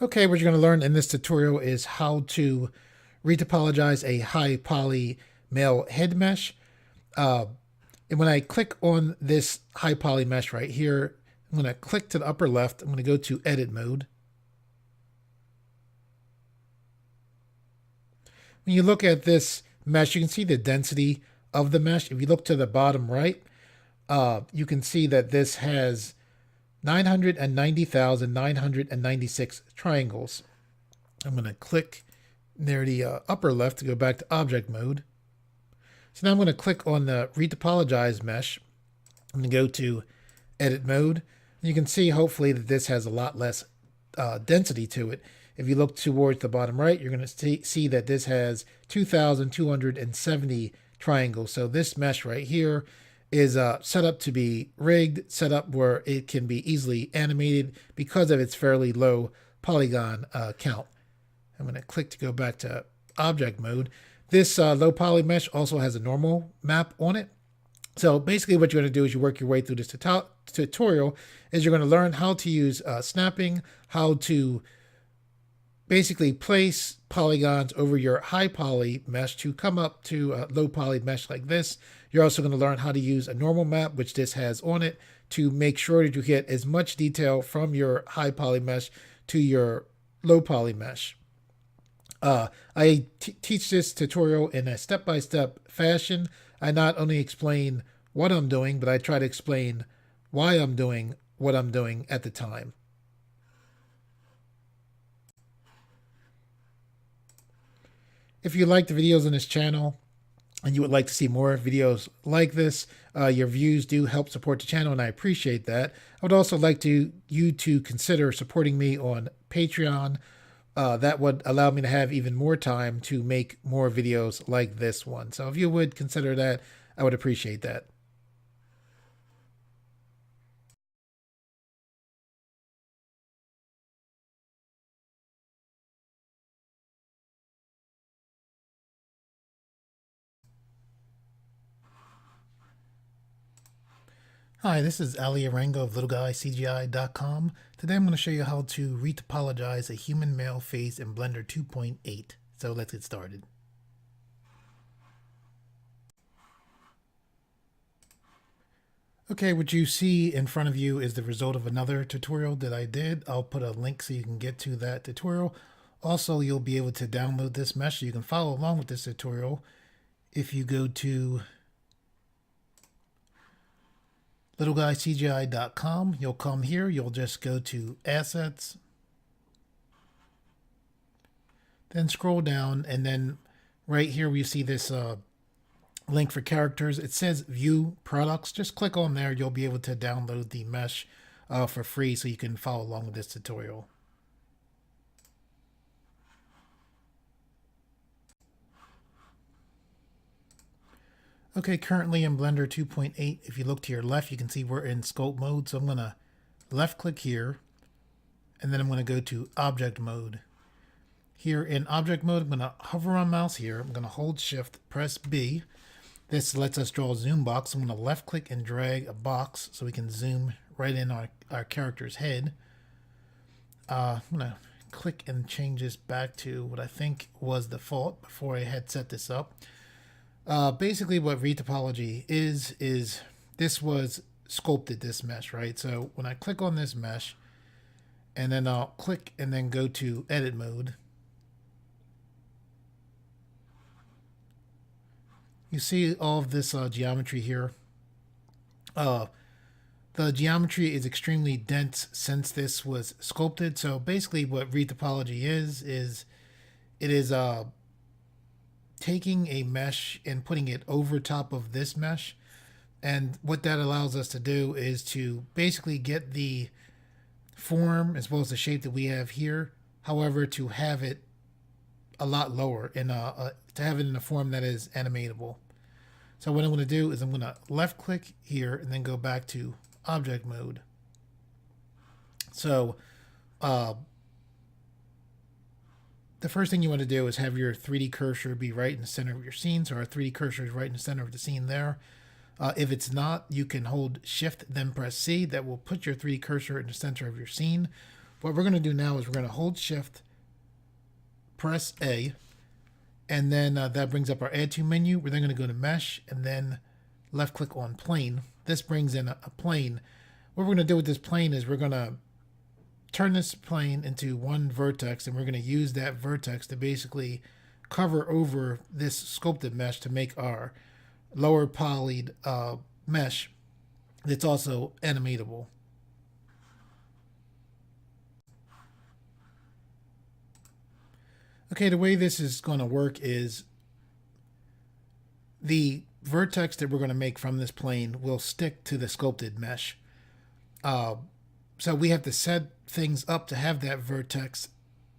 Okay, what you're going to learn in this tutorial is how to retopologize a high poly male head mesh. And when I click on this high poly mesh right here, I'm going to click to the upper left. I'm going to go to edit mode. When you look at this mesh, you can see the density of the mesh. If you look to the bottom right, you can see that this has 990,996 triangles. I'm going to click near the upper left to go back to object mode. So now I'm going to click on the retopologize mesh. I'm going to go to edit mode. You can see hopefully that this has a lot less density to it. If you look towards the bottom right, you're going to see that this has 2,270 triangles. So this mesh right here is set up to be rigged, set up where it can be easily animated because of its fairly low polygon count. I'm going to click to go back to object mode. This low poly mesh also has a normal map on it. So basically what you're going to do is you work your way through this tutorial is you're going to learn how to use snapping, how to basically place polygons over your high poly mesh to come up to a low poly mesh like this. You're also going to learn how to use a normal map, which this has on it, to make sure that you get as much detail from your high poly mesh to your low poly mesh. I teach this tutorial in a step-by-step fashion. I not only explain what I'm doing, but I try to explain why I'm doing what I'm doing at the time. If you like the videos on this channel and you would like to see more videos like this, your views do help support the channel, and I appreciate that. I would also like you to consider supporting me on Patreon. That would allow me to have even more time to make more videos like this one. So if you would consider that, I would appreciate that. Hi, this is Ali Arango of LittleGuyCGI.com. Today I'm going to show you how to retopologize a human male face in Blender 2.8. So let's get started. Okay, what you see in front of you is the result of another tutorial that I did. I'll put a link so you can get to that tutorial. Also, you'll be able to download this mesh so you can follow along with this tutorial. If you go to LittleGuyCGI.com, you'll come here, you'll just go to Assets, then scroll down, and then right here we see this link for characters. It says View Products. Just click on there. You'll be able to download the mesh for free so you can follow along with this tutorial. Okay, currently in Blender 2.8, if you look to your left, you can see we're in scope mode. So I'm going to left click here, and then I'm going to go to object mode. Here in object mode, I'm going to hover on mouse here. I'm going to hold shift, press B. This lets us draw a zoom box. I'm going to left click and drag a box so we can zoom right in our character's head. I'm going to click and change this back to what I think was default before I had set this up. Basically what retopology is this was sculpted, this mesh, right? So when I click on this mesh and then I'll click and then go to edit mode, you see all of this geometry here. The geometry is extremely dense since this was sculpted. So basically what retopology is it is taking a mesh and putting it over top of this mesh. And what that allows us to do is to basically get the form as well as the shape that we have here. However, to have it a lot lower in to have it in a form that is animatable. So what I'm going to do is I'm going to left click here and then go back to object mode. So the first thing you want to do is have your 3D cursor be right in the center of your scene. So our 3D cursor is right in the center of the scene there. If it's not, you can hold shift then press C. That will put your 3D cursor in the center of your scene. What we're going to do now is we're going to hold shift, press A, and then that brings up our add to menu. We're then going to go to mesh and then left click on plane. This brings in a plane. What we're going to do with this plane is we're going to turn this plane into one vertex, and we're going to use that vertex to basically cover over this sculpted mesh to make our lower polyed mesh that's also animatable. Okay, the way this is going to work is the vertex that we're going to make from this plane will stick to the sculpted mesh. So we have to set things up to have that vertex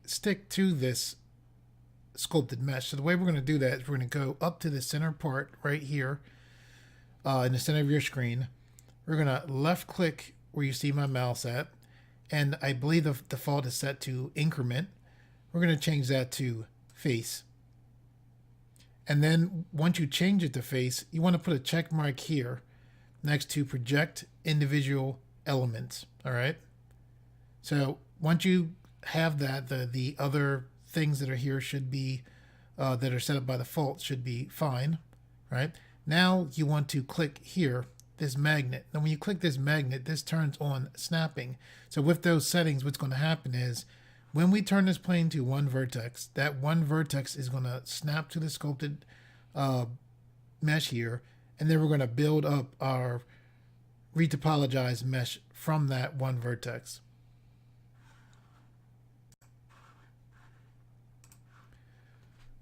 stick to this sculpted mesh. So the way we're going to do that is we're going to go up to the center part right here in the center of your screen. We're going to left click where you see my mouse at, and I believe the default is set to increment. We're going to change that to face. And then once you change it to face, you want to put a check mark here next to project individual elements. All right. So once you have that, the other things that are here should be, that are set up by default should be fine. Right. Now you want to click here, this magnet. Now when you click this magnet, this turns on snapping. So with those settings, what's going to happen is when we turn this plane to one vertex, that one vertex is going to snap to the sculpted mesh here, and then we're going to build up our retopologized mesh from that one vertex.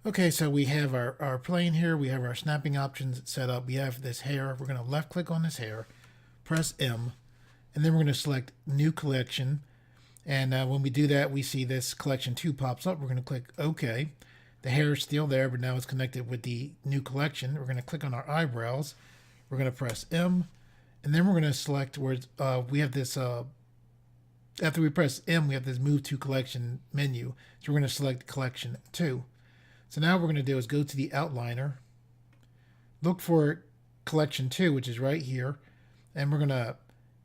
Okay, so we have our plane here, we have our snapping options set up, we have this hair. We're going to left click on this hair, press M, and then we're going to select new collection. And when we do that, we see this collection 2 pops up. We're going to click OK. The hair is still there, but now it's connected with the new collection. We're going to click on our eyebrows. We're going to press M. And then we're going to select where we have this, after we press M, we have this Move to Collection menu. So we're going to select Collection 2. So now what we're going to do is go to the outliner, look for Collection 2, which is right here. And we're going to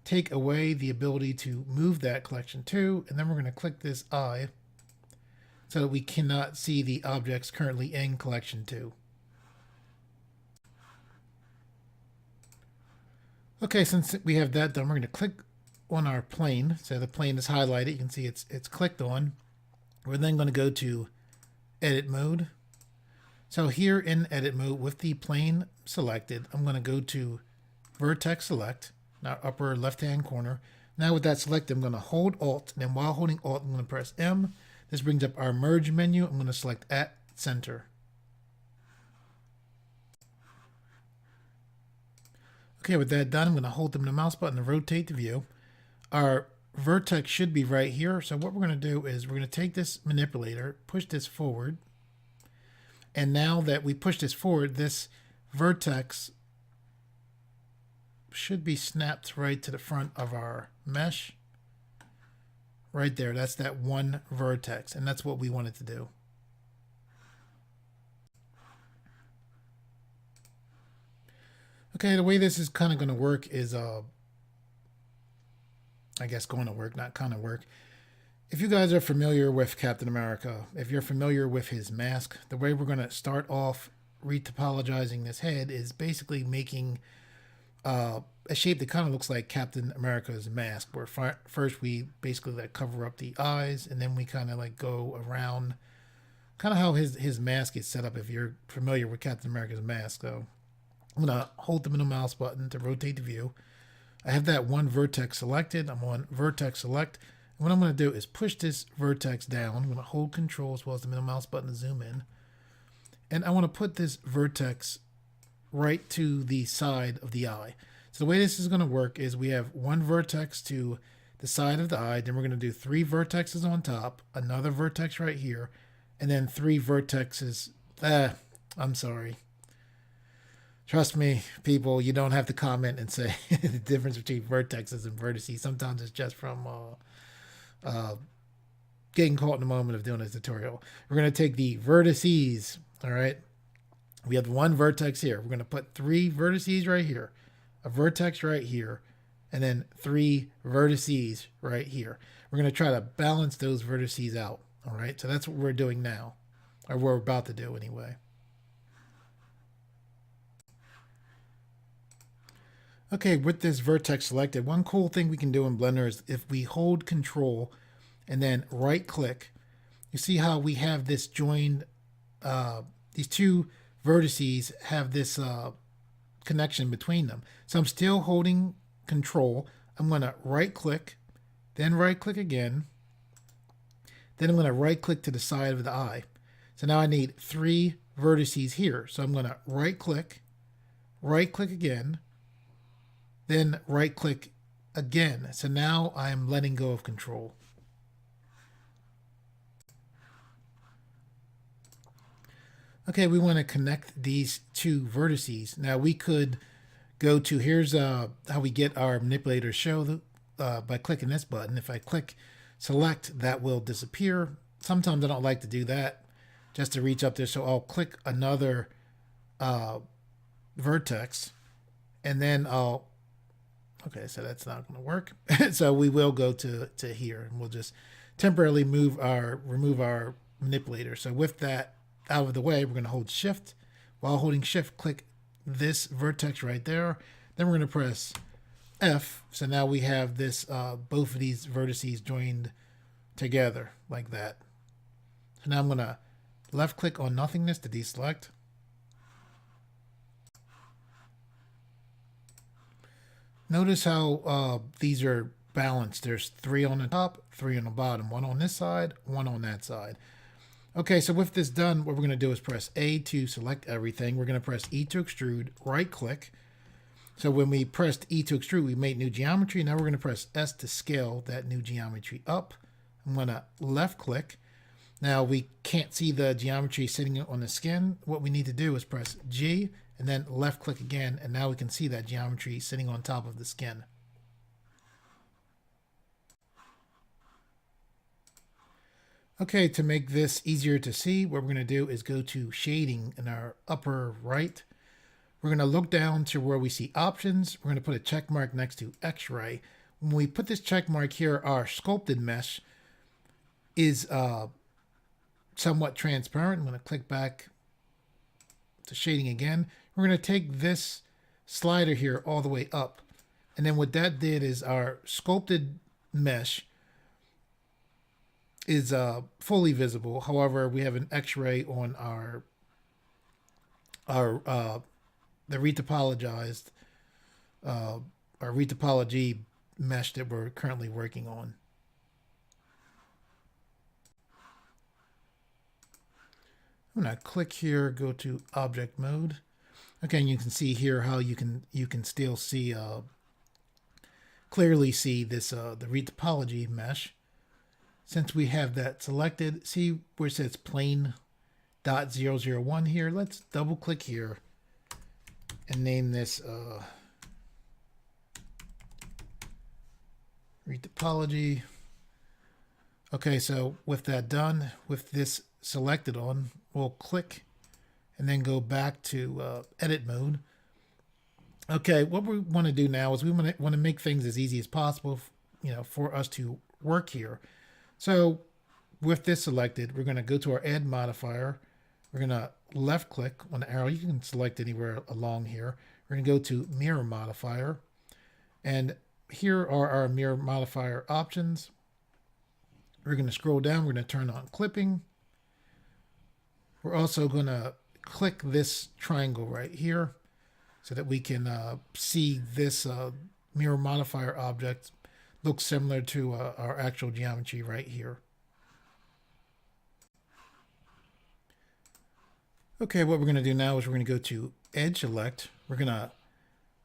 take away the ability to move that collection 2, and then we're going to click this eye so that we cannot see the objects currently in collection 2. Okay, since we have that done, we're going to click on our plane. So the plane is highlighted. You can see it's clicked on. We're then going to go to edit mode. So here in edit mode with the plane selected, I'm going to go to vertex select. Now upper left hand corner. Now with that selected, I'm going to hold Alt, and then while holding Alt, I'm going to press M. This brings up our merge menu. I'm going to select at center. Okay, with that done, I'm going to hold them the mouse button to rotate the view. Our vertex should be right here. So what we're going to do is we're going to take this manipulator, push this forward. And now that we push this forward, this vertex should be snapped right to the front of our mesh. Right there, that's that one vertex, and that's what we wanted to do. Okay, the way this is kind of going to work is, I guess going to work, not kind of work. If you guys are familiar with Captain America, if you're familiar with his mask, the way we're going to start off retopologizing this head is basically making a shape that kind of looks like Captain America's mask, where first we basically like cover up the eyes, and then we kind of like go around, kind of how his mask is set up if you're familiar with Captain America's mask. So I'm going to hold the middle mouse button to rotate the view. I have that one vertex selected. I'm on vertex select. And what I'm going to do is push this vertex down. I'm going to hold control as well as the middle mouse button to zoom in. And I want to put this vertex right to the side of the eye. So the way this is going to work is we have one vertex to the side of the eye, then we're going to do 3 vertexes on top, another vertex right here, and then 3 vertexes. I'm sorry. Trust me, people, you don't have to comment and say the difference between vertexes and vertices. Sometimes it's just from getting caught in the moment of doing this tutorial. We're going to take the vertices, all right? We have one vertex here. We're going to put 3 vertices right here, a vertex right here, and then 3 vertices right here. We're going to try to balance those vertices out. All right, so that's what we're doing now, or we're about to do anyway. Okay, with this vertex selected, one cool thing we can do in Blender is if we hold Control and then right click, you see how we have this joined, these two vertices have this connection between them. So I'm still holding Control. I'm going to right click, then right click again. Then I'm going to right click to the side of the eye. So now I need 3 vertices here. So I'm going to right click again, then right click again. So now I'm letting go of Control. Okay, we want to connect these 2 vertices. Now we could go to, here's how we get our manipulator show by clicking this button. If I click select, that will disappear. Sometimes I don't like to do that just to reach up there. So I'll click another vertex and then I'll, okay, so that's not going to work. So we will go to here and we'll just temporarily remove our manipulator. So with that out of the way, we're going to hold shift. While holding shift, click this vertex right there. Then we're going to press F. So now we have this, both of these vertices joined together like that. So now I'm going to left click on nothingness to deselect. Notice how these are balanced. There's 3 on the top, 3 on the bottom, 1 on this side, 1 on that side. Okay, so with this done, what we're going to do is press A to select everything. We're going to press E to extrude, right click. So when we pressed E to extrude, we made new geometry. Now we're going to press S to scale that new geometry up. I'm going to left click. Now we can't see the geometry sitting on the skin. What we need to do is press G and then left click again. And now we can see that geometry sitting on top of the skin. Okay, to make this easier to see, what we're going to do is go to shading in our upper right. We're going to look down to where we see options. We're going to put a check mark next to X-ray. When we put this check mark here, our sculpted mesh is somewhat transparent. I'm going to click back to shading again. We're going to take this slider here all the way up. And then what that did is our sculpted mesh is fully visible. However, we have an X-ray on the retopologized our retopology mesh that we're currently working on. I'm going to click here, go to object mode. Okay, and you can see here how you can still see clearly see this the retopology mesh. Since we have that selected, see where it says plane .001 here. Let's double click here and name this retopology. Okay, so with that done, with this selected on, we'll click and then go back to edit mode. Okay, what we want to do now is we want to make things as easy as possible, for us to work here. So with this selected, we're going to go to our add modifier. We're going to left click on the arrow. You can select anywhere along here. We're going to go to mirror modifier. And here are our mirror modifier options. We're going to scroll down. We're going to turn on clipping. We're also going to click this triangle right here so that we can see this mirror modifier object looks similar to our actual geometry right here. Okay, what we're going to do now is we're going to go to edge select. We're going to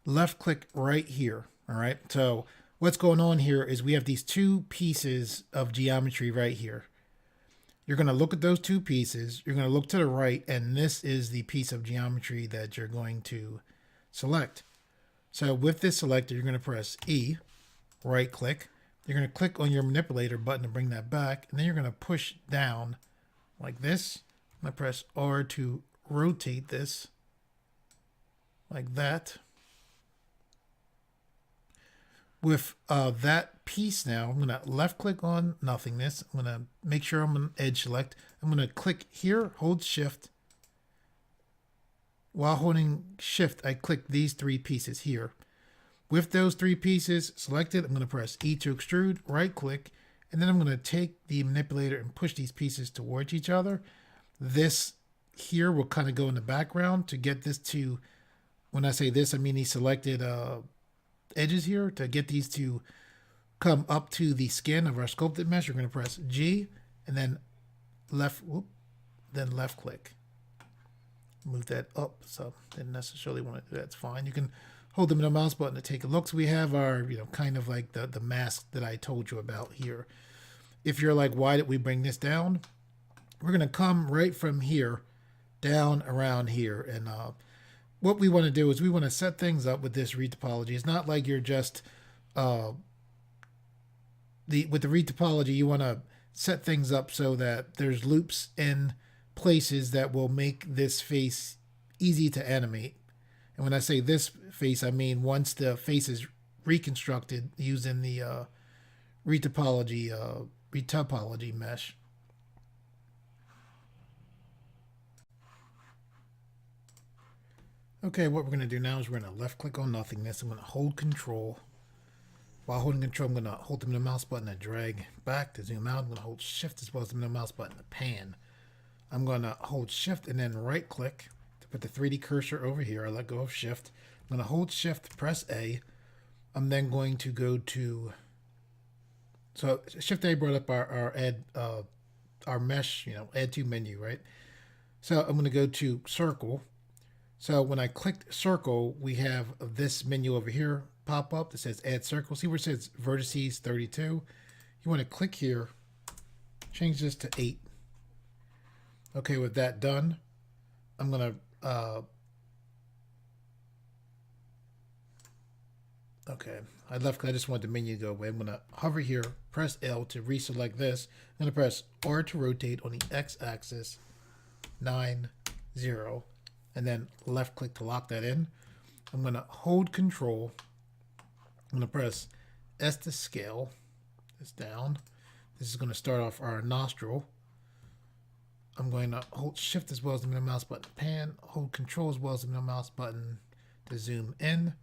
left click right here. All right, so what's going on here is we have these 2 pieces of geometry right here. You're going to look at those 2 pieces. You're going to look to the right, and this is the piece of geometry that you're going to select. So with this selected, you're going to press E, right click. You're going to click on your manipulator button to bring that back, and then you're going to push down like this. I'm going to press R to rotate this like that. With that piece now, I'm going to left click on nothingness. I'm going to make sure I'm on edge select. I'm going to click here, hold shift. While holding shift, I click these three pieces here. With those three pieces selected, I'm going to press E to extrude, right click, and then I'm going to take the manipulator and push these pieces towards each other. This here will kind of go in the background to get this to, when I say this, I mean these selected edges here, to get these to come up to the skin of our sculpted mesh. We're going to press G and then left click. Move that up, so didn't necessarily want to do that. It's fine. You can hold the middle mouse button to take a look. So we have our, kind of like the mask that I told you about here. If you're like, why did we bring this down? We're going to come right from here down around here. And what we want to do is we want to set things up with this retopology. It's not like you're just, with the retopology, you want to set things up so that there's loops in places that will make this face easy to animate. And when I say this face, I mean once the face is reconstructed using the retopology mesh. Okay, what we're going to do now is we're going to left click on nothingness. I'm going to hold control. While holding control, I'm going to hold the middle mouse button and drag back to zoom out. I'm going to hold shift as well as the middle mouse button to pan. I'm going to hold shift and then right click to put the 3D cursor over here. I let go of shift. I'm going to hold shift, press A. I'm then going to go to, so shift A brought up our mesh, add to menu, right? So I'm going to go to circle. So when I clicked circle, we have this menu over here pop up that says add circle. See where it says vertices 32? You want to click here, change this to 8. Okay, with that done, I'm going to, okay, I just want the menu to go away. I'm going to hover here, press L to reselect this. I'm going to press R to rotate on the X axis, 9, 0, and then left click to lock that in. I'm going to hold control. I'm going to press S to scale this down. This is going to start off our nostril. I'm going to hold shift as well as the middle mouse button to pan, hold control as well as the middle mouse button to zoom in.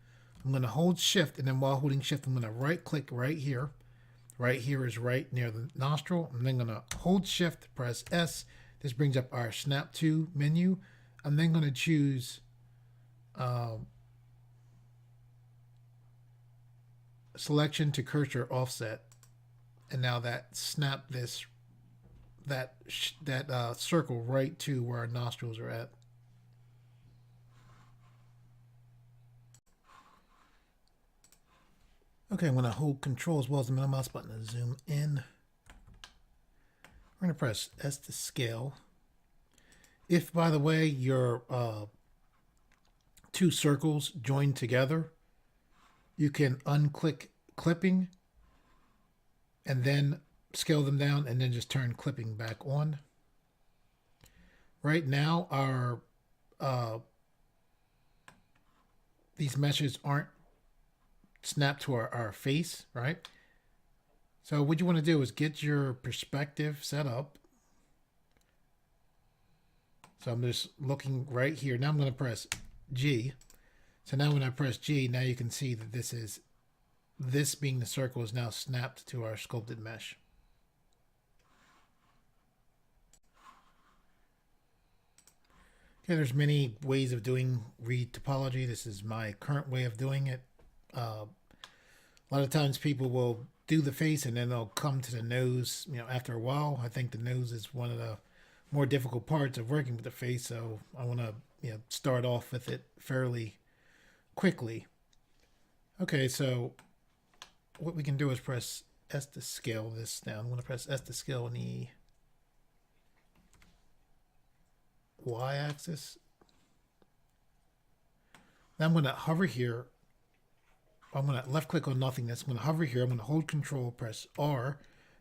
I'm going to hold shift, and then while holding shift, I'm going to right click right here. Right here is right near the nostril. I'm then going to hold shift, press S. This brings up our snap to menu. I'm then going to choose selection to cursor offset. And now that snap this that circle right to where our nostrils are at. Okay, I'm going to hold control as well as the middle mouse button to zoom in. We're going to press S to scale. If, by the way, your two circles join together, you can unclick clipping and then scale them down and then just turn clipping back on. Right now, our these meshes aren't snapped to our face, right? So what you want to do is get your perspective set up. So I'm just looking right here. Now I'm going to press G. So now when I press G, now you can see that this being the circle is now snapped to our sculpted mesh. Okay, there's many ways of doing retopology. This is my current way of doing it. A lot of times people will do the face and then they'll come to the nose, after a while. I think the nose is one of the more difficult parts of working with the face, so I want to start off with it fairly quickly. Okay, so what we can do is press S to scale this down. I'm going to press S to scale in the Y-axis. Now I'm going to hover here. I'm going to left click on nothingness. I'm going to hover here. I'm going to hold control, press R.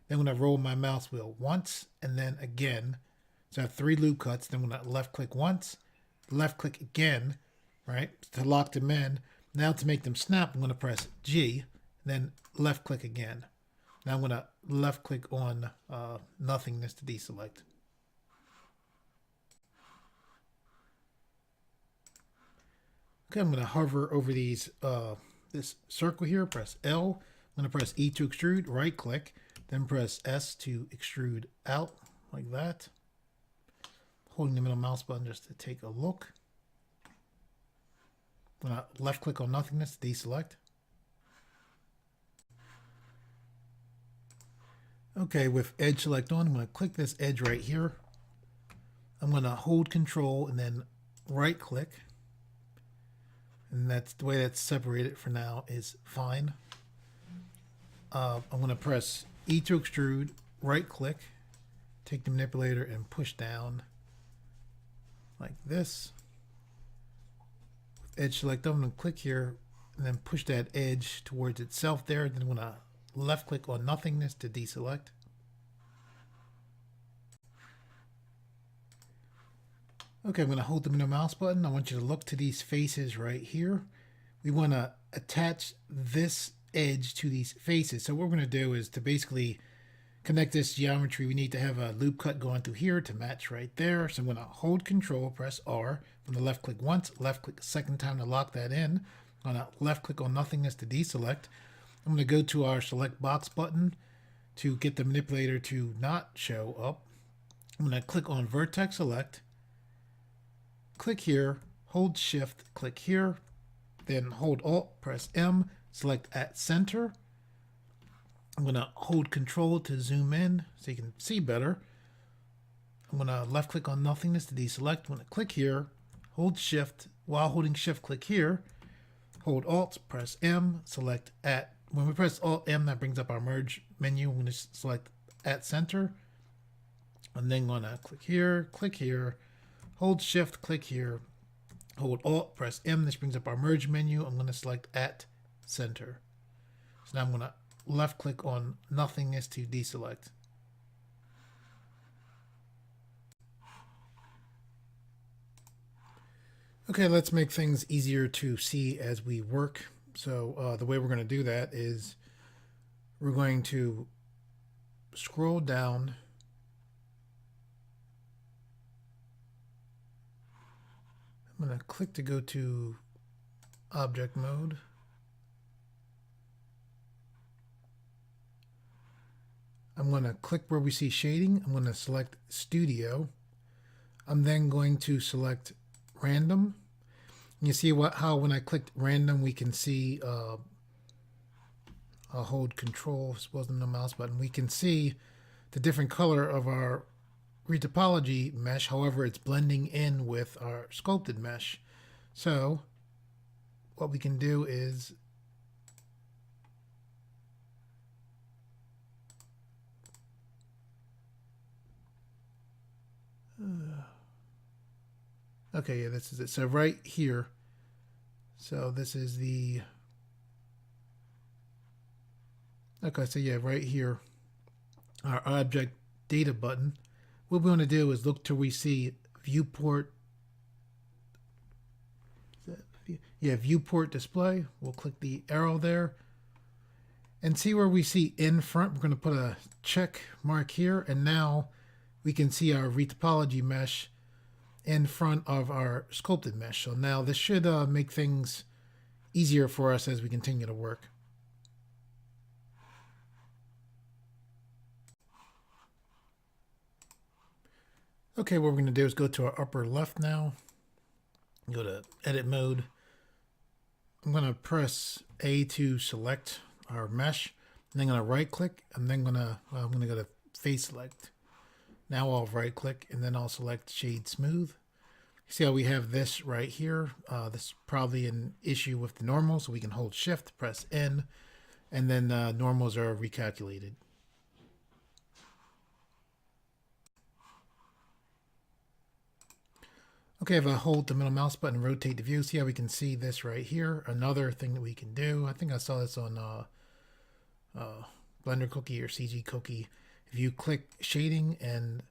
Then I'm going to roll my mouse wheel once and then again. So I have 3 loop cuts. Then I'm going to left click once, left click again, right, to lock them in. Now to make them snap, I'm going to press G, then left click again. Now I'm going to left click on nothingness to deselect. Okay, I'm going to hover over these this circle here, press L. I'm going to press E to extrude, right click, then press S to extrude out like that. Holding the middle mouse button just to take a look. I'm going to left click on nothingness to deselect. Okay, with edge select on, I'm going to click this edge right here. I'm going to hold control and then right click. And that's the way that's separated for now is fine. I'm going to press E to extrude, right click, take the manipulator and push down like this. With edge select, I'm going to click here and then push that edge towards itself there. Then I'm going to left click on nothingness to deselect. Okay, I'm going to hold the middle mouse button. I want you to look to these faces right here. We want to attach this edge to these faces. So what we're going to do is to basically connect this geometry, we need to have a loop cut going through here to match right there. So I'm going to hold control, press R. I'm going to left click once, left click a second time to lock that in. I'm going to left click on nothingness to deselect. I'm going to go to our select box button to get the manipulator to not show up. I'm going to click on vertex select. Click here, hold shift, click here, then hold alt, press M, select at center. I'm going to hold control to zoom in so you can see better. I'm going to left click on nothingness to deselect. I'm going to click here, hold shift, while holding shift, click here, hold alt, press M, select at. When we press alt M, that brings up our merge menu. I'm going to select at center, and then going to click here, hold shift, click here, hold alt, press M. This brings up our merge menu. I'm going to select at center. So now I'm going to left click on nothingness to deselect. Okay, let's make things easier to see as we work. So the way we're going to do that is we're going to scroll down. I'm going to click to go to object mode. I'm going to click where we see shading. I'm going to select studio. I'm then going to select random. You see how when I clicked random, we can see, I'll hold control, suppose the mouse button, we can see the different color of our retopology mesh. However, it's blending in with our sculpted mesh. So what we can do is okay, yeah, this is it. So right here, so this is the, okay, so yeah, right here, our object data button. What we want to do is look till we see viewport, viewport display. We'll click the arrow there and see where we see in front. We're going to put a check mark here, and now we can see our retopology mesh in front of our sculpted mesh. So now this should make things easier for us as we continue to work. Okay, what we're going to do is go to our upper left now. Go to edit mode. I'm going to press A to select our mesh. And then I'm going to right click. And then I'm going to go to face select. Now I'll right click and then I'll select shade smooth. See how we have this right here. This is probably an issue with the normal, so we can hold shift, press N, and then normals are recalculated. Okay, if I hold the middle mouse button and rotate the view, see how we can see this right here. Another thing that we can do, I think I saw this on Blender Cookie or CG Cookie. If you click shading and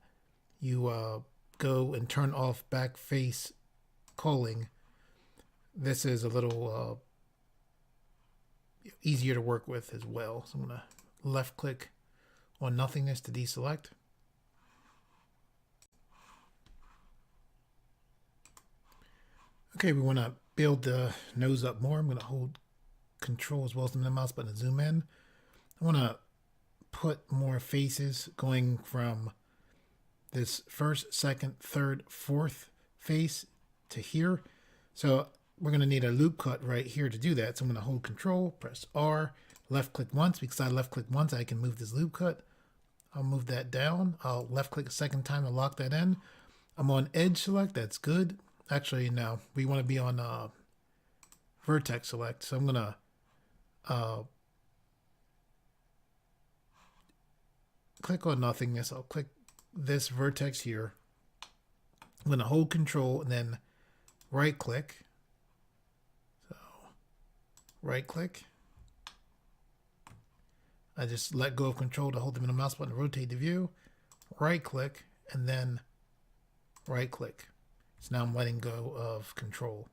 you go and turn off back face culling, this is a little easier to work with as well. So I'm going to left click on nothingness to deselect. Okay, we want to build the nose up more. I'm going to hold Control as well as the mouse button to zoom in. I want to put more faces going from this first, second, third, fourth face to here. So we're going to need a loop cut right here to do that. So I'm going to hold Control, press R, left click once. Because I left click once, I can move this loop cut. I'll move that down. I'll left click a second time to lock that in. I'm on edge select. That's good. Actually, no, we want to be on vertex select. So I'm going to click on nothingness. I'll click this vertex here. I'm going to hold Control and then right click. So right click. I just let go of Control to hold the middle mouse button to rotate the view. Right click and then right click. So now I'm letting go of Control.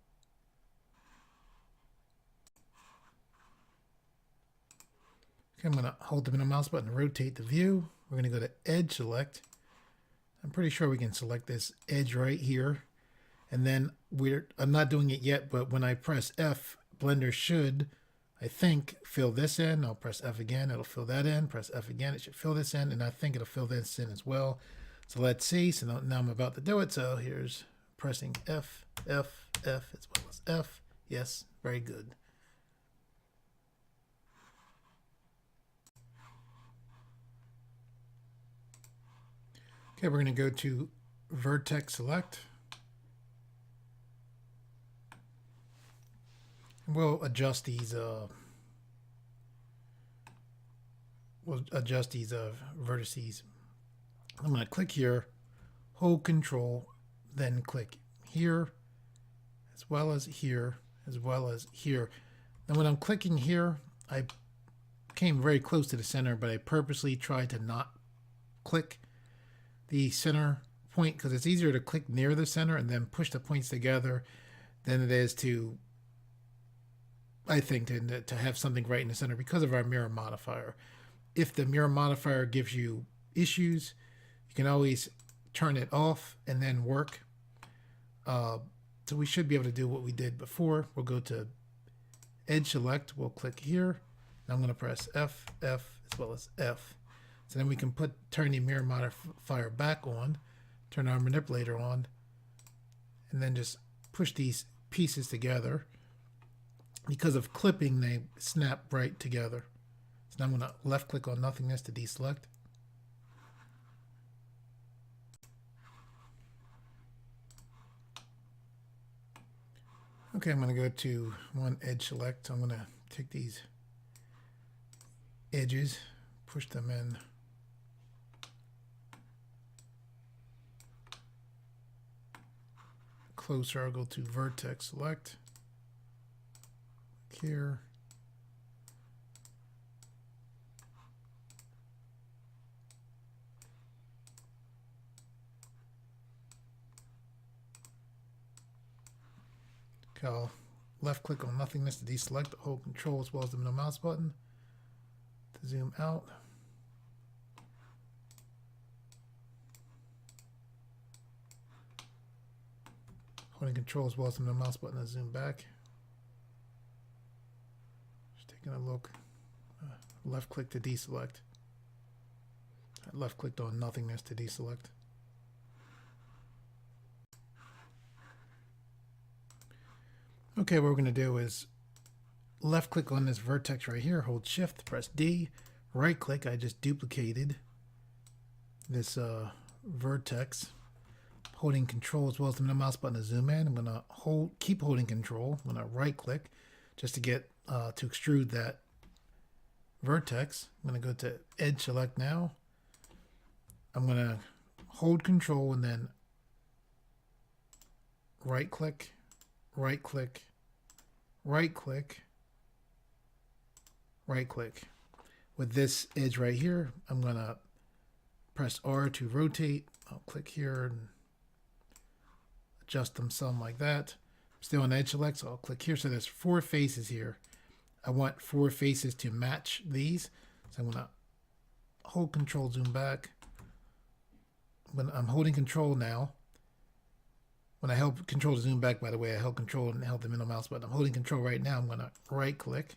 Okay, I'm going to hold the middle mouse button to rotate the view. We're going to go to Edge Select. I'm pretty sure we can select this edge right here. And then I'm not doing it yet, but when I press F, Blender should, I think, fill this in. I'll press F again. It'll fill that in. Press F again. It should fill this in. And I think it'll fill this in as well. So let's see. So now I'm about to do it. So here's pressing F, F, F, as well as F. Yes, very good. Okay, we're going to go to Vertex Select. We'll adjust these. Vertices. I'm going to click here, hold Control, then click here, as well as here, as well as here. And when I'm clicking here, I came very close to the center, but I purposely tried to not click the center point because it's easier to click near the center and then push the points together than it is to, I think, to have something right in the center because of our mirror modifier. If the mirror modifier gives you issues, you can always turn it off and then work. So we should be able to do what we did before. We'll go to Edge Select. We'll click here. And I'm going to press F, F, as well as F. So then we can turn the mirror modifier back on, turn our manipulator on, and then just push these pieces together. Because of clipping, they snap right together. So now I'm going to left click on nothingness to deselect. Okay, I'm going to go to one edge select. So I'm going to take these edges, push them in. Closer, I'll go to vertex select. Here. Okay, I'll left click on nothingness to deselect, hold Control as well as the middle mouse button to zoom out. Holding Control as well as the middle mouse button to zoom back. Just taking a look. Left click to deselect. I left clicked on nothingness to deselect. Okay, what we're going to do is left click on this vertex right here, hold Shift, press D, right click. I just duplicated this vertex. Holding Control as well as the middle mouse button to zoom in. I'm going to keep holding Control. I'm going to right click just to get to extrude that vertex. I'm going to go to Edge Select now. I'm going to hold Control and then right click, right click, right click, right click. With this edge right here, I'm going to press R to rotate. I'll click here and adjust them some like that. I'm still on edge select, so I'll click here. So there's 4 faces here. I want 4 faces to match these. So I'm going to hold control, zoom back. When I'm holding control now, when I held control to zoom back, by the way, I held control and held the middle mouse button. I'm holding control right now. I'm going to right click.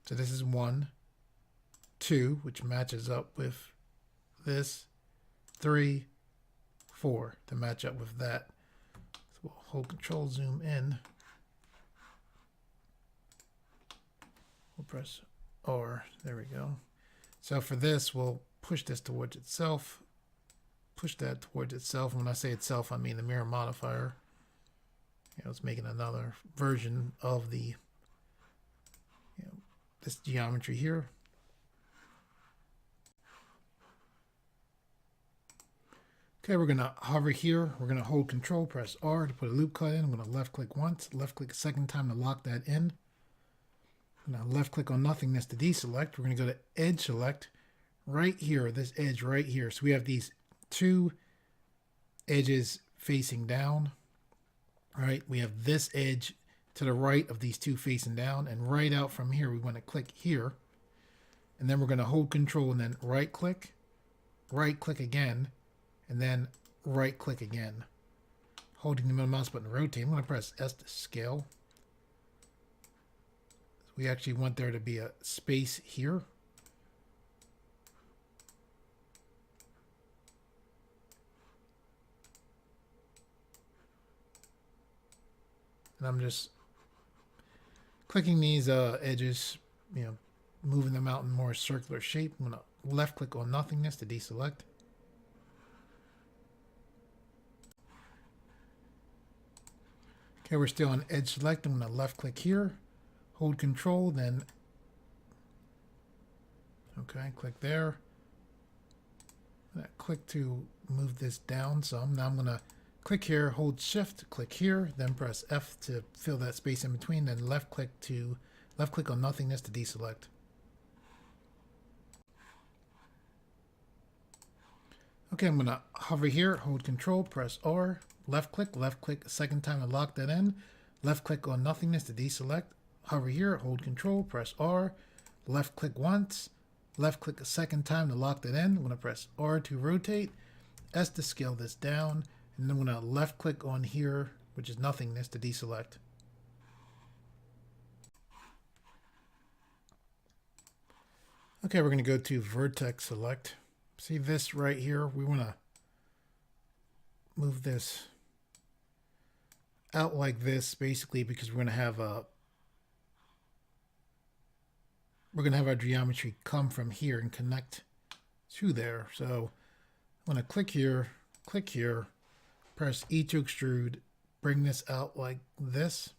So this is 1, 2, which matches up with this, 3, 4 to match up with that. So we'll hold control, zoom in. We'll press R. There we go. So for this, we'll push this towards itself. Push that towards itself. And when I say itself, I mean the mirror modifier. You know, it's making another version of the, you know, this geometry here. Okay, we're going to hover here. We're going to hold control, press R to put a loop cut in. I'm going to left click once, left click a second time to lock that in. I'm going to left click on nothingness to deselect. We're going to go to edge select right here, this edge right here. So we have these two edges facing down. All right, we have this edge to the right of these two facing down, and right out from here we want to click here, and then we're going to hold control and then right click again, and then right click again, holding the middle mouse button to rotate. I'm going to press S to scale. We actually want there to be a space here. And I'm just clicking these edges, you know, moving them out in more circular shape. I'm going to left click on nothingness to deselect. Okay, we're still on edge select. I'm going to left click here, hold control, then okay, click there. Click to move this down some. Now I'm going to click here, hold shift, click here, then press F to fill that space in between, then left click on nothingness to deselect. Okay, I'm going to hover here, hold control, press R, left click a second time to lock that in, left click on nothingness to deselect, hover here, hold control, press R, left click once, left click a second time to lock that in. I'm going to press R to rotate, S to scale this down, and then I'm going to left click on here, which is nothingness, to deselect. Okay, we're going to go to vertex select. See this right here? We want to move this out like this, basically, because we're going to have our geometry come from here and connect to there. So I'm going to click here, press E to extrude, bring this out like this.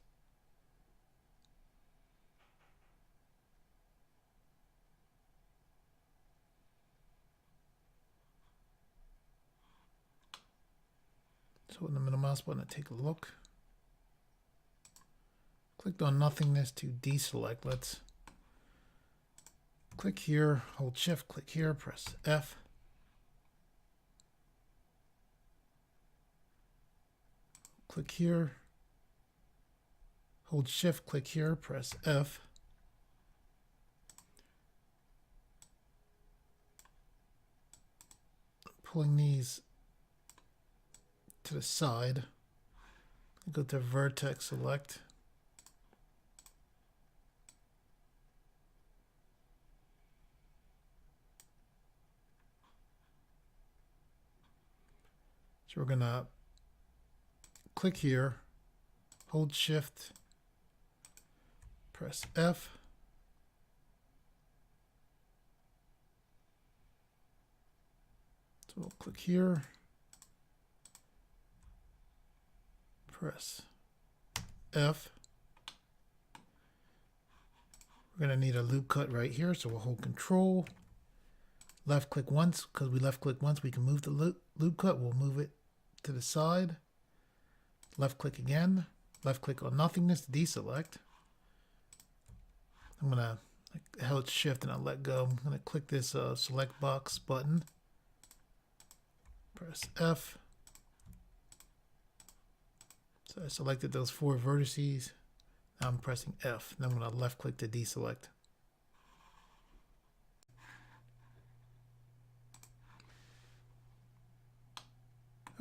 So in the middle mouse button, take a look. Clicked on nothingness to deselect. Let's click here, hold shift, click here, press F. Click here, hold shift, click here, press F. Pulling these to the side. Go to vertex select. So we're gonna click here, hold shift, press F. So we'll click here, press F. We're going to need a loop cut right here, so we'll hold control, left click once. Because we left click once, we can move the loop cut. We'll move it to the side, left click again, left click on nothingness to deselect. I'm going to held shift and I'll let go. I'm going to click this select box button, press F. So I selected those 4 vertices. Now I'm pressing F. Then I'm going to left click to deselect.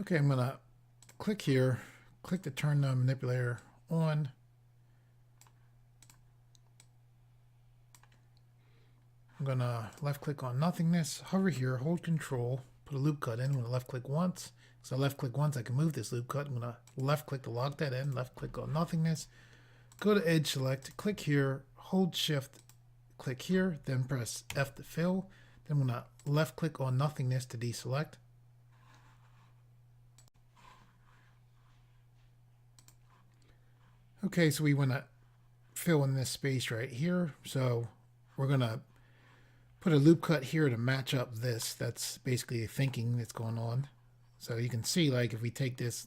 Okay, I'm gonna click here, click to turn the manipulator on. I'm gonna left click on nothingness, hover here, hold control, put a loop cut in. I'm gonna left click once. So left click once, I can move this loop cut. I'm gonna left click to lock that in, left click on nothingness, go to edge select, click here, hold shift, click here, then press F to fill. Then I'm gonna left click on nothingness to deselect. Okay, so we wanna fill in this space right here. So we're gonna put a loop cut here to match up this. That's basically thinking that's going on. So you can see, like, if we take this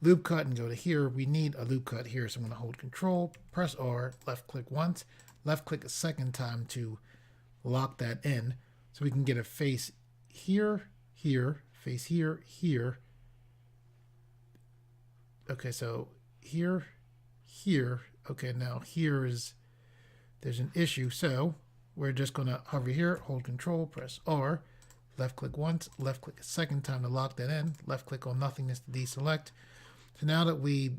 loop cut and go to here, we need a loop cut here. So I'm going to hold control, press R, left click once, left click a second time to lock that in. So we can get a face here, here, face here, here. Okay, so here, here. Okay, now here is, there's an issue. So we're just going to hover here, hold control, press R, left click once, left click a second time to lock that in, left click on nothingness to deselect. So now that we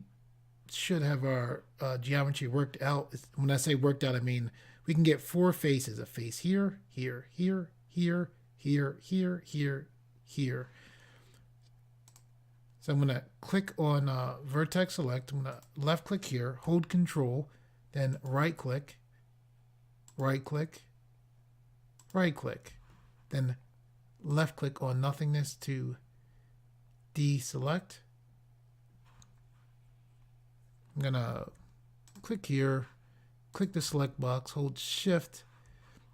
should have our geometry worked out, when I say worked out, I mean we can get 4 faces, a face here, here, here, here, here, here, here, here. So I'm going to click on vertex select, I'm going to left click here, hold control, then right click, right click, right click, then left click on nothingness to deselect. I'm gonna click here, click the select box, hold shift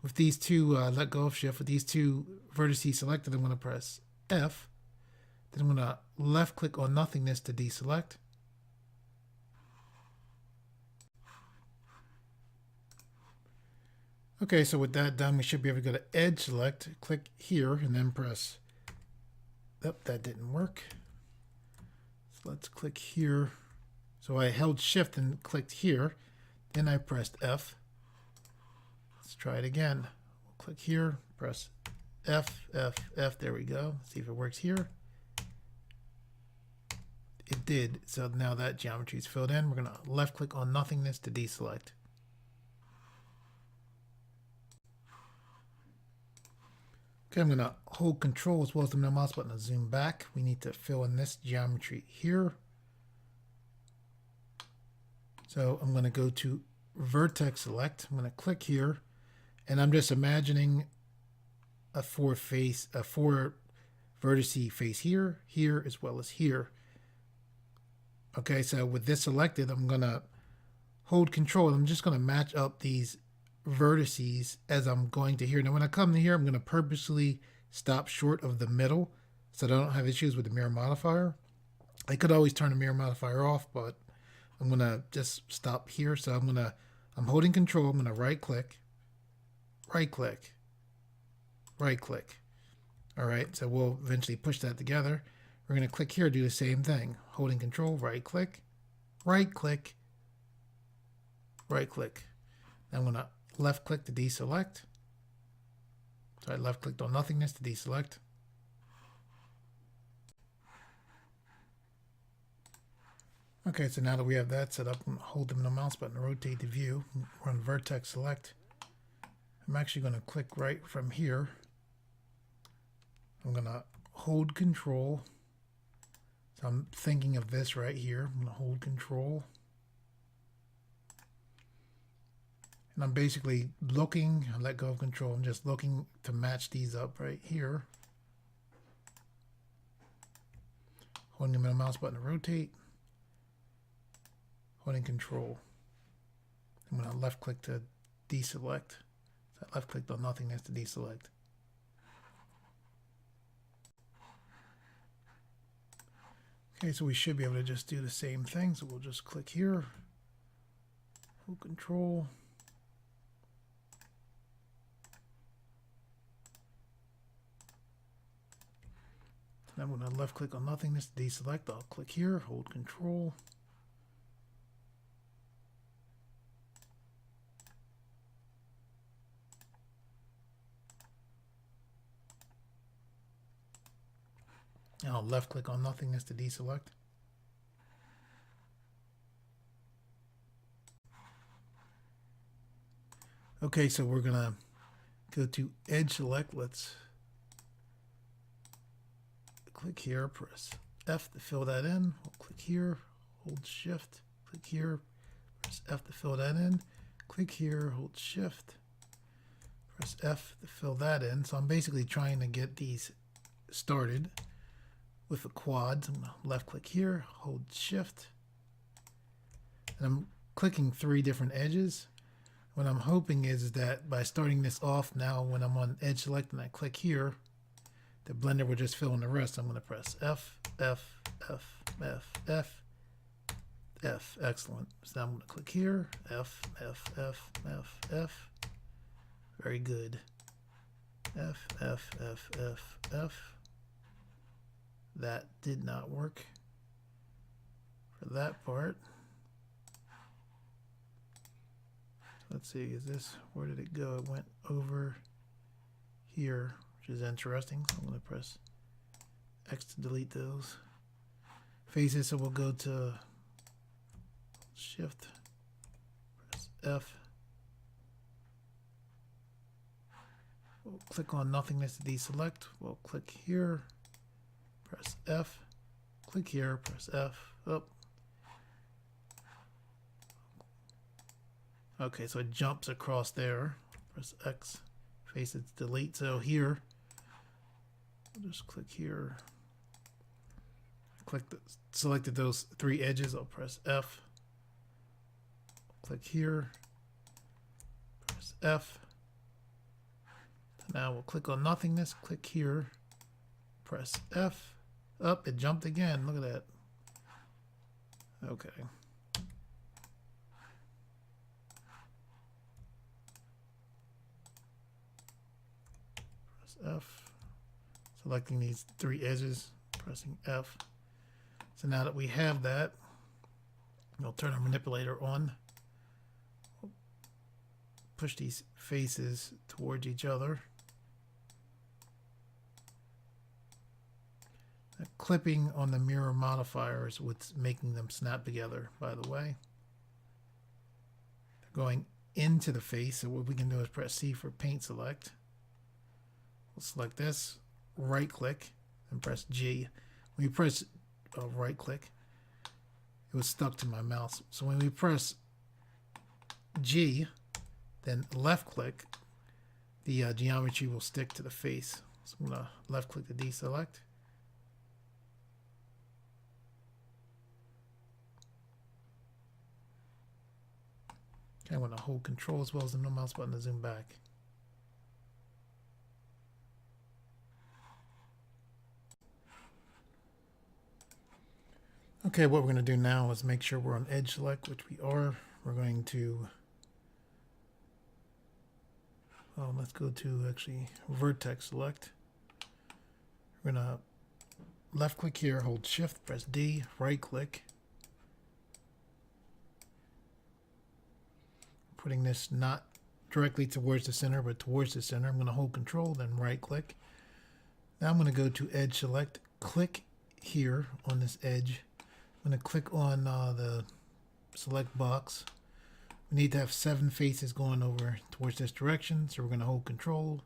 with these two, let go of shift with these two vertices selected. I'm gonna press F, then I'm gonna left click on nothingness to deselect. Okay, so with that done, we should be able to go to edge select, click here, and then press, oh, that didn't work. So let's click here. So I held shift and clicked here, then I pressed F. Let's try it again. We'll click here, press F, F, F, there we go. See if it works here. It did, so now that geometry is filled in. We're gonna left click on nothingness to deselect. Okay, I'm going to hold control as well as the middle mouse button to zoom back. We need to fill in this geometry here. So I'm going to go to vertex select. I'm going to click here, and I'm just imagining a 4 vertice face here, here, as well as here. Okay, so with this selected, I'm going to hold control. I'm just going to match up these vertices as I'm going to here. Now when I come to here, I'm going to purposely stop short of the middle so that I don't have issues with the mirror modifier. I could always turn the mirror modifier off, but I'm going to just stop here. So I'm holding control. I'm going to right click, right click, right click. All right, so we'll eventually push that together. We're going to click here, do the same thing. Holding control, right click, right click, right click. Now I'm going to left click to deselect. So I left clicked on nothingness to deselect. Okay, so now that we have that set up, I'm holding the mouse button to rotate the view. We're on vertex select. I'm actually going to click right from here. I'm going to hold control. So I'm thinking of this right here. I'm going to hold control. And I'm basically looking, I let go of control. I'm just looking to match these up right here. Holding the middle mouse button to rotate. Holding control. I'm going to left click to deselect. So I left clicked on nothingness to deselect. Okay, so we should be able to just do the same thing. So we'll just click here. Hold control. Then I'm going to left click on nothingness to deselect. I'll click here, hold control. I'll left click on nothingness to deselect. Okay, so we're gonna go to edge select. Let's click here, press F to fill that in. We'll click here, hold shift, click here, press F to fill that in. Click here, hold shift, press F to fill that in. So I'm basically trying to get these started with the quads. I'm gonna left click here, hold shift, and I'm clicking 3 different edges. What I'm hoping is that by starting this off now, when I'm on edge select and I click here, the blender will just fill in the rest. I'm going to press F, F, F, F, F, F. Excellent. So now I'm going to click here, F, F, F, F, F. Very good. F, F, F, F, F. That did not work for that part. Let's see, is this, where did it go? It went over here, which is interesting. So I'm going to press X to delete those faces. So we'll go to Shift, press F. We'll click on nothingness to deselect. We'll click here, press F, click here, press F, up. Okay, so it jumps across there. Press X, faces delete. So here, I'll just click here. Selected those 3 edges. I'll press F. Click here. Press F. Now we'll click on nothingness. Click here. Press F. Up, it jumped again. Look at that. Okay. F, selecting these 3 edges, pressing F. So now that we have that, we'll turn our manipulator on. We'll push these faces towards each other. Now, clipping on the mirror modifier is what's making them snap together, by the way. They're going into the face, so what we can do is press C for paint select. We'll select this, right click, and press G. When you press right click, it was stuck to my mouse. So when we press G, then left click, the geometry will stick to the face. So I'm going to left click to deselect. Okay, I'm going to hold control as well as the middle mouse button to zoom back. Okay, what we're going to do now is make sure we're on edge select, which we are. We're going to, let's go to actually vertex select. We're going to left click here, hold shift, press D, right click. Putting this not directly towards the center, but towards the center. I'm going to hold control, then right click. Now I'm going to go to edge select, click here on this edge. I'm going to click on the select box. We need to have 7 faces going over towards this direction. So we're going to hold control.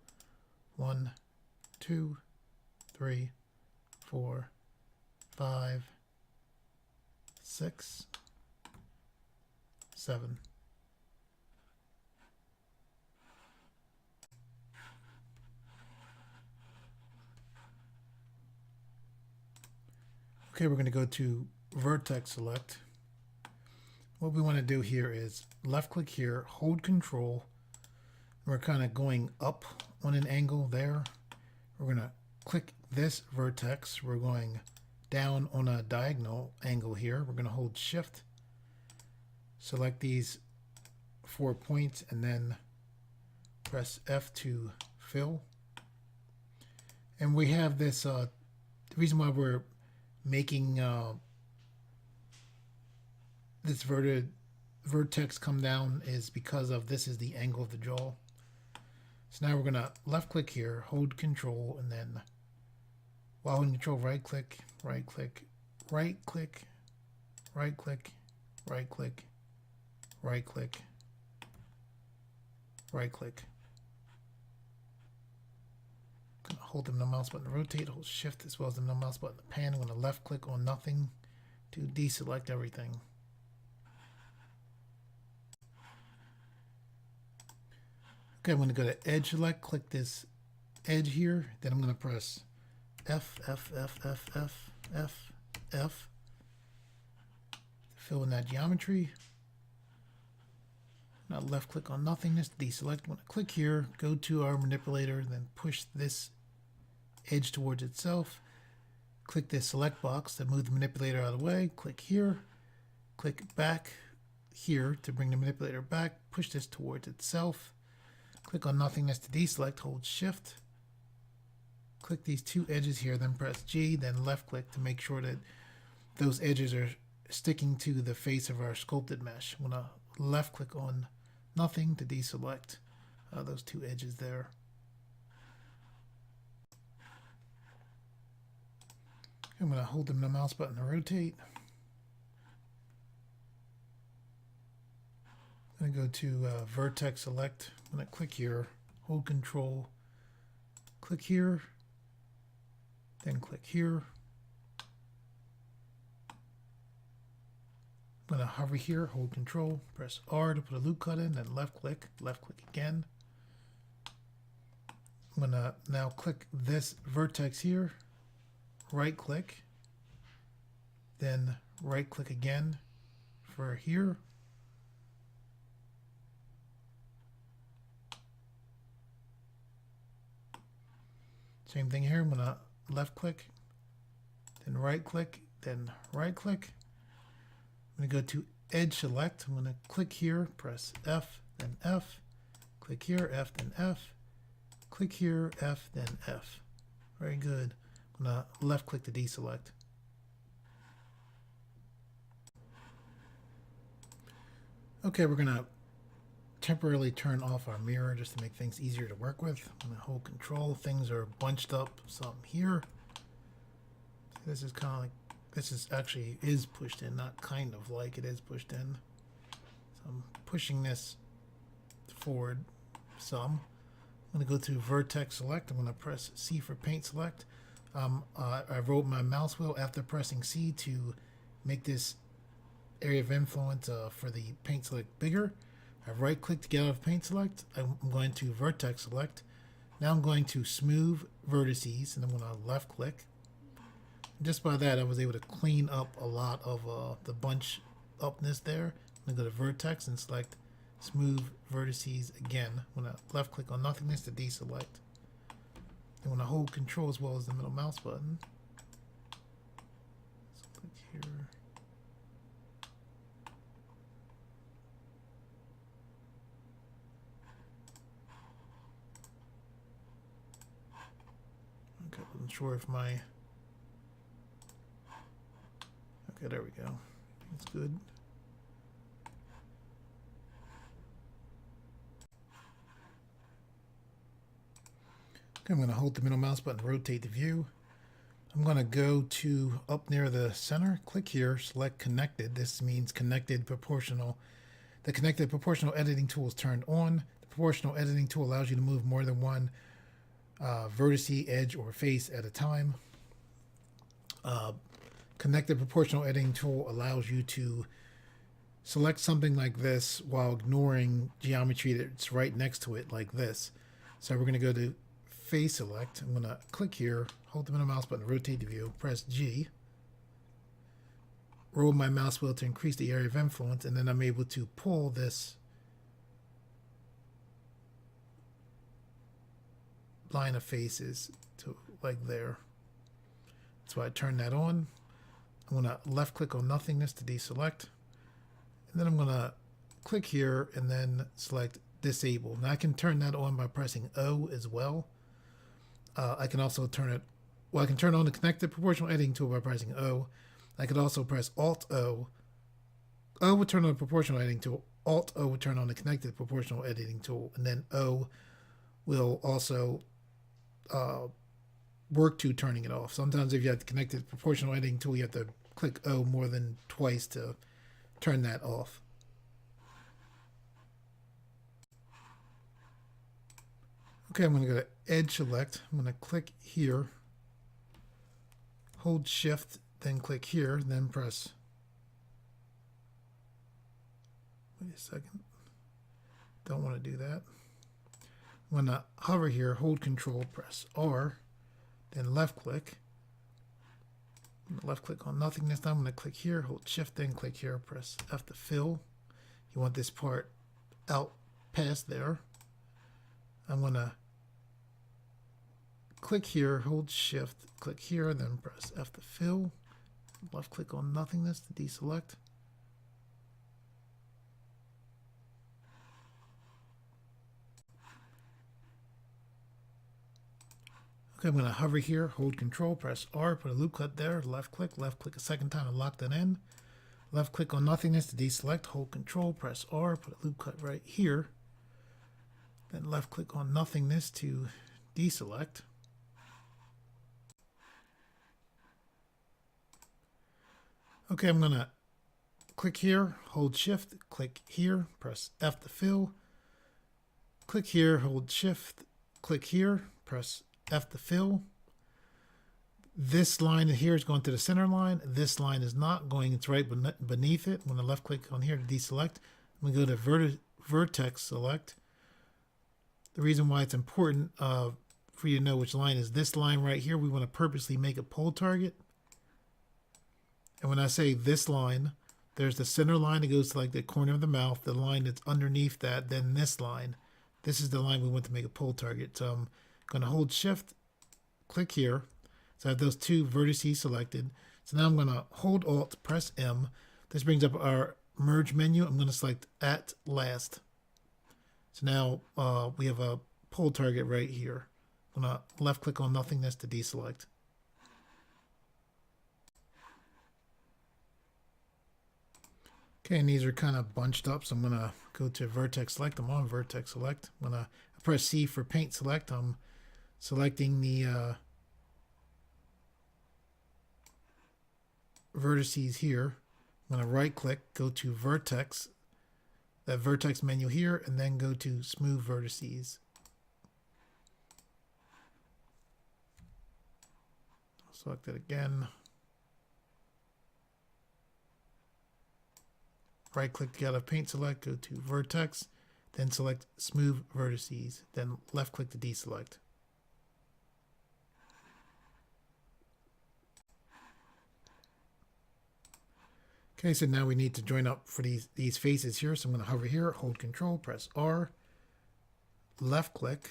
1, 2, 3, 4, 5, 6, 7. Okay, we're going to go to vertex select. What we want to do here is left click here, hold control. We're kind of going up on an angle there. We're going to click this vertex. We're going down on a diagonal angle here. We're going to hold shift, select these 4 points, and then press F to fill. And we have this, the reason why we're making this vertex come down is because of this is the angle of the jaw. So now we're going to left click here, hold control, and then while in control, right click, right click, right click, right click, right click, right click, right click. I'm gonna hold the middle mouse button to rotate, hold shift as well as the middle mouse button to pan. I'm gonna left click on nothing to deselect everything. Okay, I'm gonna go to edge select, click this edge here, then I'm gonna press F, F, F, F, F, F, F, to fill in that geometry. Now left click on nothingness, deselect. I'm gonna click here, go to our manipulator, then push this edge towards itself. Click this select box to move the manipulator out of the way. Click here, click back here to bring the manipulator back. Push this towards itself. Click on nothingness to deselect, hold shift. Click these two edges here, then press G, then left click to make sure that those edges are sticking to the face of our sculpted mesh. I'm gonna left click on nothing to deselect those two edges there. I'm going to hold the mouse button to rotate. I'm going to go to vertex select. I'm going to click here, hold control, click here, then click here. I'm going to hover here, hold control, press R to put a loop cut in, then left click again. I'm going to now click this vertex here, right click, then right click again for here. Same thing here, I'm going to left click, then right click, then right click. I'm going to go to edge select. I'm going to click here, press F, then F, click here, F, then F, click here, F, then F. Very good. I'm going to left click to deselect. Okay, we're going to temporarily turn off our mirror just to make things easier to work with. I'm going to hold control. Things are bunched up some here. This is kind of like, this is actually is pushed in, not kind of like, it is pushed in. So I'm pushing this forward some. I'm going to go to vertex select. I'm going to press C for paint select. I rolled my mouse wheel after pressing C to make this area of influence for the paint select bigger. I right click to get out of paint select. I'm going to vertex select. Now I'm going to smooth vertices, and I'm going to left click. Just by that, I was able to clean up a lot of the bunch upness there. I'm going to go to vertex and select smooth vertices again. I'm going to left click on nothingness to deselect. I'm going to hold control as well as the middle mouse button. So click here. Okay, I wasn't sure if my... Okay, there we go. It's good. Okay, I'm going to hold the middle mouse button, rotate the view. I'm going to go to up near the center, click here, select connected. This means connected proportional. The connected proportional editing tool is turned on. The proportional editing tool allows you to move more than one vertice, edge, or face at a time. Connected proportional editing tool allows you to select something like this while ignoring geometry that's right next to it, like this. So we're going to go to face select. I'm going to click here, hold the middle mouse button, rotate the view, press G, roll my mouse wheel to increase the area of influence, and then I'm able to pull this line of faces to like there. So I turn that on. I'm going to left click on nothingness to deselect. And then I'm going to click here and then select disable. Now I can turn that on by pressing O as well. I can also turn it, well, I can turn on the connected proportional editing tool by pressing O. I could also press Alt O. O would turn on the proportional editing tool. Alt O would turn on the connected proportional editing tool. And then O will also work to turning it off. Sometimes if you have to connect the proportional editing tool, you have to click O more than twice to turn that off. Okay, I'm going to go to Edge Select. I'm going to click here, hold Shift, then click here, then press. Wait a second. Don't want to do that. I'm going to hover here, hold Control, press R, then left click. Left click on nothing this time. I'm going to click here, hold Shift, then click here, press F to fill. You want this part out past there. I'm going to click here, hold Shift, click here, then press F to fill. Left click on nothingness to deselect. Okay, I'm going to hover here, hold Control, press R, put a loop cut there, left click a second time to lock that in. Left click on nothingness to deselect, hold Control, press R, put a loop cut right here. Then left click on nothingness to deselect. Okay, I'm going to click here, hold Shift, click here, press F to fill. Click here, hold Shift, click here, press F to fill. This line here is going to the center line. This line is not going, it's right beneath it. I'm going to left click on here to deselect. I'm going to go to vertex select. The reason why it's important for you to know which line is this line right here. We want to purposely make a pole target. And when I say this line, there's the center line that goes to like the corner of the mouth, the line that's underneath that, then this line. This is the line we want to make a pole target. So I'm going to hold Shift, click here. So I have those two vertices selected. So now I'm going to hold Alt, press M. This brings up our merge menu. I'm going to select at last. So now we have a pole target right here. I'm going to left click on nothingness to deselect. Okay, and these are kind of bunched up, so I'm going to go to vertex select. I'm on vertex select. I'm going to press C for paint select. I'm selecting the vertices here. I'm going to right click, go to vertex, that vertex menu here, and then go to smooth vertices. Select it again. Right click to get out of paint select, go to vertex, then select smooth vertices, then left click to deselect. Okay, so now we need to join up for these faces here. So I'm going to hover here, hold Control, press R, left click.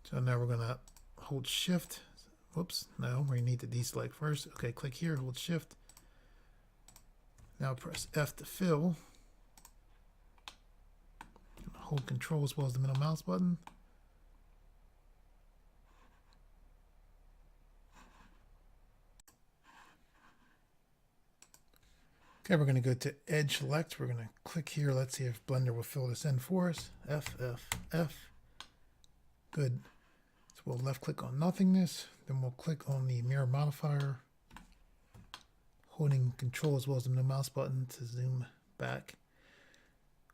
So now we're going to hold Shift. Whoops, no, we need to deselect first. Okay, click here, hold Shift. Now press F to fill. Hold Control as well as the middle mouse button. Okay, we're going to go to Edge Select. We're going to click here. Let's see if Blender will fill this in for us. F, F, F. Good. So we'll left click on nothingness. Then we'll click on the mirror modifier. Holding Control as well as the middle mouse button to zoom back.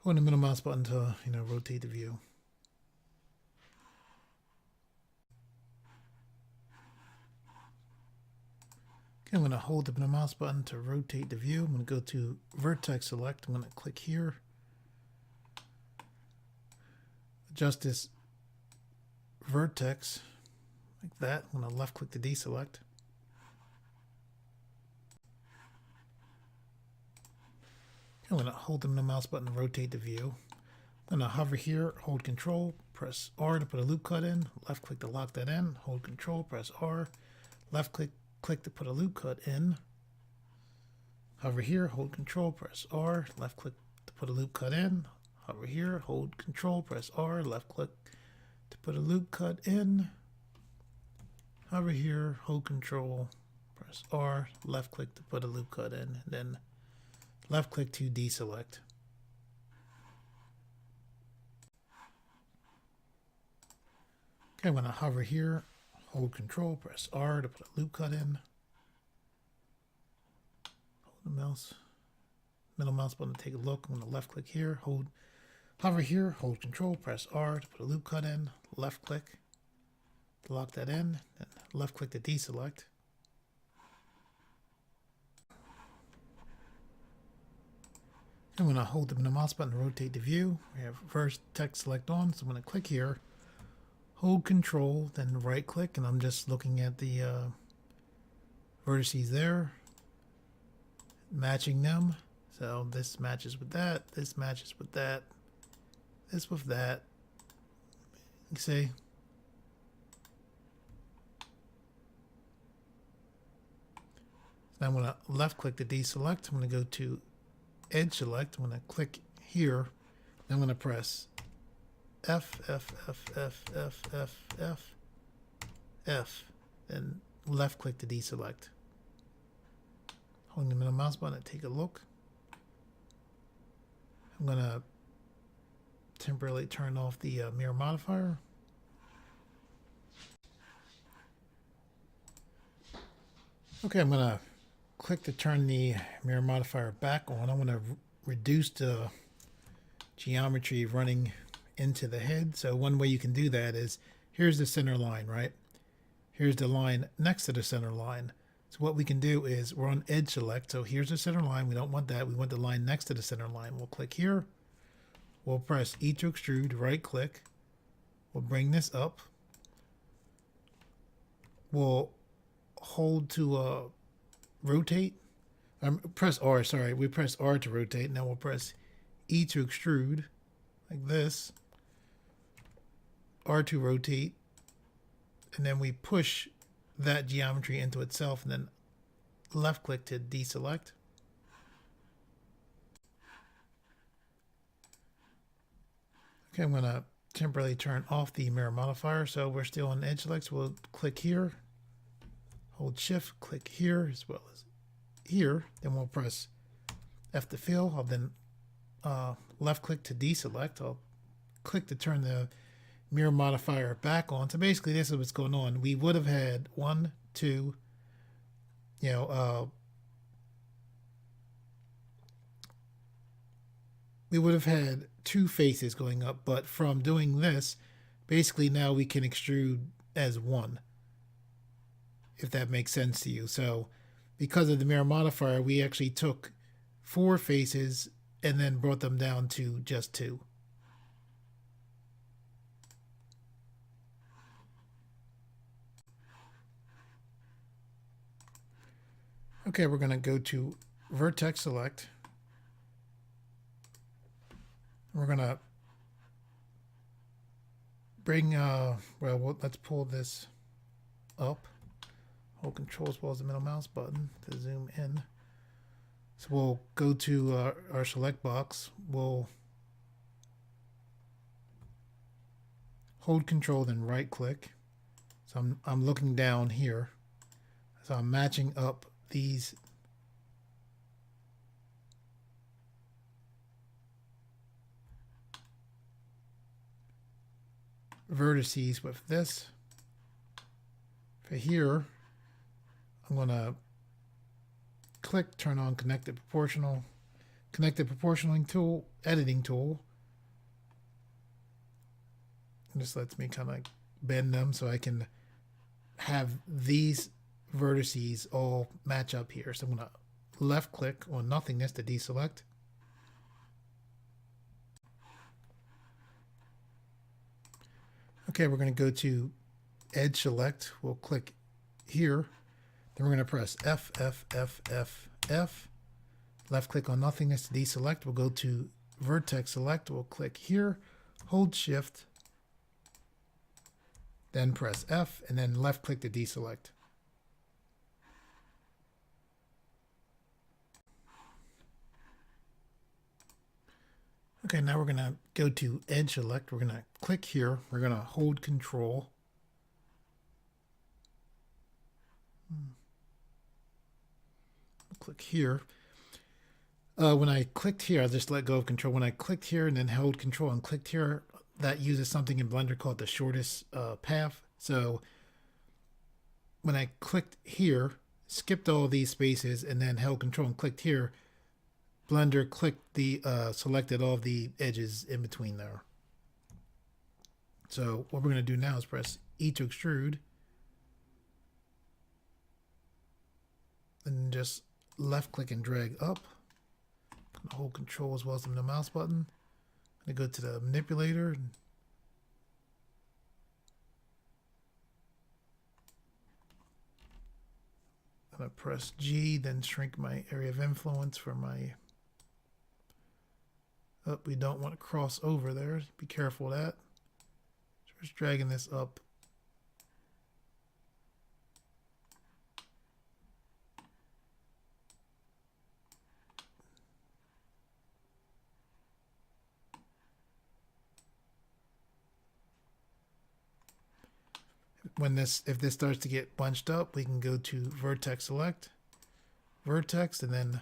Holding the middle mouse button to, rotate the view. Okay, I'm going to hold the middle mouse button to rotate the view. I'm going to go to Vertex Select. I'm going to click here. Adjust this vertex like that. I'm going to left click to deselect. I'm going to hold the mouse button to rotate the view. I'm going to hover here, hold Control, press R to put a loop cut in, left click to lock that in, hold Control, press R, left click to put a loop cut in. Hover here, hold Control, press R, left click to put a loop cut in. Hover here, hold Control, press R, left click to put a loop cut in. Hover here, hold Control, press press R, left click to put a loop cut in, and then left click to deselect. Okay, I'm going to hover here, hold Control, press R to put a loop cut in. Hold the mouse, middle mouse button to take a look. I'm going to left click here, hover here, hold Control, press R to put a loop cut in, left click to lock that in, then left click to deselect. I'm going to hold the middle mouse button to rotate the view. We have vertex select on, so I'm going to click here, hold Control, then right click, and I'm just looking at the vertices there, matching them. So this matches with that, this matches with that, this with that. You can see. So I'm going to left click to deselect. I'm going to go to edge select. I'm going to click here. Then I'm going to press F, and left click to deselect. Holding the middle mouse button to take a look. I'm going to temporarily turn off the mirror modifier. Okay, I'm going to click to turn the mirror modifier back on. I want to reduce the geometry running into the head. So one way you can do that is, here's the center line, right? Here's the line next to the center line. So what we can do is, we're on edge select. So here's the center line. We don't want that. We want the line next to the center line. We'll click here. We'll press E to extrude, right click. We'll bring this up. We'll hold to rotate. Press R, sorry. We press R to rotate. Now we'll press E to extrude, like this. R to rotate. And then we push that geometry into itself, and then left click to deselect. Okay, I'm going to temporarily turn off the mirror modifier. So we're still on edge select. So we'll click here, hold shift, click here as well as here. Then we'll press F to fill. I'll then left click to deselect. I'll click to turn the mirror modifier back on. So basically this is what's going on. We would have had one, two, we would have had two faces going up, but from doing this, basically now we can extrude as one, if that makes sense to you. So because of the mirror modifier, we actually took 4 faces and then brought them down to just 2. Okay, we're going to go to vertex select. We're going to bring, let's pull this up. Hold Control as well as the middle mouse button to zoom in. So we'll go to our select box. We'll hold Control, then right click. So I'm looking down here. So I'm matching up these vertices with this. For here, I'm going to click, turn on connected proportioning tool, editing tool. And this lets me kind of bend them so I can have these vertices all match up here. So I'm going to left click on nothingness to deselect. Okay, we're going to go to edge select. We'll click here. Then we're going to press F, F, F, F, F. Left click on nothingness to deselect. We'll go to vertex select. We'll click here, hold shift, then press F, and then left click to deselect. Okay, now we're going to go to edge select. We're going to click here. We're going to hold Control. click here. When I clicked here, I just let go of control. When I clicked here and then held control and clicked here, that uses something in Blender called the shortest path. So when I clicked here, skipped all these spaces, and then held control and clicked here, Blender clicked the selected all of the edges in between there. So what we're going to do now is press E to extrude, and just left click and drag up. Hold control as well as the mouse button. I'm going to go to the manipulator and I'm going to press G, then shrink my area of influence for my. Oh, we don't want to cross over there. Be careful of that. So just dragging this up. If this starts to get bunched up, we can go to vertex select, vertex, and then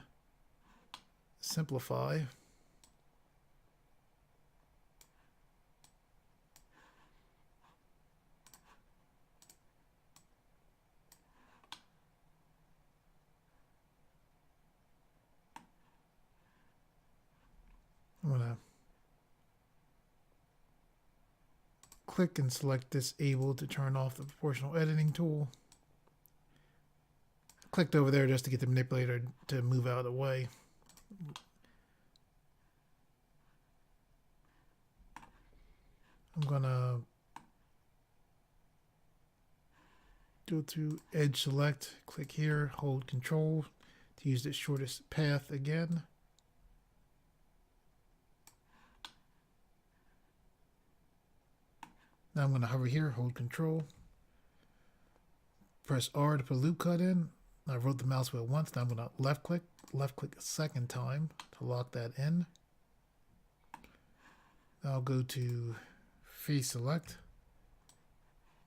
simplify. I'm gonna click and select disable to turn off the proportional editing tool. Clicked over there just to get the manipulator to move out of the way. I'm gonna go to edge select, click here, hold control to use the shortest path again. Now I'm going to hover here, hold control, press R to put a loop cut in. I wrote the mouse wheel once. Now I'm going to left click a second time to lock that in. Now I'll go to face select,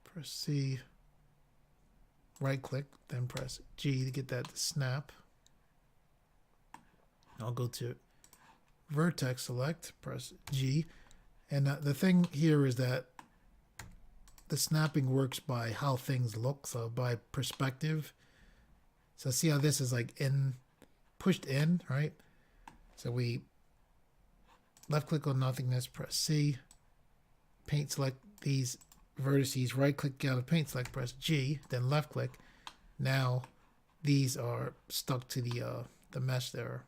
press C, right click, then press G to get that to snap. I'll go to vertex select, press G, and the thing here is that the snapping works by how things look, so by perspective. So see how this is like pushed in, right? So we left click on nothingness, press C, paint select these vertices, right click out of paint select, press G, then left click. Now these are stuck to the mesh there.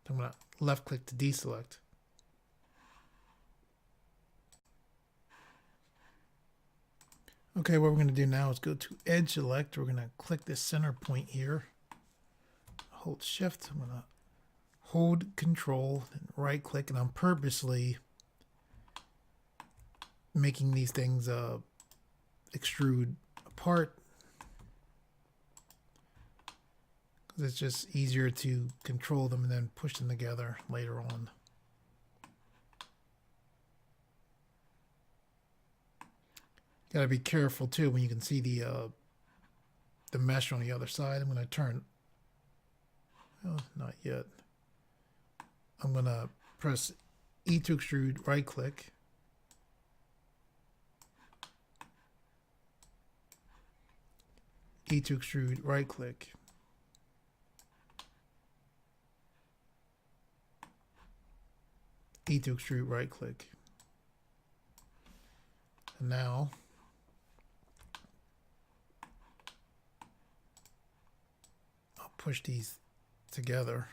I'm gonna left click to deselect. Okay, what we're going to do now is go to edge select. We're going to click this center point here. Hold shift. I'm going to hold control and right click, and I'm purposely making these things extrude apart because it's just easier to control them and then push them together later on. Got to be careful too when you can see the mesh on the other side. I'm going to turn. Oh, not yet. I'm going to press E to extrude, right click. E to extrude, right click. E to extrude, right click. And now I'll push these together.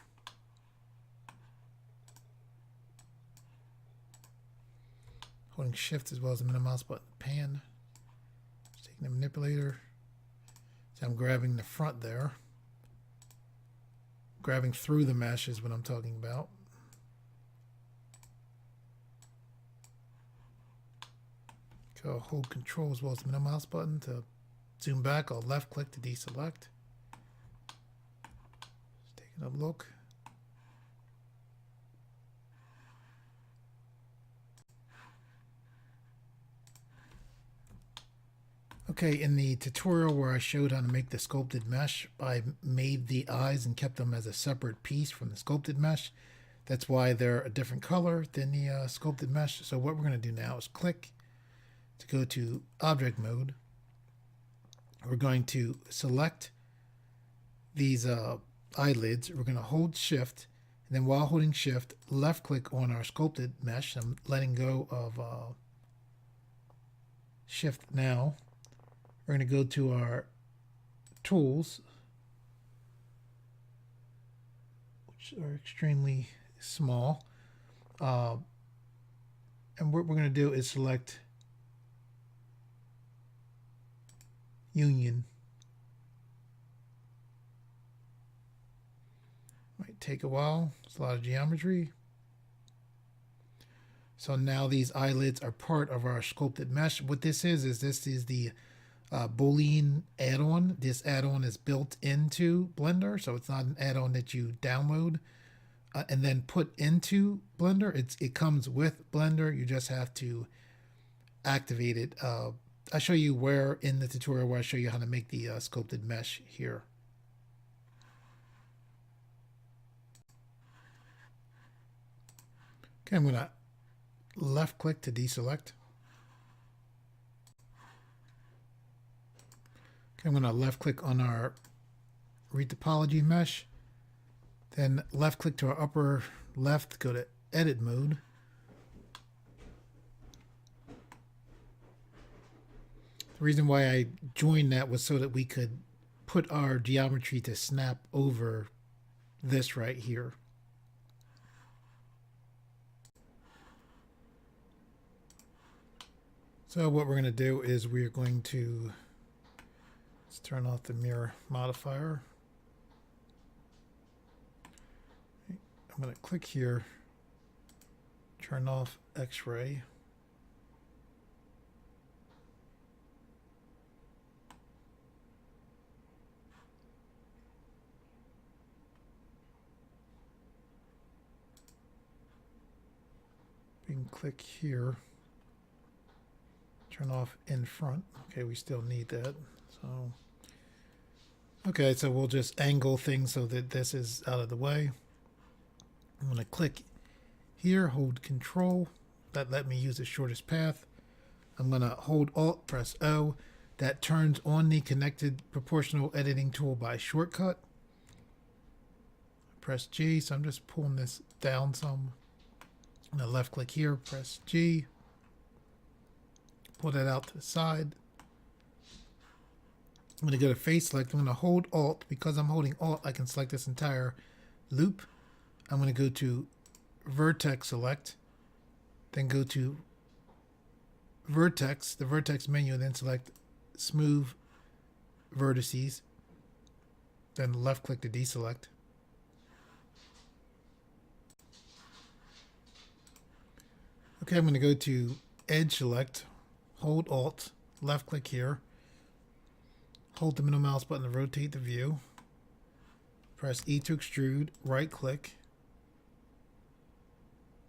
Holding shift as well as the middle mouse button, pan. Just taking the manipulator. So I'm grabbing the front there. Grabbing through the mesh is what I'm talking about. So I'll hold control as well as the middle mouse button to zoom back. I'll left click to deselect. Just taking a look. Okay, in the tutorial where I showed how to make the sculpted mesh, I made the eyes and kept them as a separate piece from the sculpted mesh. That's why they're a different color than the sculpted mesh. So what we're going to do now is click to go to object mode. We're going to select these eyelids. We're going to hold shift, and then while holding shift, left click on our sculpted mesh. I'm letting go of shift now. We're going to go to our tools, which are extremely small. And what we're going to do is select Union. Might take a while. It's a lot of geometry. So now these eyelids are part of our sculpted mesh. What this is this is the Boolean add-on. This add-on is built into Blender, so it's not an add-on that you download and then put into Blender. It comes with Blender. You just have to activate it. I'll show you where in the tutorial where I show you how to make the sculpted mesh here. Okay, I'm going to left click to deselect. I'm going to left click on our retopology mesh, then left click to our upper left, go to edit mode. The reason why I joined that was so that we could put our geometry to snap over this right here. So what we're going to do is we're going to let's turn off the mirror modifier. I'm going to click here, turn off X-ray. We can click here, turn off in front. Okay, we still need that. So okay, so we'll just angle things so that this is out of the way. I'm going to click here, hold Control. That let me use the shortest path. I'm going to hold Alt, press O. That turns on the connected proportional editing tool by shortcut. Press G, so I'm just pulling this down some. I'm going to left click here, press G. Pull that out to the side. I'm going to go to face select. I'm going to hold Alt. Because I'm holding Alt, I can select this entire loop. I'm going to go to vertex select, then go to vertex, the vertex menu, then select smooth vertices, then left click to deselect. Okay, I'm going to go to edge select, hold Alt, left click here, hold the middle mouse button to rotate the view, press E to extrude, right click,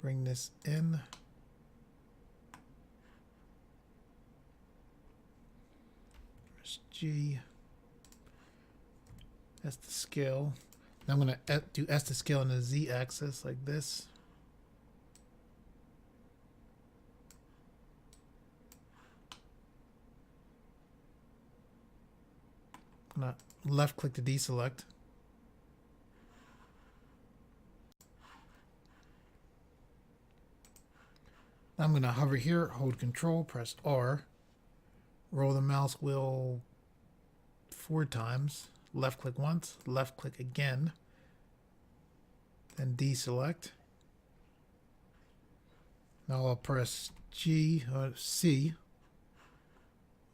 bring this in, press G, S to scale. Now I'm going to do S to scale on the Z axis like this. I'm going to left click to deselect. Now I'm going to hover here, hold Control, press R, roll the mouse wheel 4 times, left click once, left click again, then deselect. Now I'll press G or C.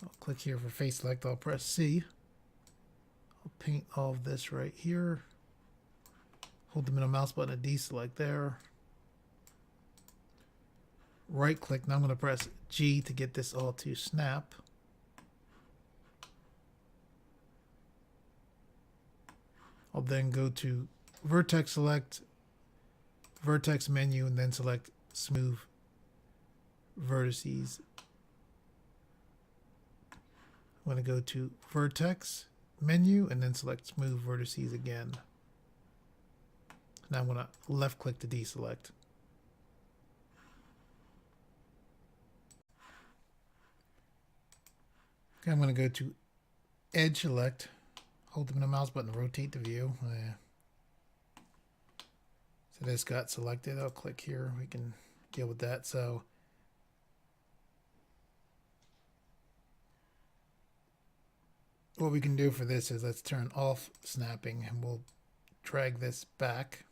I'll click here for face select, I'll press C. I'll paint all of this right here. Hold the middle mouse button and deselect there. Right click, now I'm going to press G to get this all to snap. I'll then go to vertex select, vertex menu, and then select smooth vertices. I'm going to go to vertex menu and then select smooth vertices again. Now I'm going to left click to deselect. Okay, I'm going to go to edge select, hold the middle mouse button to rotate the view. So this got selected. I'll click here. We can deal with that. So what we can do for this is let's turn off snapping and we'll drag this back.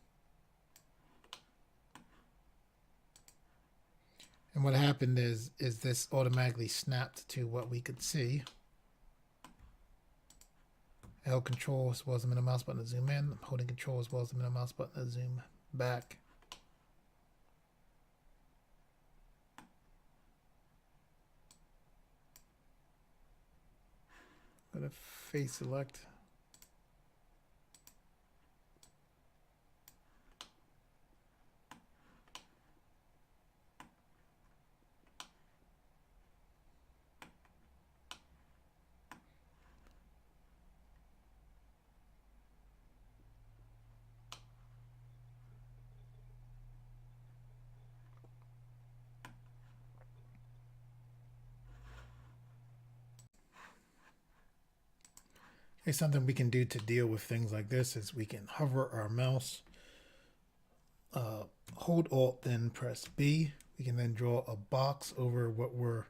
And what happened is this automatically snapped to what we could see. I held control as well as the middle mouse button to zoom in. I'm holding control as well as the middle mouse button to zoom back. I'm going to face select. Okay, something we can do to deal with things like this is we can hover our mouse, hold Alt, then press B. We can then draw a box over what we're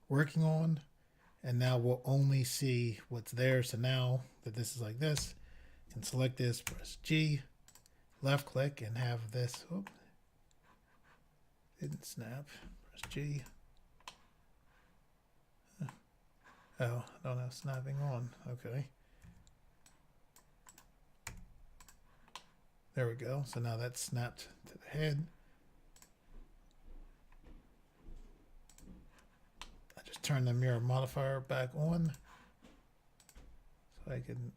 working on, and now we'll only see what's there. So now that this is like this, you can select this, press G, left click, and have this. Oh, didn't snap. Press G. Oh, I don't have snapping on. Okay. There we go. So now that's snapped to the head. I just turn the mirror modifier back on. So I can,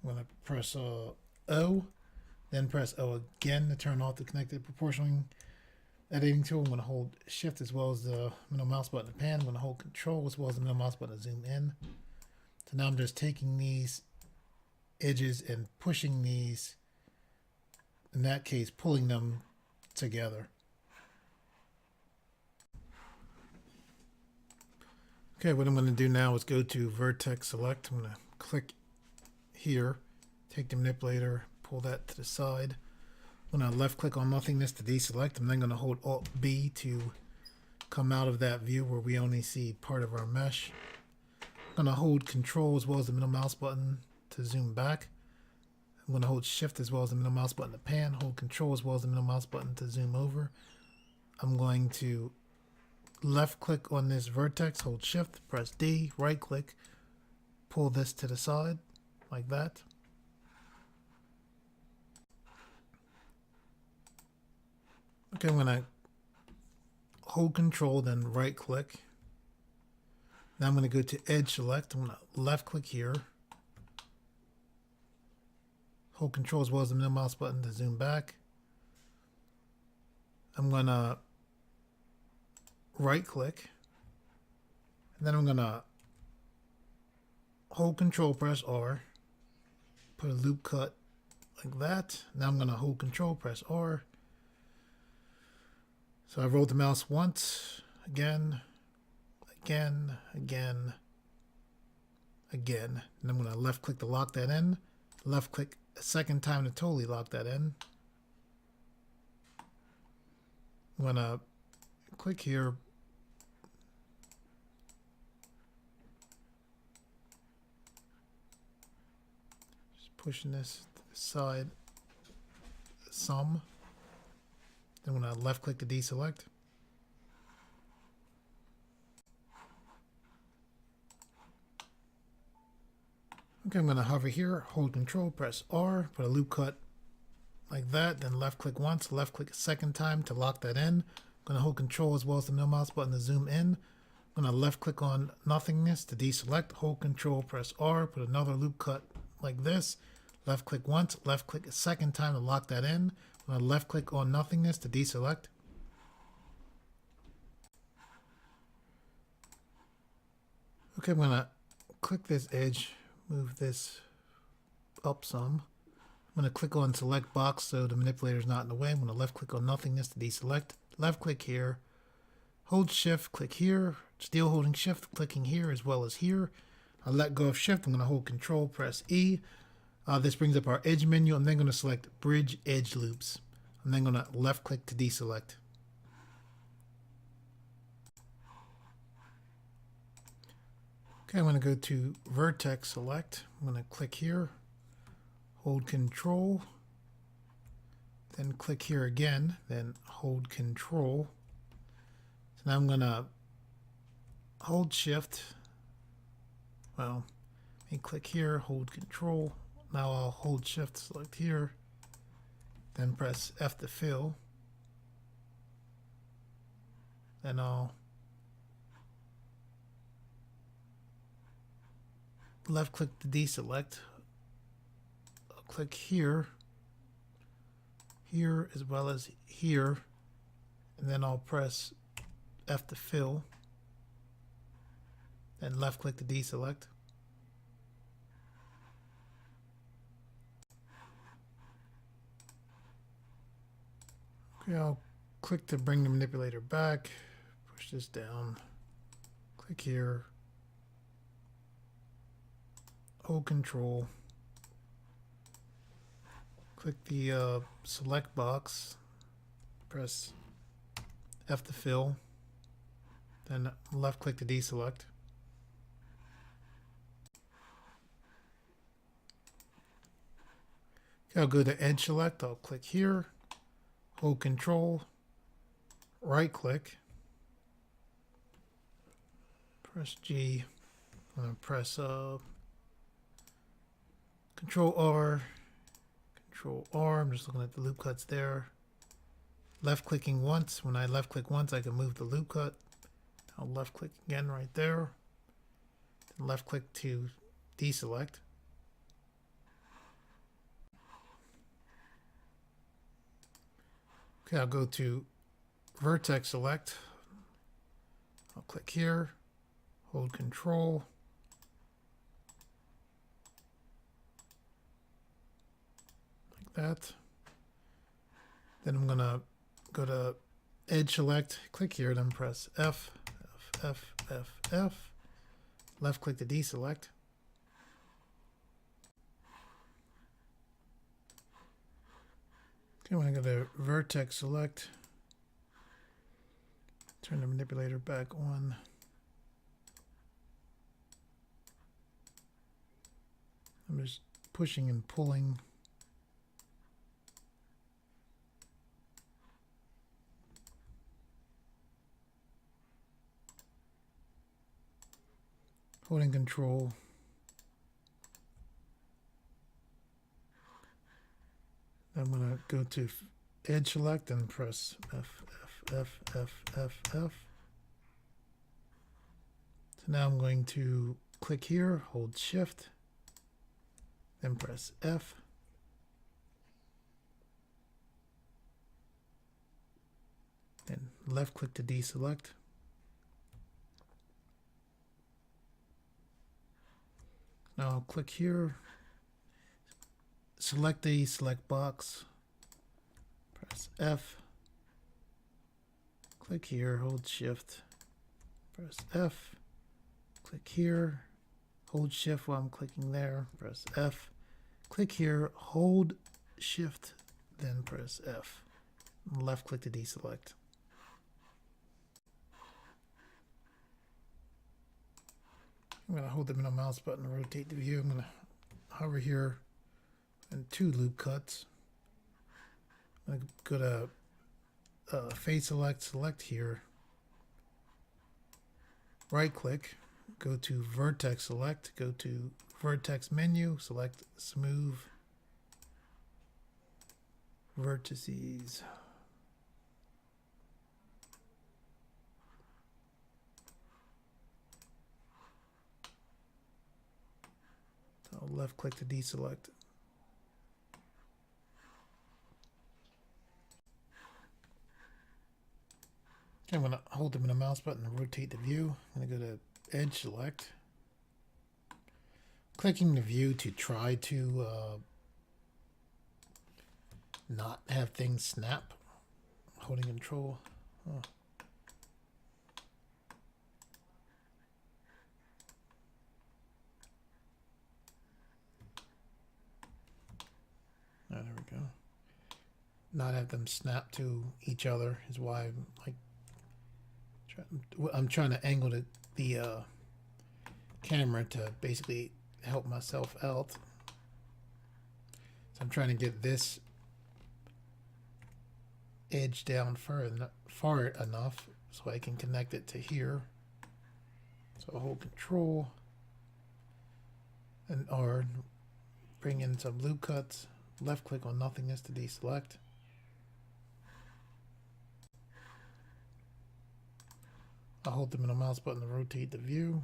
I'm going to press O, then press O again to turn off the connected proportioning editing tool. I'm going to hold shift as well as the middle mouse button to pan. I'm going to hold control as well as the middle mouse button to zoom in. So now I'm just taking these edges and pushing these, in that case pulling them together. Okay, what I'm going to do now is go to vertex select. I'm going to click here, take the manipulator, pull that to the side. I'm going to left click on nothingness to deselect. I'm then going to hold Alt B to come out of that view where we only see part of our mesh. I'm going to hold control as well as the middle mouse button to zoom back. I'm going to hold shift as well as the middle mouse button to pan, hold control as well as the middle mouse button to zoom over. I'm going to left click on this vertex, hold shift, press D, right click, pull this to the side like that. Okay, I'm going to hold control, then right click. Now I'm going to go to edge select. I'm going to left click here. Hold control as well as the middle mouse button to zoom back. I'm going to right click. And then I'm going to hold control, press R. Put a loop cut like that. Now I'm going to hold control, press R. So I rolled the mouse once, again, again, again, again. And I'm going to left click to lock that in. Left click a second time to totally lock that in. I'm going to click here. Just pushing this to the side. Some. Then I'm going to left click to deselect. Okay, I'm going to hover here, hold control, press R, put a loop cut like that, then left click once, left click a second time to lock that in. I'm going to hold control as well as the middle mouse button to zoom in. I'm going to left click on nothingness to deselect, hold control, press R, put another loop cut like this. Left click once, left click a second time to lock that in. I'm going to left click on nothingness to deselect. Okay, I'm gonna click this edge, move this up some. I'm gonna click on select box so the manipulator is not in the way. I'm gonna left click on nothingness to deselect. Left click here, hold shift, click here, still holding shift, clicking here as well as here. I'll let go of shift, I'm gonna hold control, press E. This brings up our edge menu. I'm then gonna select bridge edge loops. I'm then gonna left click to deselect. Okay, I'm gonna go to vertex select. I'm gonna click here, hold control, then click here again, then hold control. So now I'm gonna hold shift. Well, let me click here, hold control. Now I'll hold shift, select here, then press F to fill. Then I'll left click to deselect. I'll click here, here as well as here, and then I'll press F to fill, then left click to deselect. Okay, I'll click to bring the manipulator back, push this down, click here, hold control, click the select box, press F to fill, then left click to deselect. Okay, I'll go to edge select, I'll click here, hold control, right click, press G, I'm going to press Control R, I'm just looking at the loop cuts there. Left clicking once, when I left click once I can move the loop cut. I'll left click again right there, then left click to deselect. Okay, I'll go to vertex select. I'll click here, hold control, like that. Then I'm gonna go to edge select, click here, then press F, left click to deselect. Okay, when I go to vertex select, turn the manipulator back on. I'm just pushing and pulling. Holding control. I'm going to go to edge select and press F. So now I'm going to click here, hold shift, then press F. Then left click to deselect. Now I'll click here, select the select box, press F, click here, hold shift, press F, click here, hold shift while I'm clicking there, press F, click here, hold shift, then press F, left click to deselect. I'm going to hold the middle mouse button to rotate the view. I'm going to hover here and two loop cuts. I'm going to go to face select, select here, right click, go to vertex select, go to vertex menu, select smooth vertices. I'll left click to deselect. Okay, I'm going to hold the middle mouse button and rotate the view. I'm going to go to edge select, clicking the view to try to not have things snap. Holding control. Oh. Oh, there we go. Not have them snap to each other is why I'm trying to angle the camera to basically help myself out. So I'm trying to get this edge down far enough so I can connect it to here. So hold control and R, bring in some loop cuts, left click on nothingness to deselect. I'll hold the middle mouse button to rotate the view.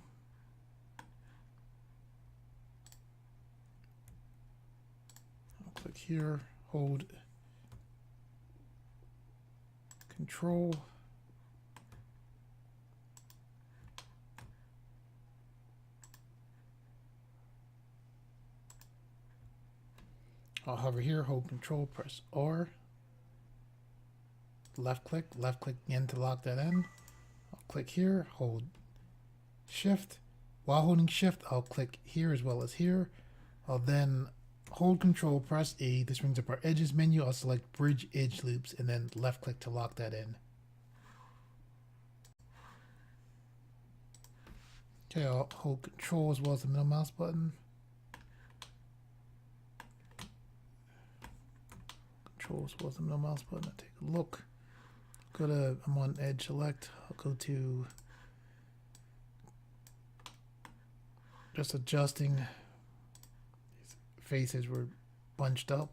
I'll click here, hold control. I'll hover here, hold control, press R. Left click again to lock that in. I'll click here, hold shift. While holding shift, I'll click here as well as here. I'll then hold control, press E. This brings up our edges menu. I'll select bridge edge loops and then left click to lock that in. Okay, I'll hold control as well as the middle mouse button. Control as well as the middle mouse button. I'll take a look. I'm on edge select. I'll go to just adjusting. These faces were bunched up.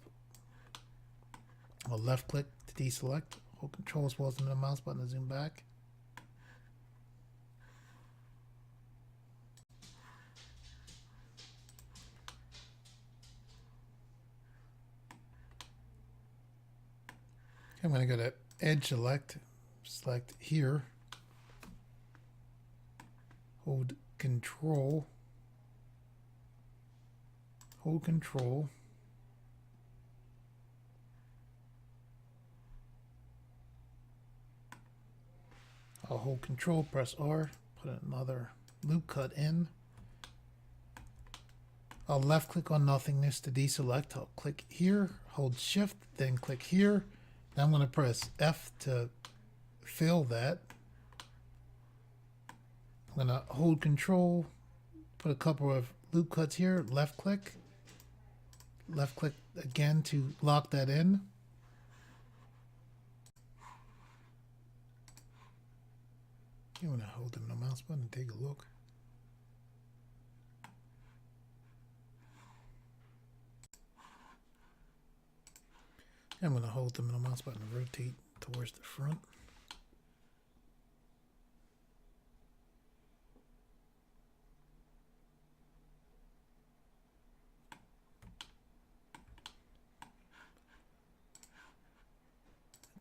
I'll left click to deselect. Hold control as well as the middle mouse button to zoom back. Okay, I'm going to go to edge select here, hold control, I'll hold control, press R, put another loop cut in. I'll left click on nothingness to deselect. I'll click here, hold shift, then click here. Now I'm going to press F to fill that. I'm going to hold control, put a couple of loop cuts here, left click again to lock that in. I'm going to hold the mouse button and take a look. I'm going to hold the middle mouse button and rotate towards the front.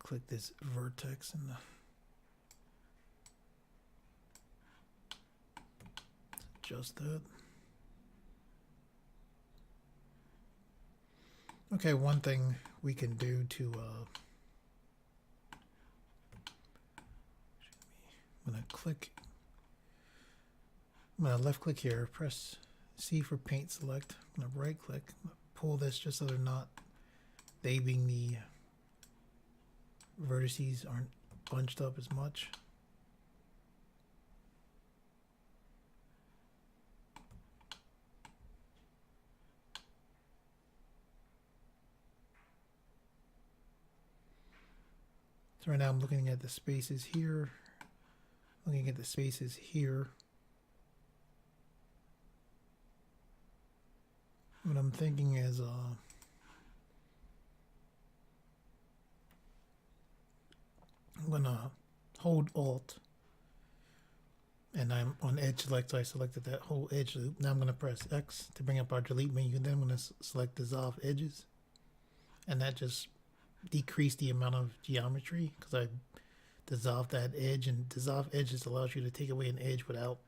Click this vertex and adjust that. Okay, one thing we can do to I'm gonna left click here, press C for paint select. I'm gonna right click, pull this just so they're not babying the vertices aren't bunched up as much. So right now I'm looking at the spaces here, looking at the spaces here. What I'm thinking is I'm gonna hold Alt and I'm on edge select, so I selected that whole edge loop. Now I'm gonna press X to bring up our delete menu, then I'm gonna select dissolve edges, and that just decreased the amount of geometry because I dissolved that edge, and dissolve edges allows you to take away an edge without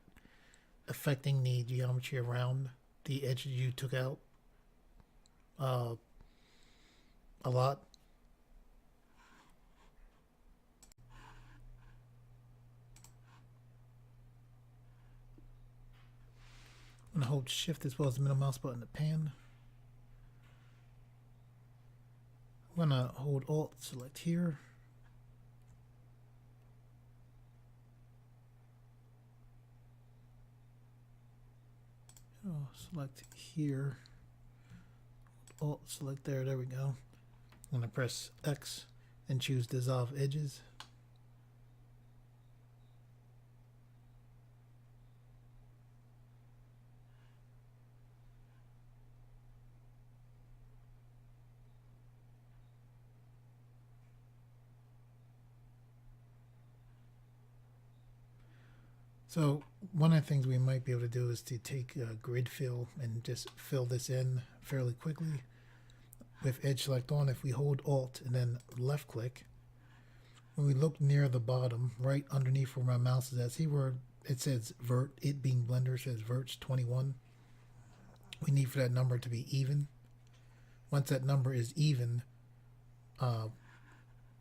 affecting the geometry around the edges you took out a lot. I'm going to hold shift as well as the middle mouse button to pan. I'm going to hold alt, select here. Select here. Alt, select there. There we go. I'm going to press X and choose dissolve edges. So one of the things we might be able to do is to take grid fill and just fill this in fairly quickly. With edge select on, if we hold alt and then left click, when we look near the bottom, right underneath where my mouse is at, see where it says vert, it being Blender says verts 21. We need for that number to be even. Once that number is even,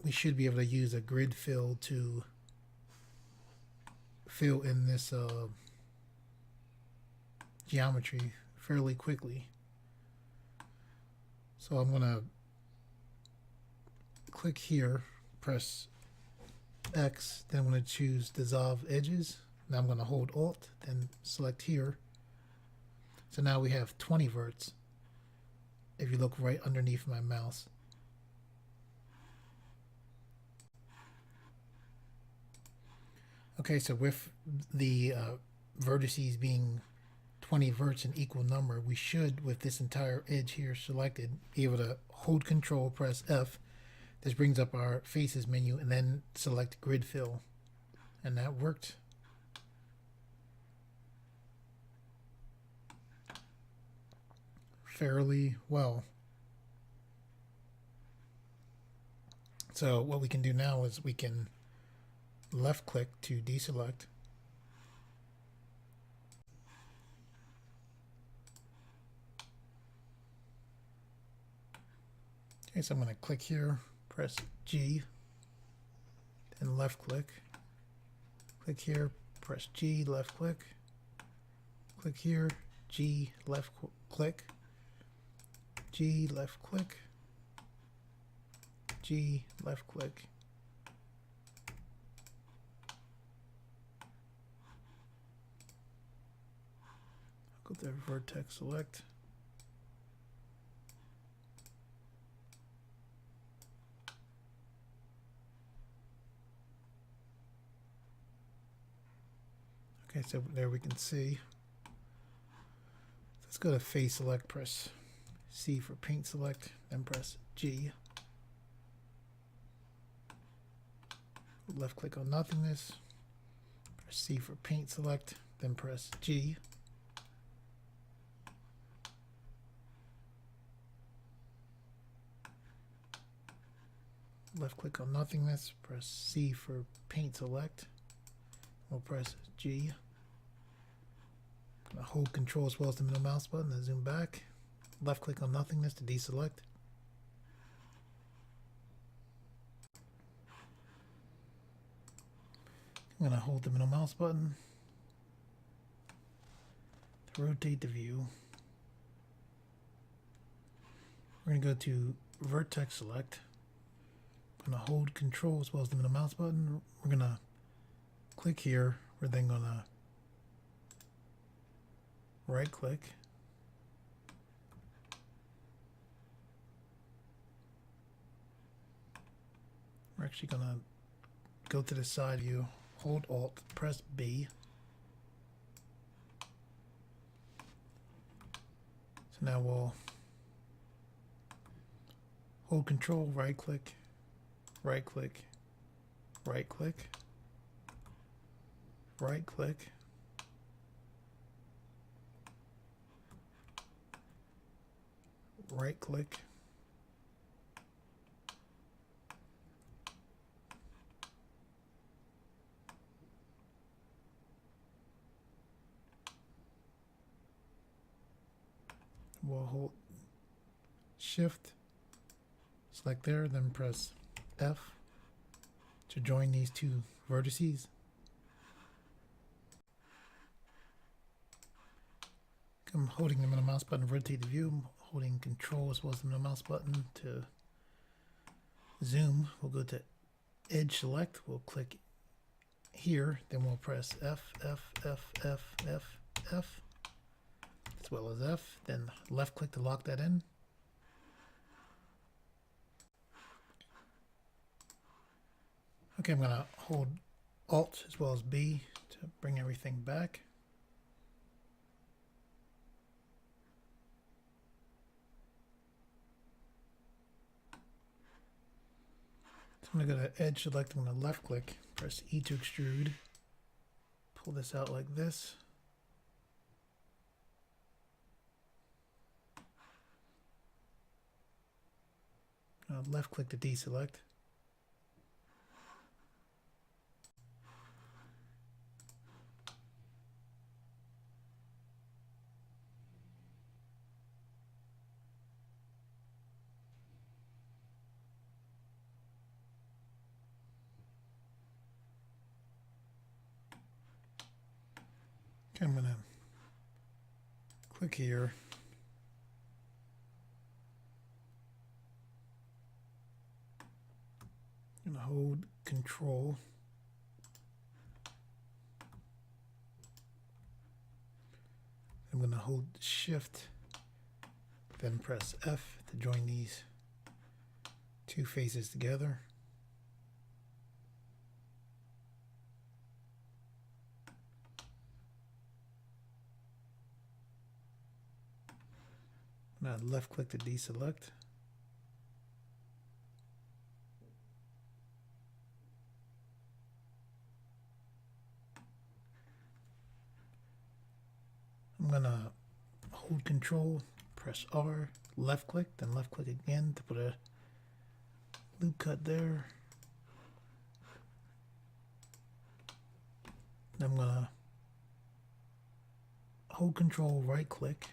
we should be able to use a grid fill to fill in this geometry fairly quickly. So I'm going to click here, press X, then I'm going to choose dissolve edges. Now I'm going to hold alt, then select here. So now we have 20 verts if you look right underneath my mouse. Okay, so with the vertices being 20 verts in equal number, we should, with this entire edge here selected, be able to hold Control, press F. This brings up our Faces menu, and then select Grid Fill. And that worked. Fairly well. So what we can do now is we can left click to deselect. Okay, so I'm going to click here, press G, then left click. Click here, press G, left click. Click here, G, left click. G, left click. G, left click. Go there, vertex select. Okay, so there we can see. Let's go to face select, press C for paint select, then press G. Left click on nothingness, press C for paint select, then press G. Left click on nothingness, press C for paint select. We'll press G. Gonna hold Control as well as the middle mouse button and zoom back. Left click on nothingness to deselect. I'm gonna hold the middle mouse button to rotate the view. We're gonna go to vertex select. I'm gonna hold Control as well as the middle mouse button. We're gonna click here. We're then gonna right click. We're actually gonna go to the side view, hold Alt, press B. So now we'll hold Control, right click, right click, right click, right click, right click, we'll hold Shift, select there, then press F to join these two vertices. I'm holding the middle mouse button to rotate the view. I'm holding Control as well as the middle mouse button to zoom. We'll go to Edge Select. We'll click here. Then we'll press F, F, F, F, F, F, as well as F. Then left click to lock that in. Okay, I'm going to hold Alt as well as B to bring everything back. So I'm going to go to Edge Select. I'm going to left click, press E to extrude, pull this out like this. Left click to deselect. Okay, I'm going to click here. I'm going to hold Control. I'm going to hold Shift, then press F to join these two faces together. Now left click to deselect. I'm going to hold Control, press R, left click, then left click again to put a loop cut there. Then I'm going to hold Control, right click.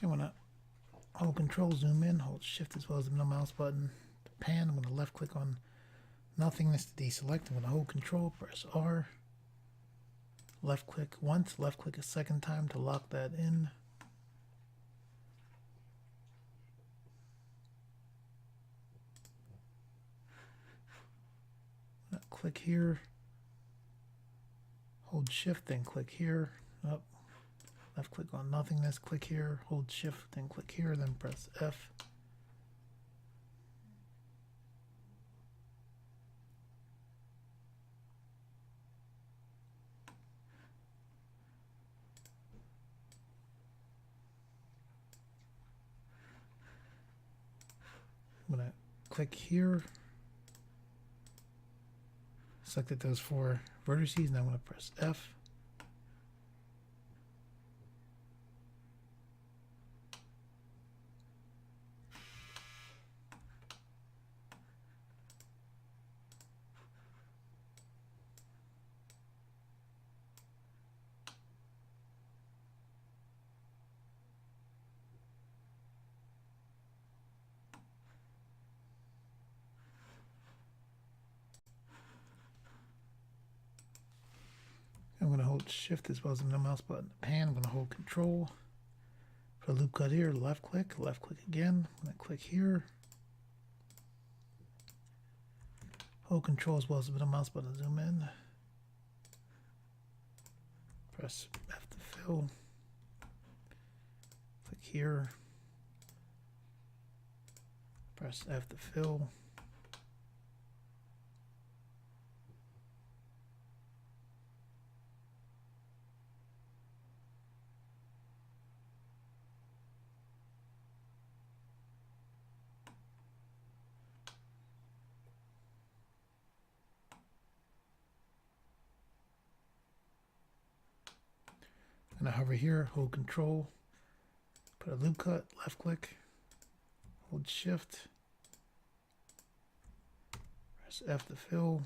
I'm going to hold Control, zoom in, hold Shift as well as the middle mouse button to pan. I'm going to left click on nothingness to deselect. I'm going to hold Control, press R, left click once, left click a second time to lock that in. Click here, hold Shift, then click here, up. Left click on nothingness, click here, hold Shift, then click here, then press F. I'm going to click here, selected those four vertices, now I'm going to press F. I'm going to hold Shift as well as the middle mouse button to pan. I'm going to hold Control. For a loop cut here, left click again. I'm going to click here. Hold Control as well as the middle mouse button to zoom in. Press F to fill. Click here. Press F to fill. I'm gonna hover here, hold Control, put a loop cut, left click, hold Shift, press F to fill.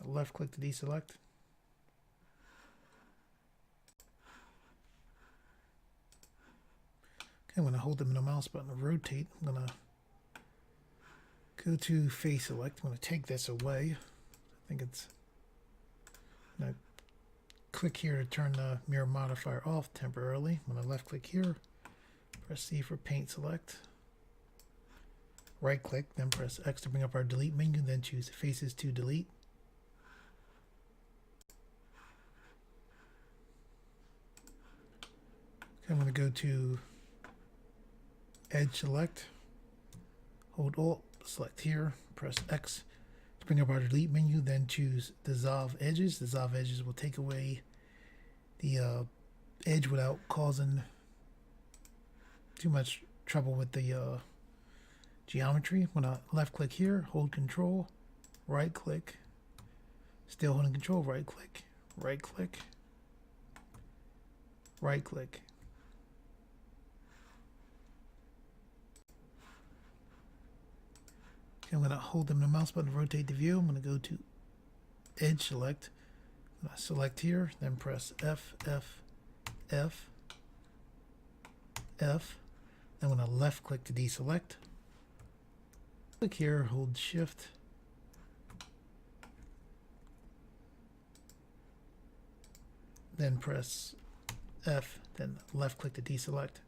Left click to deselect. Okay, I'm going to hold the middle mouse button to rotate. I'm going to go to face select. I'm going to take this away. I think it's going to click here to turn the mirror modifier off temporarily. I'm going to left click here, press C for paint select. Right click, then press X to bring up our delete menu, then choose faces to delete. I'm going to go to Edge Select, hold Alt, select here, press X to bring up our delete menu, then choose Dissolve Edges. Dissolve Edges will take away the edge without causing too much trouble with the geometry. I'm going to left click here, hold Control, right click, still holding Control, right click, right click, right click. I'm going to hold the mouse button to rotate the view. I'm going to go to Edge Select. I'm going to select here, then press F, F, F, F. Then I'm going to left click to deselect. Click here, hold Shift. Then press F, then left click to deselect.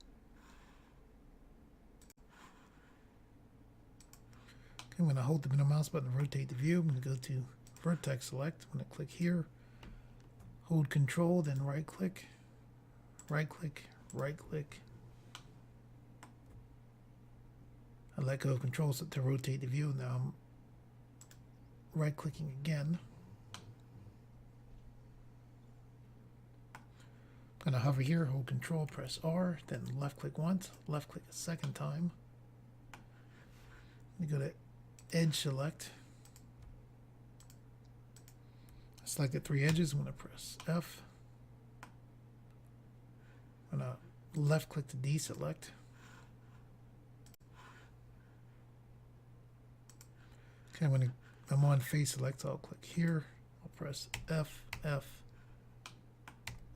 I'm going to hold the middle mouse button to rotate the view. I'm going to go to vertex select. I'm going to click here, hold Control, then right click, right click, right click. I let go of Control to rotate the view. Now I'm right clicking again. I'm going to hover here, hold Control, press R, then left click once, left click a second time. I'm going to go to Edge Select. I selected 3 edges. I'm going to press F. I'm going to left click to deselect. Okay, I'm on face select, so I'll click here. I'll press F, F,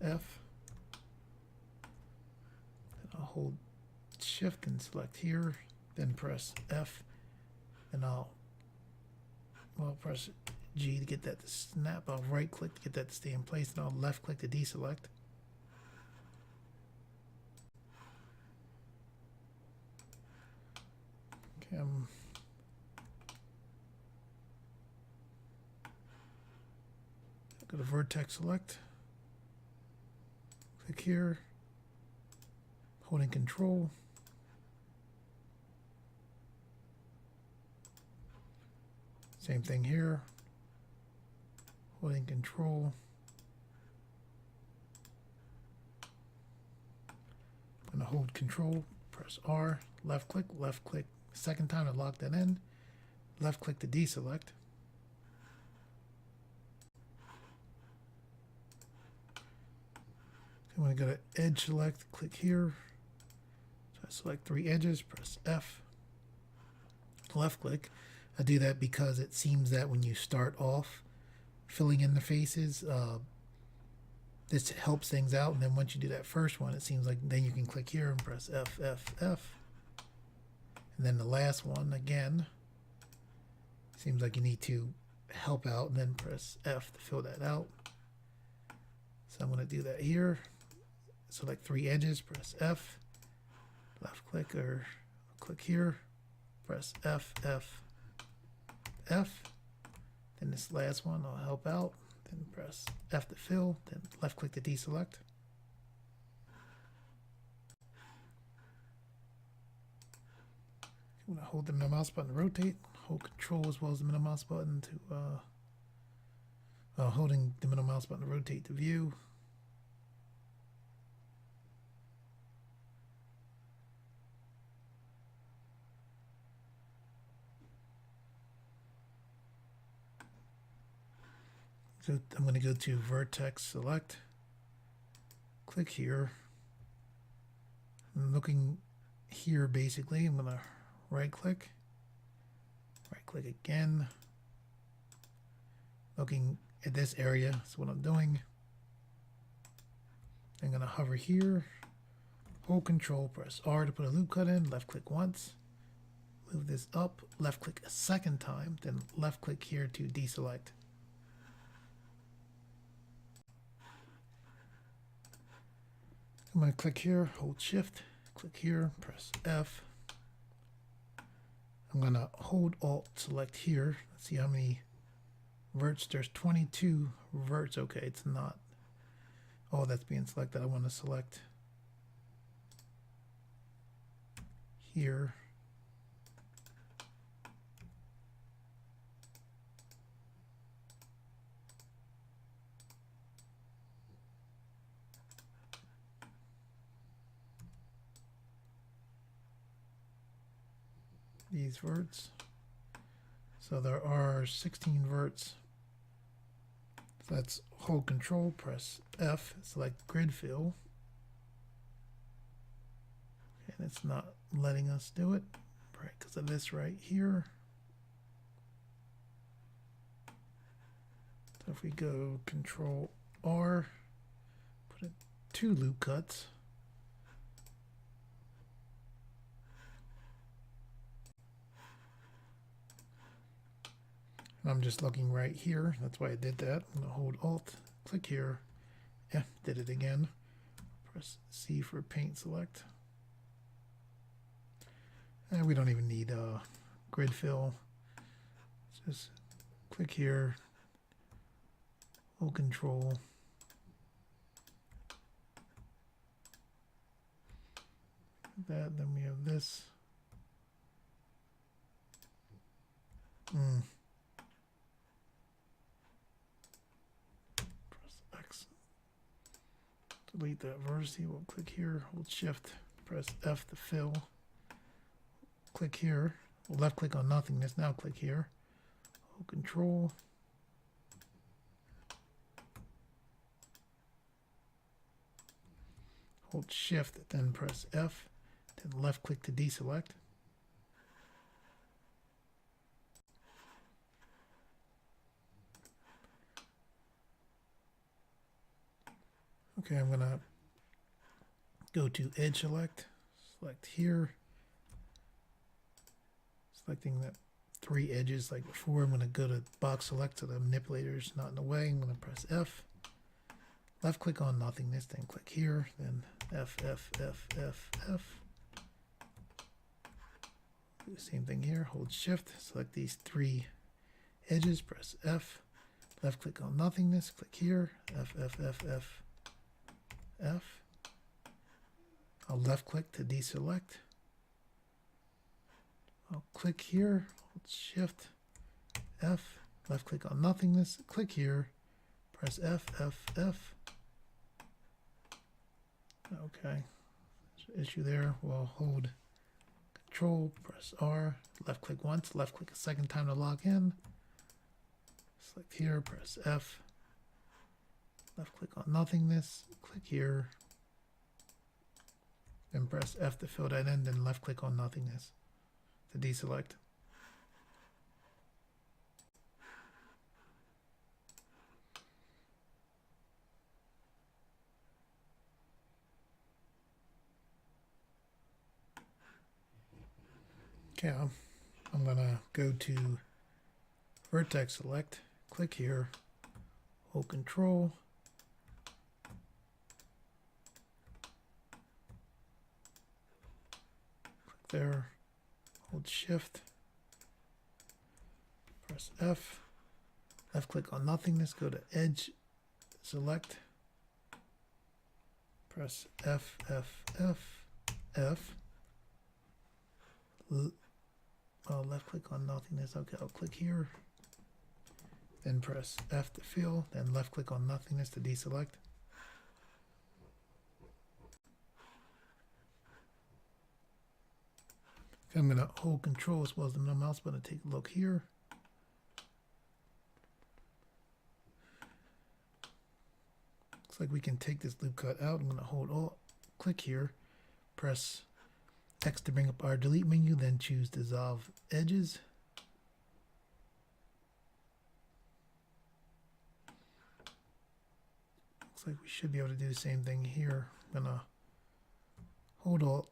F. And I'll hold Shift and select here, then press F. And I'll press G to get that to snap. I'll right click to get that to stay in place, and I'll left click to deselect. Okay, go to vertex select. Click here, holding Control. Same thing here, holding Control. I'm going to hold Control, press R, left click, second time to lock that in, left click to deselect. I'm going to go to Edge Select, click here, so I select 3 edges, press F, left click. I do that because it seems that when you start off filling in the faces, this helps things out. And then once you do that first one, it seems like then you can click here and press F, F, F. And then the last one, again, seems like you need to help out and then press F to fill that out. So I'm going to do that here. Select 3 edges, press F, left click, or click here, press F, F, F, then this last one I'll help out, then press F to fill, then left click to deselect. I'm going to hold the middle mouse button to rotate, hold Control as well as the middle mouse button to while holding the middle mouse button to rotate the view. So I'm going to go to vertex select, click here. I'm looking here basically. I'm going to right click again. Looking at this area, that's what I'm doing. I'm going to hover here, hold control, press R to put a loop cut in, left click once. Move this up, left click a second time, then left click here to deselect. I'm going to click here, hold shift, click here, press F. I'm going to hold alt, select here. Let's see how many verts. There's 22 verts. Okay, it's not all that's being selected. I want to select here. These verts. So there are 16 verts. So let's hold control, press F, select grid fill. And it's not letting us do it, right, because of this right here. So if we go control R, put in 2 loop cuts. I'm just looking right here. That's why I did that. I'm going to hold Alt, click here. Yeah, did it again. Press C for paint select. And we don't even need grid fill. Just click here. Hold control. That, then we have this. Delete that vertex. We'll click here, hold shift, press F to fill. Click here, we'll left click on nothingness, now click here, hold control. Hold shift, then press F, then left click to deselect. Okay, I'm gonna go to edge select here, selecting the 3 edges like before. I'm gonna go to box select so the manipulator is not in the way. I'm gonna press F, left click on nothingness, then click here, then F, F, F, F, F. Do the same thing here, hold shift, select these 3 edges, press F, left click on nothingness, click here, F, F, F, F, F. I'll left click to deselect. I'll click here, hold shift, F, left click on nothingness, click here, press F, F, F. Okay, issue there. We'll hold control, press R, left click once, left click a second time to log in. Select here, press F, left click on nothingness, click here, then press F to fill that in, then left click on nothingness to deselect. Okay, I'm gonna go to vertex select, click here, hold control, click there, hold shift, press F, left click on nothingness, go to edge select, press F, F, F, F. Left click on nothingness. Okay, I'll click here. then press F to fill, then left click on nothingness to deselect. Okay, I'm going to hold Control as well as the middle mouse button to take a look here. Looks like we can take this loop cut out. I'm going to hold Alt, click here, press X to bring up our delete menu, then choose dissolve edges. Looks like we should be able to do the same thing here. I'm going to hold Alt.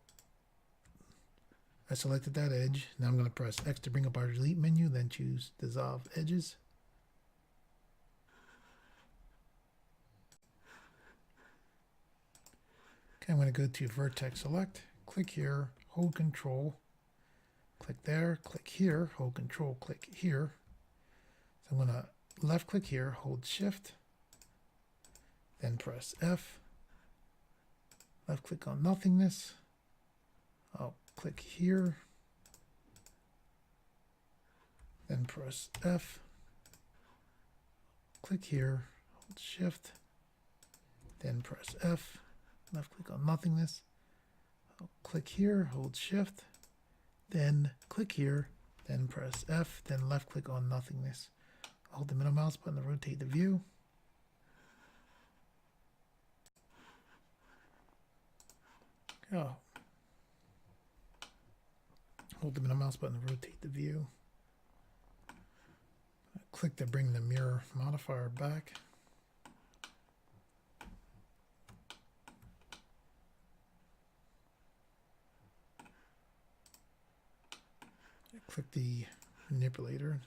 I selected that edge. Now I'm going to press X to bring up our delete menu, then choose dissolve edges. Okay, I'm going to go to vertex select, click here, hold Control, click there, click here, hold Control, click here. So I'm going to left click here, hold Shift, then press F, left click on nothingness. I'll click here, then press F, click here, hold Shift, then press F, left click on nothingness. I'll click here, hold Shift, then click here, then press F, then left click on nothingness. Hold the middle mouse button to rotate the view. Oh. Hold the middle mouse button to rotate the view. Click to bring the mirror modifier back. Click the manipulator.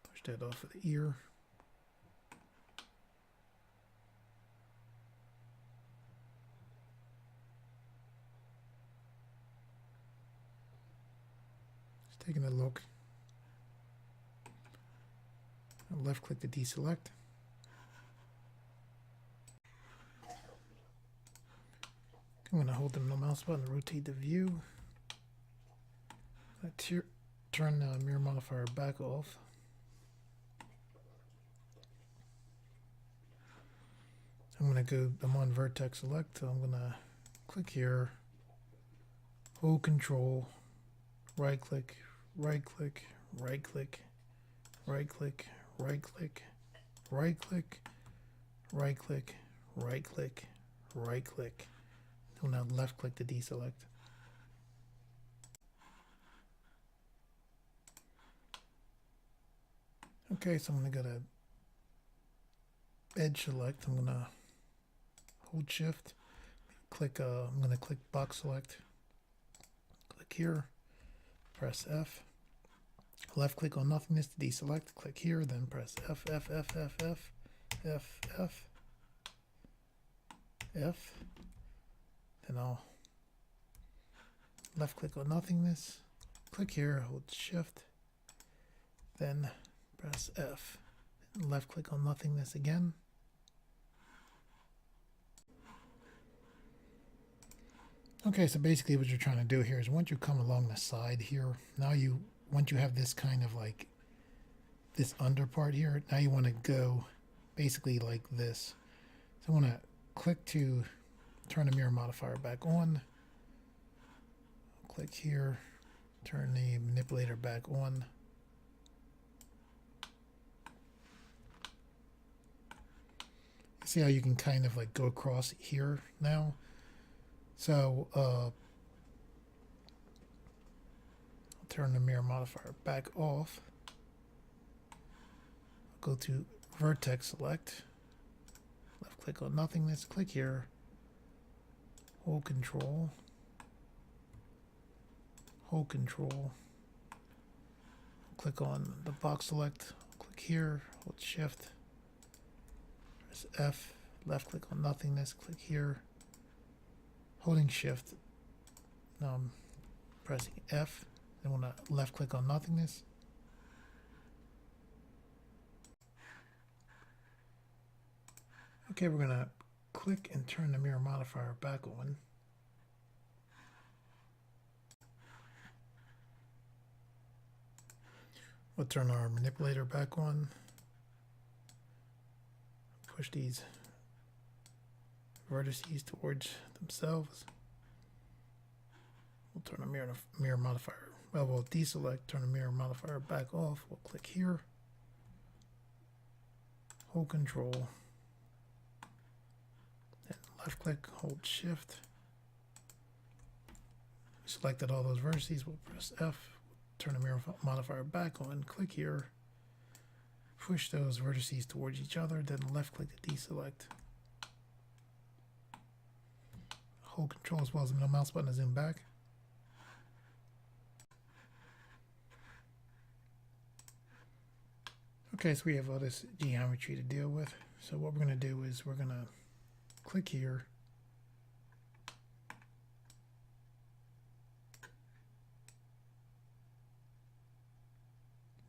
Push that off of the ear. Just taking a look. I'll left click to deselect. I'm going to hold the middle mouse button to rotate the view. Turn the mirror modifier back off. I'm on vertex select, so I'm going to click here, hold Control, right click, right click, right click, right click, right click, right click, right click, right click, right click. So now left click to deselect. Okay, so I'm going to go to edge select. I'm going to hold Shift, click. I'm going to click box select. Click here, press F. Left click on nothingness to deselect. Click here, then press F, F, F, F, F, F, F, F. Then I'll left click on nothingness. Click here, hold Shift, then press F. Left click on nothingness again. Okay, so basically what you're trying to do here is once you come along the side here, once you have this kind of like this under part here, now you want to go basically like this. So I want to click to turn the mirror modifier back on. Click here, turn the manipulator back on. See how you can kind of like go across here now? So I'll turn the mirror modifier back off. Go to vertex select. Left click on nothingness. Click here. Hold Control. Hold Control. Click on the box select. Click here. Hold Shift. Press F. Left click on nothingness. Click here. Holding Shift. Now I'm pressing F. Then I want to left click on nothingness. Okay, we're going to click and turn the mirror modifier back on. We'll turn our manipulator back on. Push these vertices towards themselves. We'll turn the mirror modifier. Well, we'll deselect, turn the mirror modifier back off. We'll click here. Hold Control. Then left click, hold Shift. Selected all those vertices. We'll press F. Turn the mirror modifier back on. Click here. Push those vertices towards each other. Then left click to deselect. Hold Control as well as the middle mouse button to zoom back. Okay, so we have all this geometry to deal with. So what we're going to do is we're going to click here.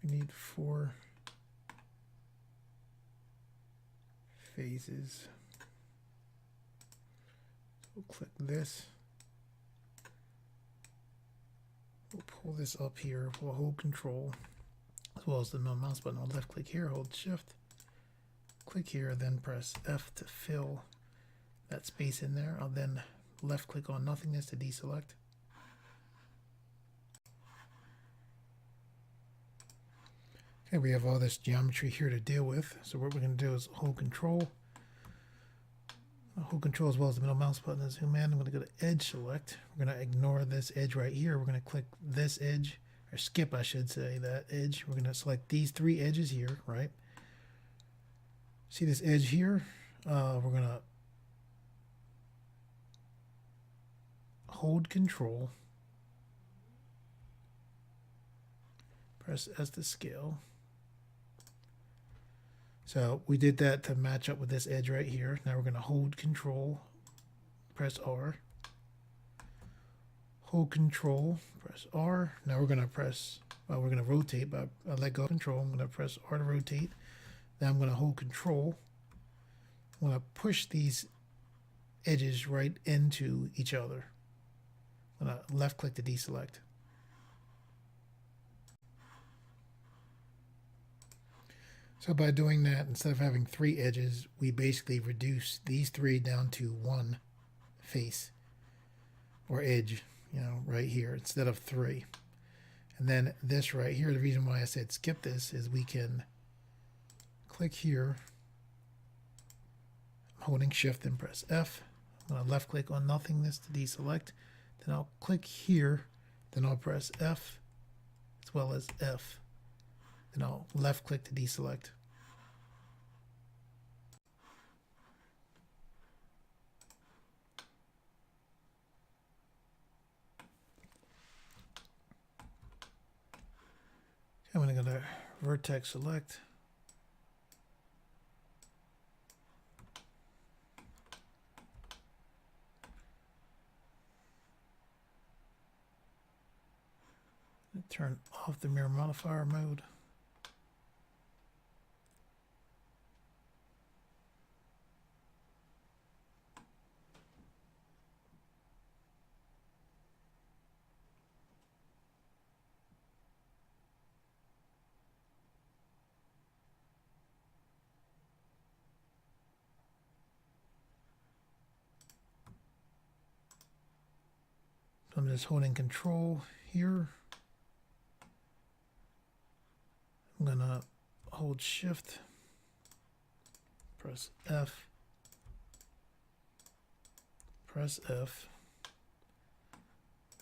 We need 4 phases. So we'll click this. We'll pull this up here. We'll hold Control as well as the middle mouse button. I'll left click here, hold Shift, click here, then press F to fill that space in there. I'll then left click on nothingness to deselect. Okay, we have all this geometry here to deal with. So what we're going to do is hold Control. Hold Control as well as the middle mouse button to zoom in. I'm going to go to Edge Select. We're going to ignore this edge right here. We're going to click this edge, or skip, I should say, that edge. We're going to select these 3 edges here, right? See this edge here? We're going to hold Control, press S to scale. So we did that to match up with this edge right here. Now we're going to hold Control, press R. Hold Control, press R. Now we're going to press, we're going to rotate, but I let go of Control. I'm going to press R to rotate. Then I'm going to hold Control. I'm going to push these edges right into each other. I'm going to left click to deselect. So by doing that, instead of having 3 edges, we basically reduce these 3 down to 1 face or edge, you know, right here instead of 3. And then this right here, the reason why I said skip this is we can click here, holding Shift and press F. I'm going to left click on nothingness to deselect. Then I'll click here, then I'll press F as well as F. Then I'll left click to deselect. I'm going to go to vertex select. Turn off the mirror modifier mode. So I'm just holding Control here. I'm going to hold Shift, press F, press F.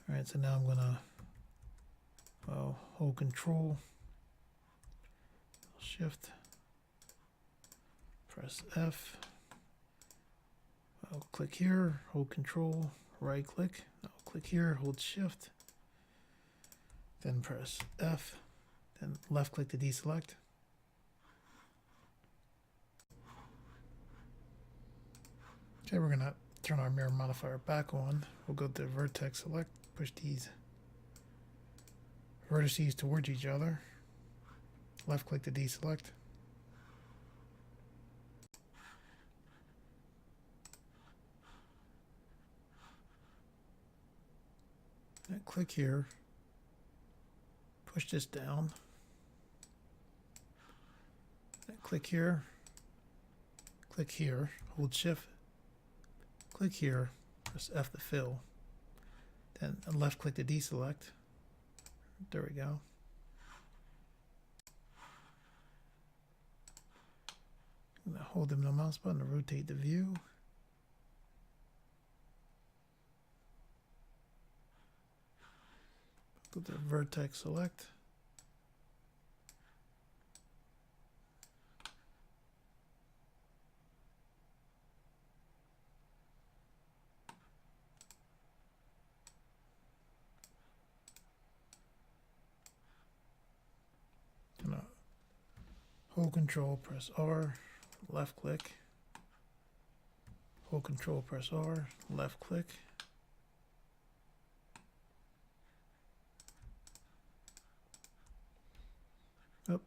All right, so now I'm going to hold Control, Shift, press F. I'll click here, hold Control, right click. I'll click here, hold Shift, then press F. Then left click to deselect. Okay, we're going to turn our mirror modifier back on. We'll go to vertex select, push these vertices towards each other. Left click to deselect. And click here. Push this down. Click here, hold shift, click here, press F to fill, then left click to deselect. There we go. I'm going to hold the middle mouse button to rotate the view. Go to vertex select. Hold control, press R, left click. Hold control, press R, left click. Up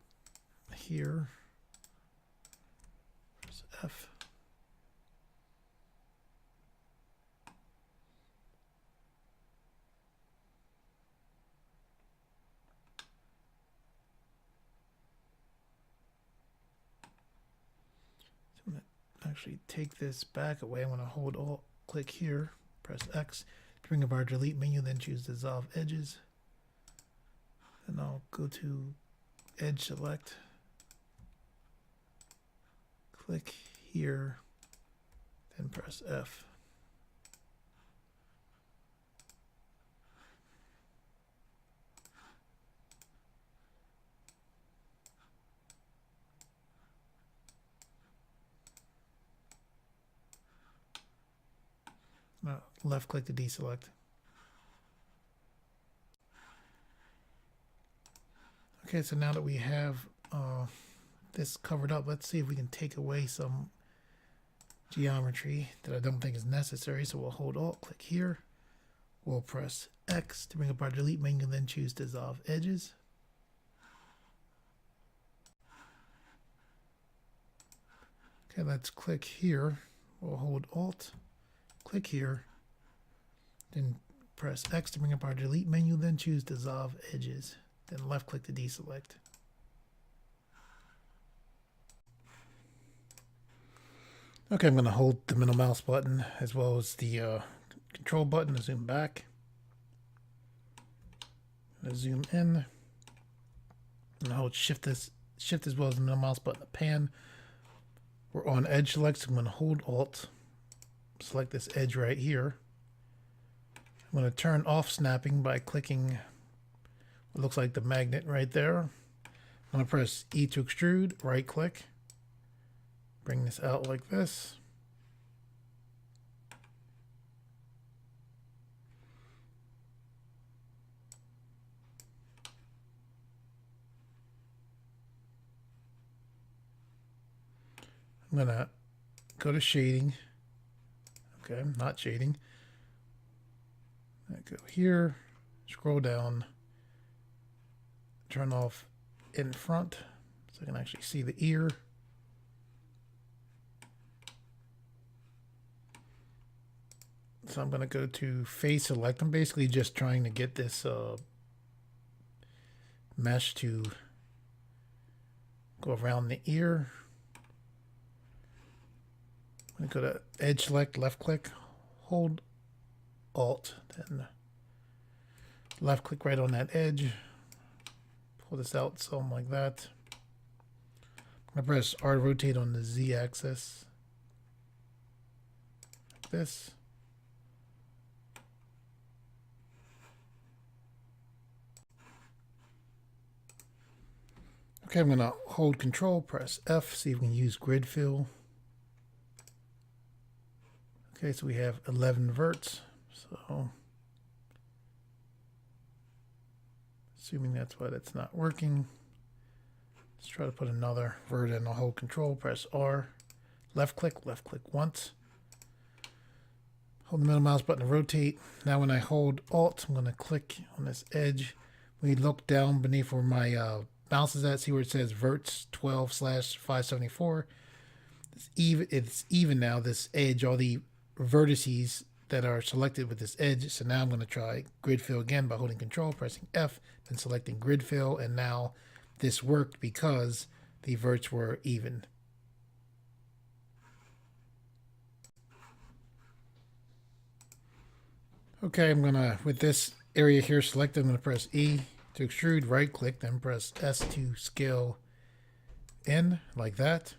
here, press F. Actually take this back away. I'm going to hold Alt, click here, press X to bring up our delete menu, then choose dissolve edges. And I'll go to edge select, click here, then press F. Left click to deselect. Okay, so now that we have this covered up, let's see if we can take away some geometry that I don't think is necessary. So we'll hold Alt, click here. We'll press X to bring up our delete menu, then choose dissolve edges. Okay, let's click here. We'll hold Alt, click here, then press X to bring up our delete menu, then choose dissolve edges, then left click to deselect. Okay, I'm going to hold the middle mouse button as well as the control button to zoom back. I'm going to zoom in. I'm going to hold shift as well as the middle mouse button to pan. We're on edge select, so I'm going to hold Alt, select this edge right here. I'm going to turn off snapping by clicking what looks like the magnet right there. I'm going to press E to extrude, right click, bring this out like this. I'm going to go to shading. Okay, not shading. I go here, scroll down, turn off in front so I can actually see the ear. So I'm going to go to face select. I'm basically just trying to get this mesh to go around the ear. I'm going to go to edge select, left click, hold Alt, then left click right on that edge, pull this out something like that. I'm going to press R to rotate on the Z axis, like this. Okay, I'm going to hold control, press F, see if we can use grid fill. Okay, so we have 11 verts. So, assuming that's why that's not working, let's try to put another vert in. I'll hold control, press R, left click once. Hold the middle mouse button to rotate. Now when I hold Alt, I'm going to click on this edge. When you look down beneath where my mouse is at, see where it says verts 12/574. It's even now, this edge, all the vertices that are selected with this edge. So now I'm going to try grid fill again by holding control, pressing F, then selecting grid fill, and now this worked because the verts were even. Okay, I'm gonna, with this area here selected, I'm gonna press E to extrude, right click, then press S to scale in, like that.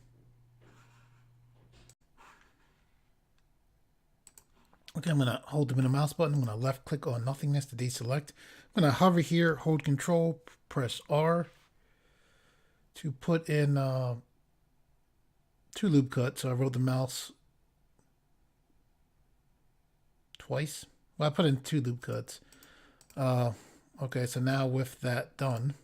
Okay, I'm gonna hold the middle mouse button, I'm gonna left click on nothingness to deselect. I'm gonna hover here, hold control, press R to put in 2 loop cuts. So I rolled the mouse twice. Well, I put in 2 loop cuts. Okay, so now with that done,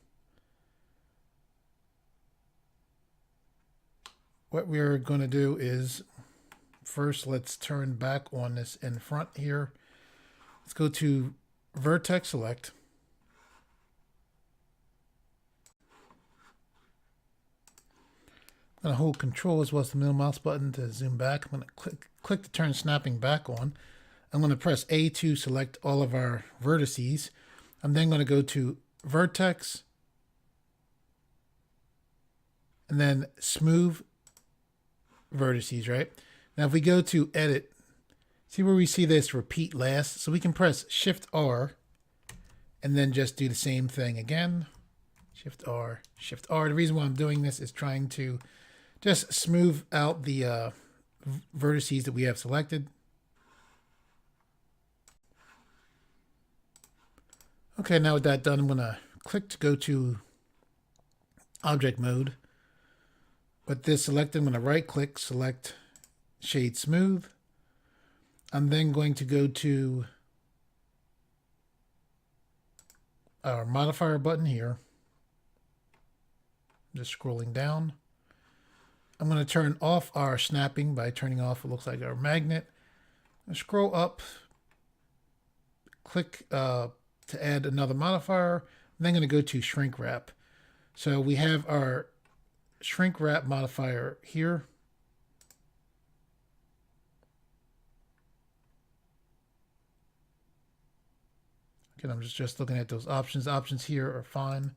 what we're going to do is first let's turn back on this in front here. Let's go to vertex select. I'm going to hold control as well as the middle mouse button to zoom back. I'm going to click to turn snapping back on. I'm going to press A to select all of our vertices. I'm then going to go to vertex and then smooth vertices, right? Now if we go to edit, see where we see this repeat last? So we can press Shift R and then just do the same thing again. Shift R, Shift R. The reason why I'm doing this is trying to just smooth out the vertices that we have selected. Okay, now with that done, I'm going to click to go to object mode. With this selected, I'm going to right click, select shade smooth. I'm then going to go to our modifier button here. Just scrolling down. I'm going to turn off our snapping by turning off what looks like our magnet. I'll scroll up, click to add another modifier. I'm then going to go to shrink wrap. So we have our shrink wrap modifier here. Again, I'm just looking at those options. Options here are fine.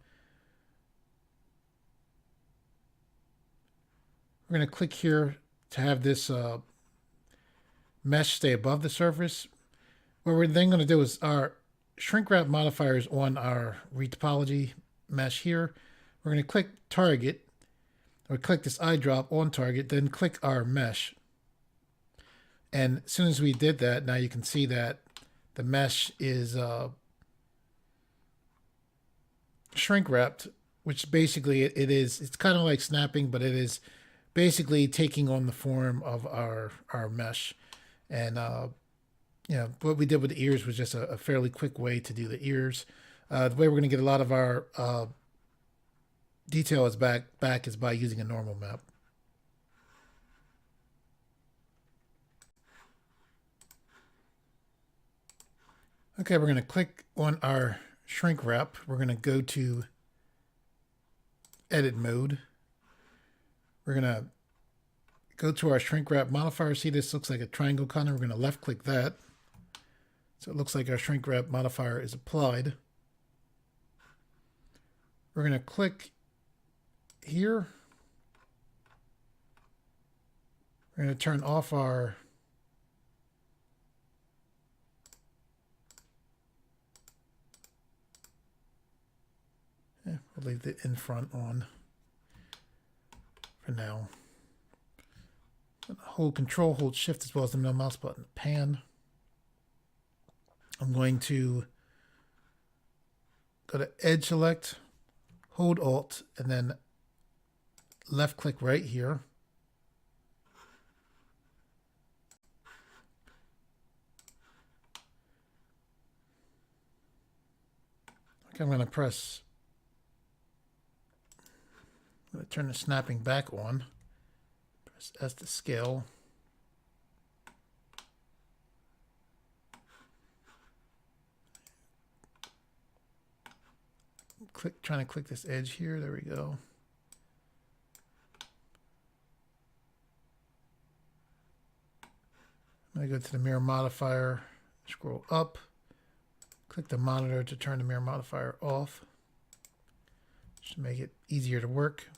We're going to click here to have this mesh stay above the surface. What we're then going to do is our shrink wrap modifiers on our retopology mesh here. We're going to click target, or click this eyedrop on target, then click our mesh. And as soon as we did that, now you can see that the mesh is shrink wrapped, which basically it's kind of like snapping, but it is basically taking on the form of our mesh. And you know, what we did with the ears was just a fairly quick way to do the ears. The way we're going to get a lot of our detail is back is by using a normal map. Okay, we're going to click on our shrink wrap. We're going to go to edit mode. We're going to go to our shrink wrap modifier. See, this looks like a triangle kind of. We're going to left click that. So it looks like our shrink wrap modifier is applied. We're going to click here. We're going to turn off our we'll leave the in front on for now. Hold control, hold shift as well as the middle mouse button, pan. I'm going to go to edge select, hold alt, and then left click right here. Okay, I'm going to turn the snapping back on. Press S to scale. Trying to click this edge here. There we go. I'm going to go to the mirror modifier, scroll up, click the monitor to turn the mirror modifier off. Just to make it easier to work.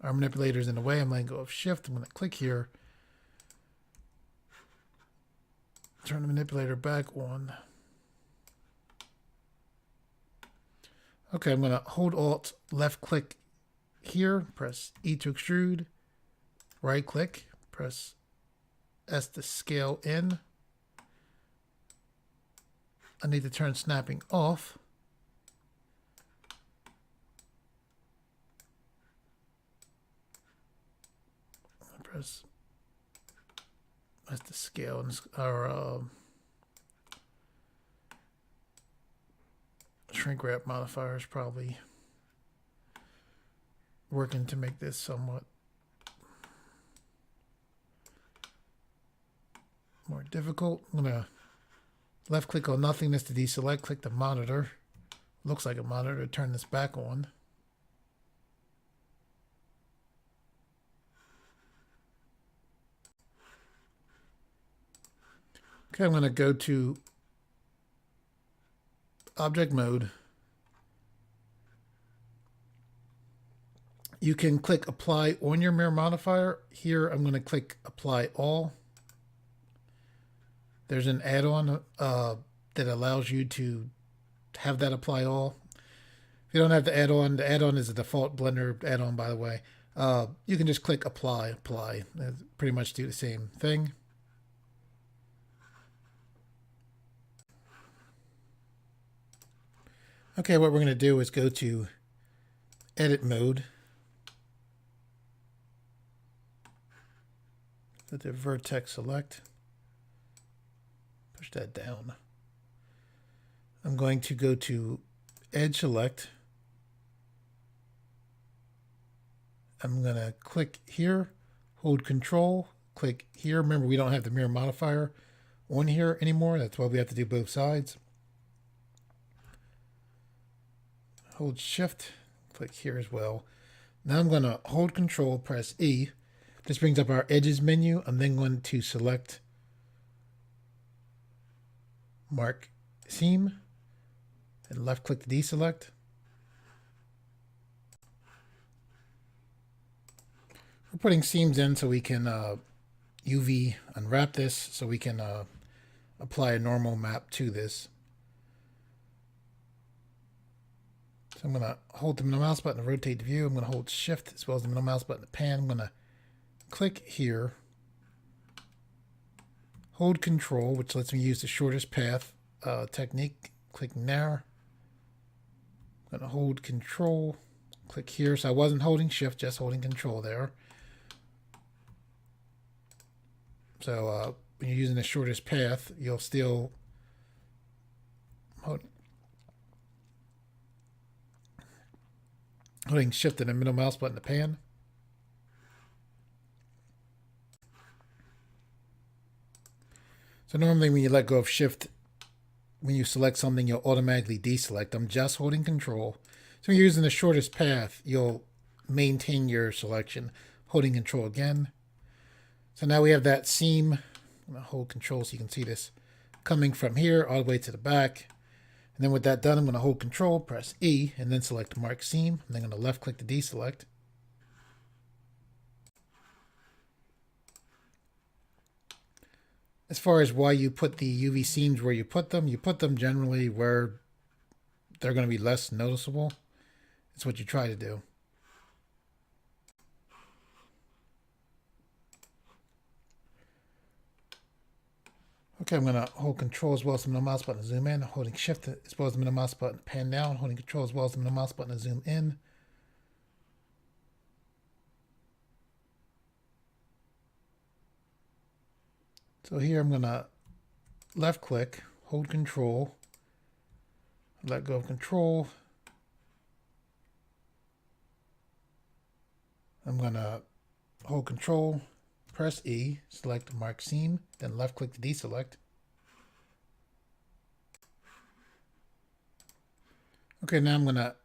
Our manipulator is in the way. I'm letting go of shift. I'm going to click here. Turn the manipulator back on. Okay, I'm going to hold Alt, left click here, press E to extrude, right click, press S to scale in. I need to turn snapping off. Press S to scale and our shrink wrap modifier is probably working to make this somewhat more difficult. I'm gonna left click on nothingness to deselect, click the monitor. Looks like a monitor, turn this back on. Okay, I'm going to go to object mode. You can click apply on your mirror modifier. Here I'm going to click apply all. There's an add-on that allows you to have that apply all. If you don't have the add-on is a default Blender add-on, by the way. You can just click apply. Pretty much do the same thing. Okay, what we're going to do is go to edit mode. Go to vertex select. Push that down. I'm going to go to edge select. I'm going to click here, hold control, click here. Remember, we don't have the mirror modifier on here anymore. That's why we have to do both sides. Hold shift, click here as well. Now I'm going to hold control, press E. This brings up our edges menu. I'm then going to select mark seam and left click to deselect. We're putting seams in so we can UV unwrap this, so we can apply a normal map to this. So I'm going to hold the middle mouse button to rotate the view. I'm going to hold shift as well as the middle mouse button to pan. I'm going to click here, hold control, which lets me use the shortest path technique, clicking there. I'm going to hold control, click here. So I wasn't holding shift, just holding control there. So when you're using the shortest path, you'll still holding shift and the middle mouse button to pan. So normally when you let go of shift, when you select something, you'll automatically deselect. I'm just holding control. So when you're using the shortest path, you'll maintain your selection. Holding control again. So now we have that seam. I'm going to hold control so you can see this coming from here all the way to the back. And then with that done, I'm going to hold control, press E, and then select mark seam. I'm then going to left click to deselect. As far as why you put the UV seams where you put them generally where they're going to be less noticeable. It's what you try to do. Okay, I'm going to hold control as well as the middle mouse button to zoom in. Holding shift as well as the middle mouse button to pan down. Holding control as well as the middle mouse button to zoom in. So here I'm going to left click, hold control, let go of control. I'm going to hold control, press E, select mark seam, then left click to deselect. Okay, now I'm going to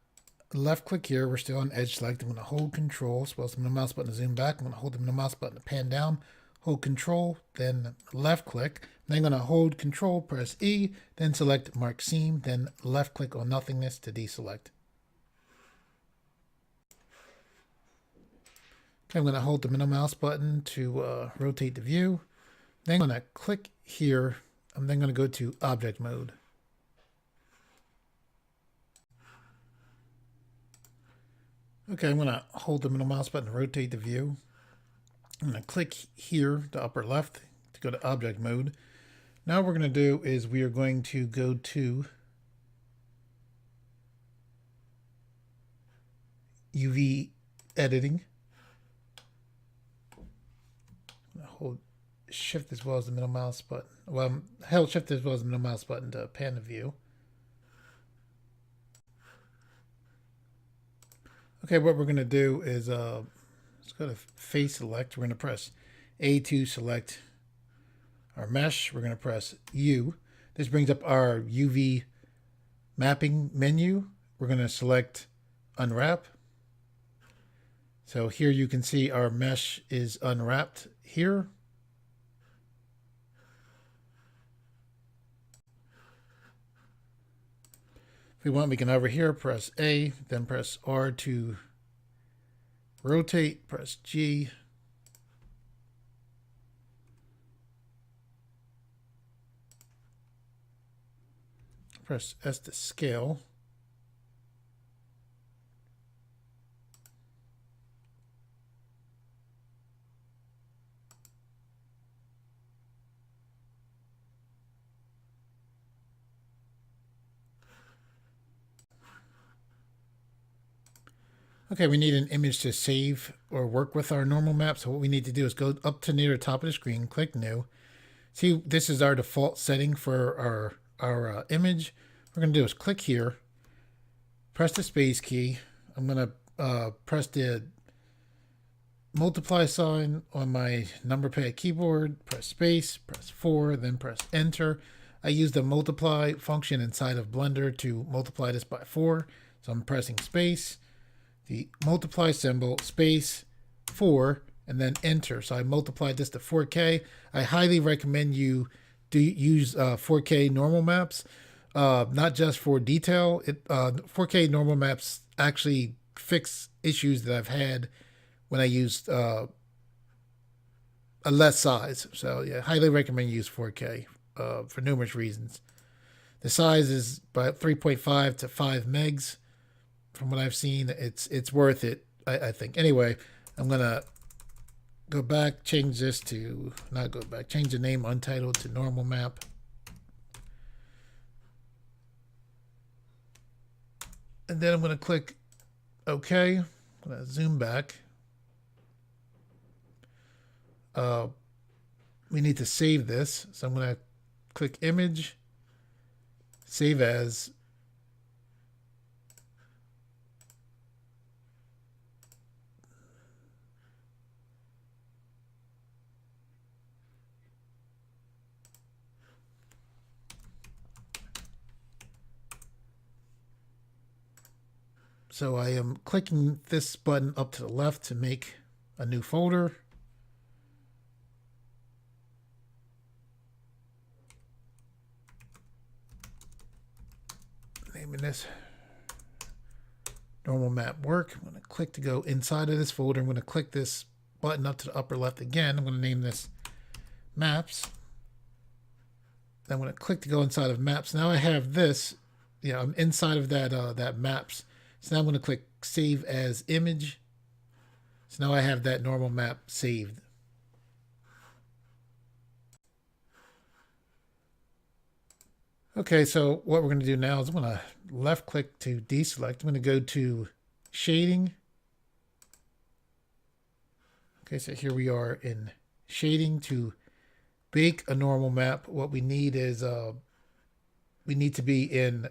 left click here. We're still on edge select. I'm going to hold control as well as the middle mouse button to zoom back. I'm going to hold the middle mouse button to pan down, hold control, then left click. Then I'm going to hold control, press E, then select mark seam, then left click on nothingness to deselect. Okay, I'm going to hold the middle mouse button to rotate the view. Then I'm going to click here. I'm then going to go to object mode. Okay, I'm going to hold the middle mouse button to rotate the view. I'm going to click here, the upper left, to go to object mode. Now what we're going to do is we are going to go to UV editing. Hold shift as well as the middle mouse button. Well, held shift as well as the middle mouse button to pan the view. Okay, what we're going to do is let's go to face select. We're going to press A to select our mesh. We're going to press U. This brings up our UV mapping menu. We're going to select unwrap. So here you can see our mesh is unwrapped here. If we want, we can over here press A, then press R to rotate, press G. Press S to scale. Okay, we need an image to save or work with our normal map. So what we need to do is go up to near the top of the screen, click new. See, this is our default setting for our image. What we're going to do is click here, press the space key. I'm going to press the multiply sign on my number pad keyboard, press space, press 4, then press enter. I use the multiply function inside of Blender to multiply this by 4. So I'm pressing space, the multiply symbol, space, 4, and then enter. So I multiplied this to 4K. I highly recommend you do use 4K normal maps, not just for detail. 4K normal maps actually fix issues that I've had when I used a less size. So yeah, highly recommend you use 4K for numerous reasons. The size is about 3.5 to 5 megs. From what I've seen, it's worth it, I think. Anyway, I'm gonna go back, change this to, not go back, change the name Untitled to normal map. And then I'm gonna click OK. I'm gonna zoom back. We need to save this, so I'm gonna click image, save as. So I am clicking this button up to the left to make a new folder. Naming this normal map work. I'm going to click to go inside of this folder. I'm going to click this button up to the upper left again. I'm going to name this maps. Then I'm going to click to go inside of maps. Now I have this, I'm inside of that maps. So now I'm going to click save as image. So now I have that normal map saved. Okay, so what we're going to do now is I'm going to left click to deselect. I'm going to go to shading. Okay, so here we are in shading. To bake a normal map, what we need is we need to be in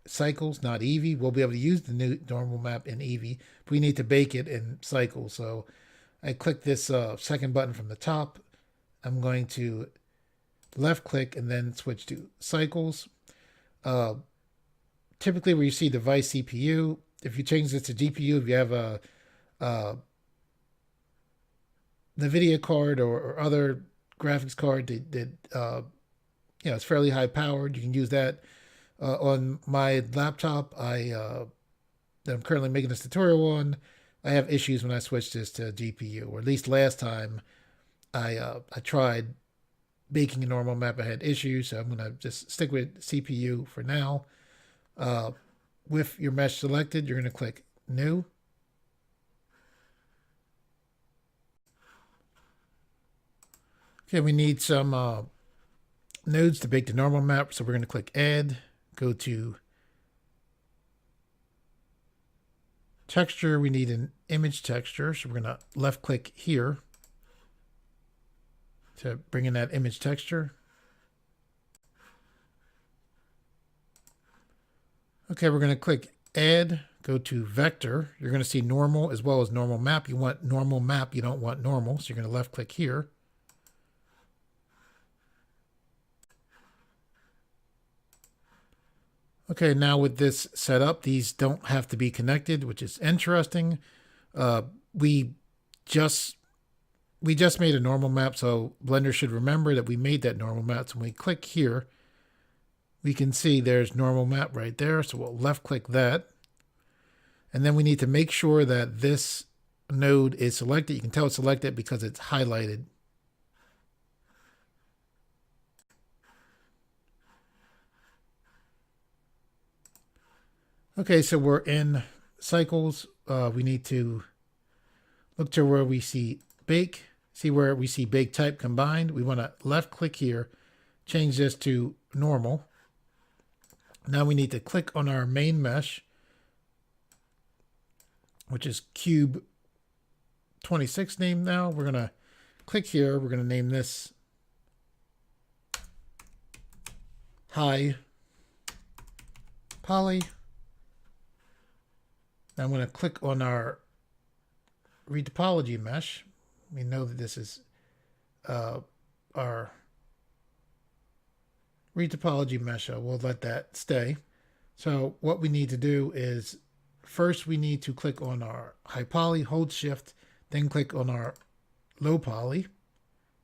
cycles, not Eevee. We'll be able to use the new normal map in Eevee, but we need to bake it in cycles. So I click this second button from the top. I'm going to left click and then switch to cycles. Typically where you see device CPU, if you change this to GPU, if you have a NVIDIA card or other graphics card that it's fairly high powered, you can use that. On my laptop, that I'm currently making this tutorial on, I have issues when I switch this to GPU, or at least last time I tried making a normal map, I had issues. So I'm gonna just stick with CPU for now. With your mesh selected, you're gonna click New. Okay, we need some nodes to bake the normal map, so we're going to click Add, go to Texture. We need an image texture, so we're going to left click here to bring in that image texture. Okay, we're going to click Add, go to Vector. You're going to see normal as well as normal map. You want normal map, you don't want normal, so you're going to left click here. Okay, now with this set up, these don't have to be connected, which is interesting. We just made a normal map, so Blender should remember that we made that normal map. So when we click here, we can see there's normal map right there. So we'll left click that. And then we need to make sure that this node is selected. You can tell it's selected because it's highlighted. Okay, so we're in cycles. We need to look to where we see bake, see where we see bake type combined. We want to left click here, change this to normal. Now we need to click on our main mesh, which is cube 26 name now. We're going to click here. We're going to name this high poly. Now I'm going to click on our retopology mesh. We know that this is our retopology mesh. So we'll let that stay. So what we need to do is first we need to click on our high poly, hold shift, then click on our low poly,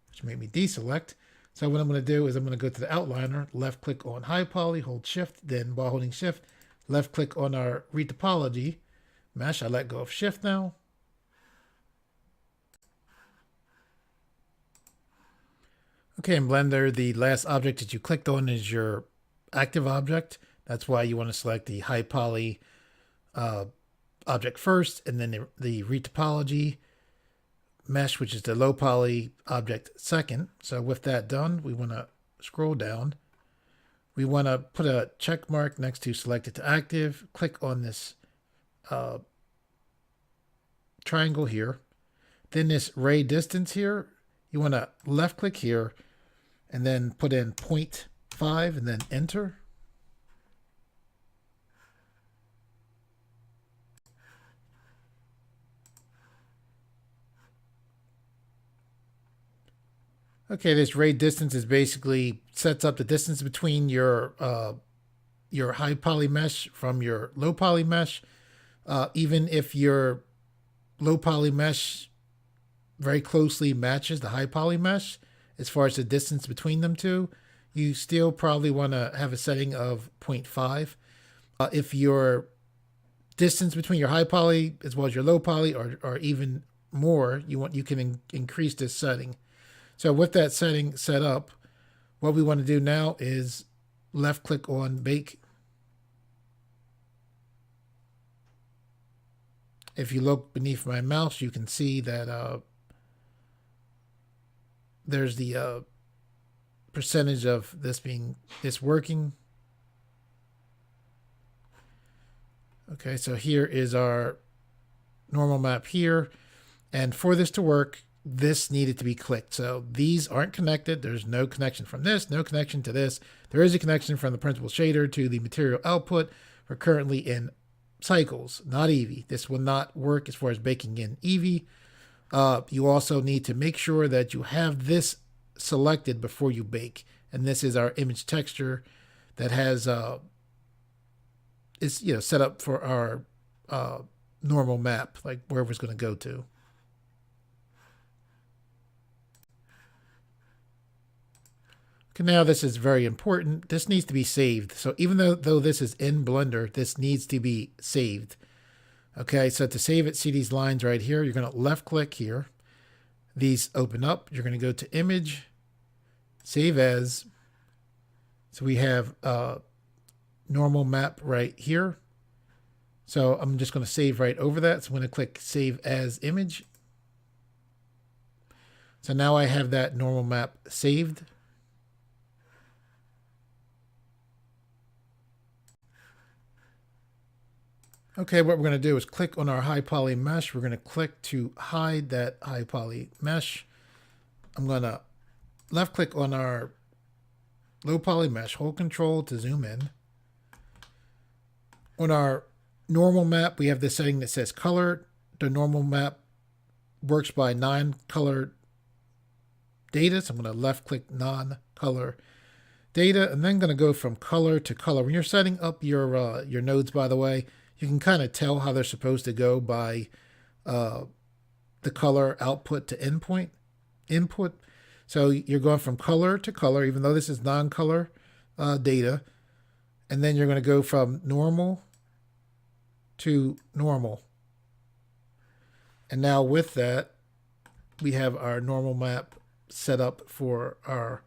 which made me deselect. So what I'm going to do is I'm going to go to the outliner, left click on high poly, hold shift, then while holding shift, left click on our retopology mesh. I let go of shift now. Okay, in Blender, the last object that you clicked on is your active object. That's why you want to select the high poly object first, and then the retopology mesh, which is the low poly object second. So with that done, we want to scroll down. We want to put a check mark next to selected to active. Click on this triangle here. Then this ray distance here, you want to left click here and then put in 0.5 and then enter. Okay, this ray distance is basically sets up the distance between your high poly mesh from your low poly mesh. Even if your low poly mesh very closely matches the high poly mesh as far as the distance between them two, you still probably want to have a setting of 0.5. If your distance between your high poly as well as your low poly are even more, you can increase this setting. So with that setting set up, what we want to do now is left click on bake. If you look beneath my mouse, you can see that there's the percentage of this working. Okay, so here is our normal map here. And for this to work, this needed to be clicked. So these aren't connected. There's no connection from this, no connection to this. There is a connection from the principal shader to the material output. We're currently in cycles, not Eevee. This will not work as far as baking in Eevee. You also need to make sure that you have this selected before you bake. And this is our image texture that has is set up for our normal map, like wherever it's going to go to. Okay, now this is very important. This needs to be saved. So even though this is in Blender, this needs to be saved. Okay, so to save it, see these lines right here. You're going to left click here. These open up. You're going to go to image, save as. So we have normal map right here. So I'm just going to save right over that. So I'm going to click save as image. So now I have that normal map saved. Okay, what we're going to do is click on our high poly mesh. We're going to click to hide that high poly mesh. I'm going to left click on our low poly mesh, hold control to zoom in. On our normal map, we have this setting that says color. The normal map works by non-color data. So I'm going to left click non-color data, and then going to go from color to color. When you're setting up your nodes, by the way, you can kind of tell how they're supposed to go by the color output to input. So you're going from color to color, even though this is non-color data. And then you're going to go from normal to normal. And now with that, we have our normal map set up for our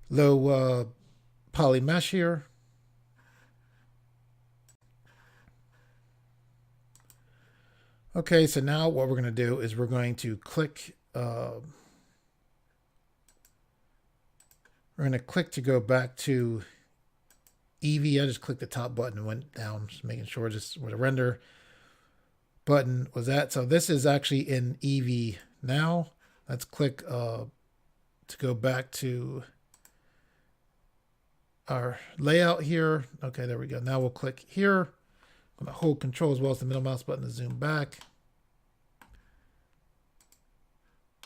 low poly mesh here. Okay, so now what we're going to do is we're going to click to go back to Eevee. I just clicked the top button and went down, just making sure just where the render button was at. So this is actually in Eevee now. Let's click to go back to our layout here. Okay, there we go. Now we'll click here. I'm going to hold control as well as the middle mouse button to zoom back.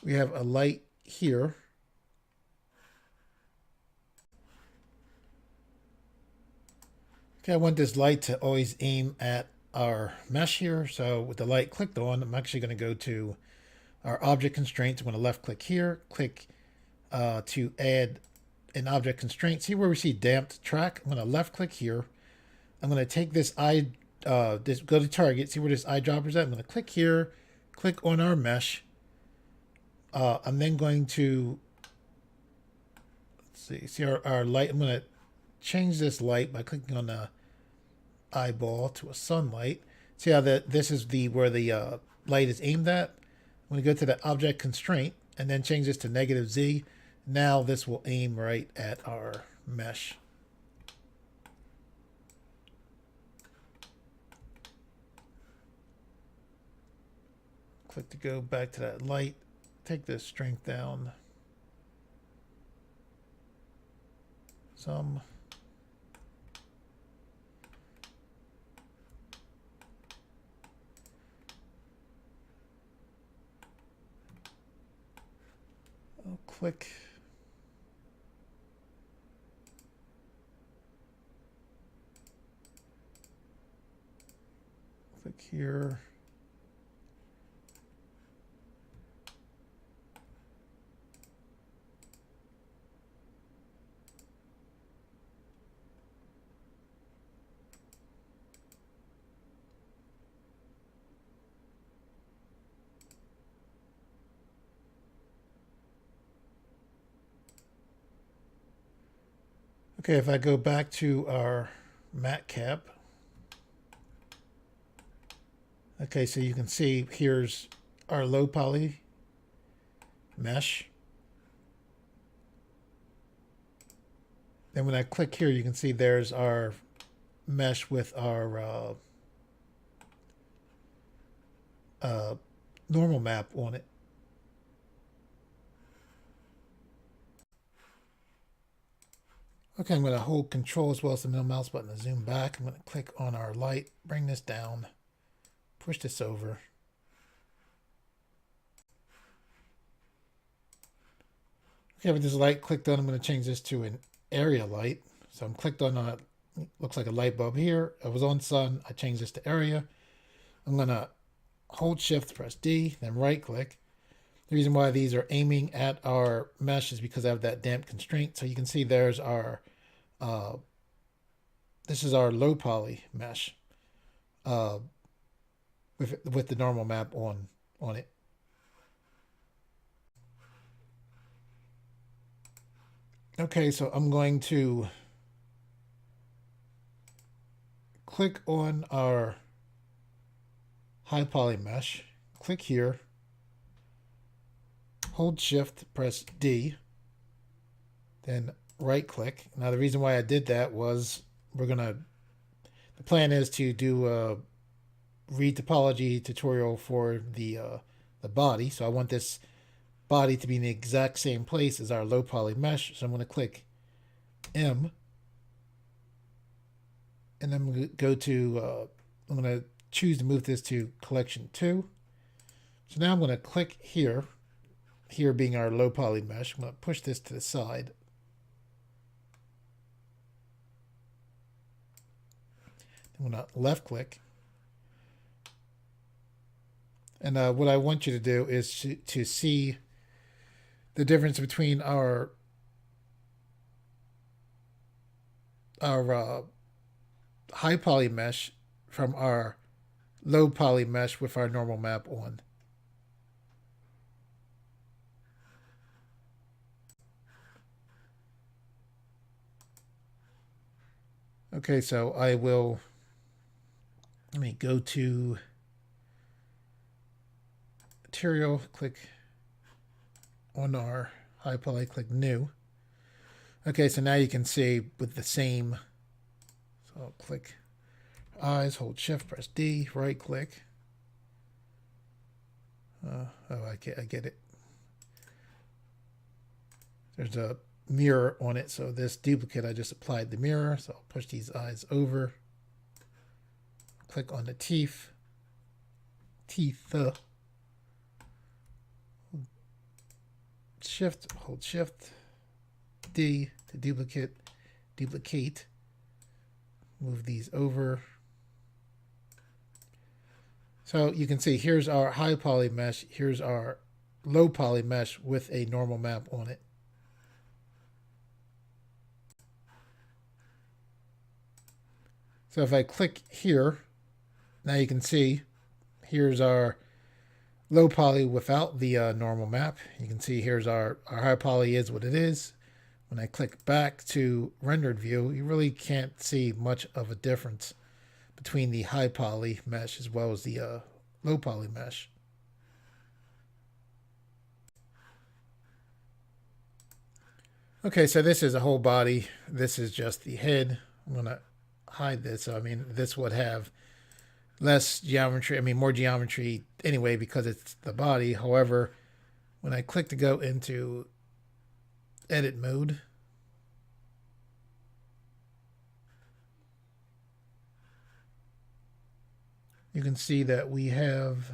We have a light here. Okay, I want this light to always aim at our mesh here. So with the light clicked on, I'm actually going to go to our object constraints. I'm going to left click here, click to add an object constraint. See where we see damped track? I'm going to left click here. I'm going to take this go to target, see where this eyedropper is at. I'm going to click here, click on our mesh. I'm then going to, see our light. I'm going to change this light by clicking on the eyeball to a sunlight. See how this is where the light is aimed at. I'm going to go to the object constraint and then change this to -Z. Now this will aim right at our mesh. Click to go back to that light. Take this strength down some. I'll click. Click here. Okay, if I go back to our mat cap, okay, so you can see here's our low poly mesh. Then when I click here, you can see there's our mesh with our normal map on it. Okay, I'm going to hold control as well as the middle mouse button to zoom back. I'm going to click on our light, bring this down, push this over. Okay, with this light clicked on, I'm going to change this to an area light. So I'm clicked on it, looks like a light bulb here. I was on sun, I changed this to area. I'm going to hold shift, press D, then right click. The reason why these are aiming at our mesh is because I have that damp constraint. So you can see there's our, this is our low poly mesh. with the normal map on it. Okay, so I'm going to click on our high poly mesh, click here, hold shift, press D, then right click. Now the reason why I did that was the plan is to do a retopology tutorial for the body. So I want this body to be in the exact same place as our low poly mesh. So I'm going to click M, and then I'm going to go to, I'm going to choose to move this to collection 2. So now I'm going to click here being our low poly mesh. I'm going to push this to the side. I'm going to left click. And what I want you to do is to see the difference between our high poly mesh from our low poly mesh with our normal map on. Okay, so let me go to material, click on our high poly, click new. Okay, so now you can see with the same, so I'll click eyes, hold shift, press D, right click. I get it. There's a mirror on it, so this duplicate, I just applied the mirror, so I'll push these eyes over, click on the teeth, shift, hold shift, D to duplicate, move these over. So you can see here's our high poly mesh, here's our low poly mesh with a normal map on it. So if I click here, now you can see here's our low poly without the normal map. You can see here's our high poly is what it is. When I click back to rendered view, you really can't see much of a difference between the high poly mesh as well as the low poly mesh. Okay, so this is a whole body. This is just the head. I'm going to hide this. So, I mean, this would have less geometry, more geometry anyway because it's the body. However, when I click to go into edit mode, you can see that we have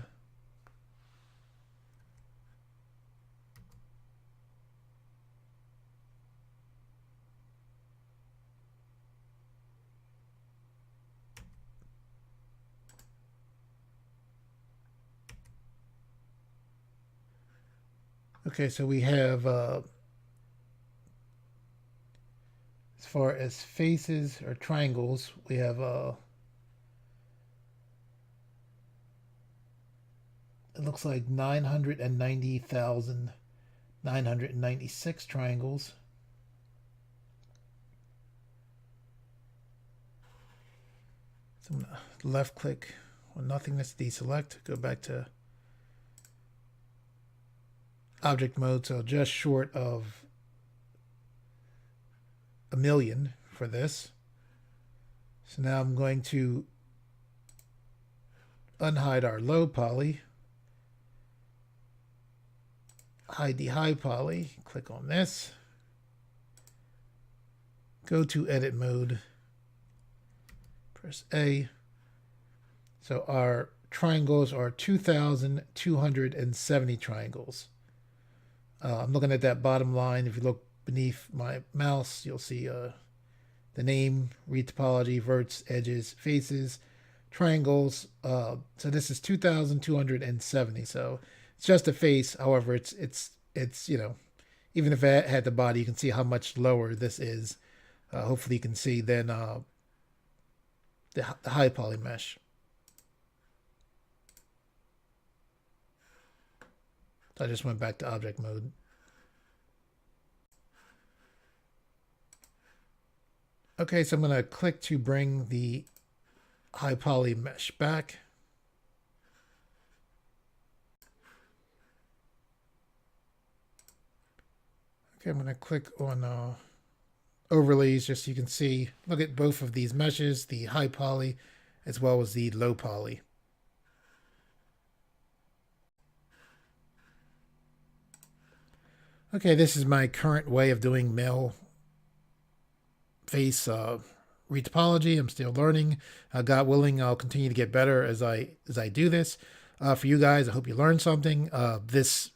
okay, so we have as far as faces or triangles, we have it looks like 990,996 triangles. So I'm going to left click on nothingness, deselect, go back to object mode, so just short of 1,000,000 for this. So now I'm going to unhide our low poly, hide the high poly, click on this, go to edit mode, press A. So our triangles are 2,270 triangles. I'm looking at that bottom line. If you look beneath my mouse, you'll see the name, retopology, verts, edges, faces, triangles. So this is 2,270. So it's just a face. However, it's even if I had the body, you can see how much lower this is. Hopefully you can see than the high poly mesh. I just went back to object mode. Okay, so I'm going to click to bring the high poly mesh back. Okay, I'm going to click on overlays just so you can see. Look at both of these meshes, the high poly as well as the low poly. Okay, this is my current way of doing male face retopology. I'm still learning. God willing, I'll continue to get better as I do this. For you guys, I hope you learned something. This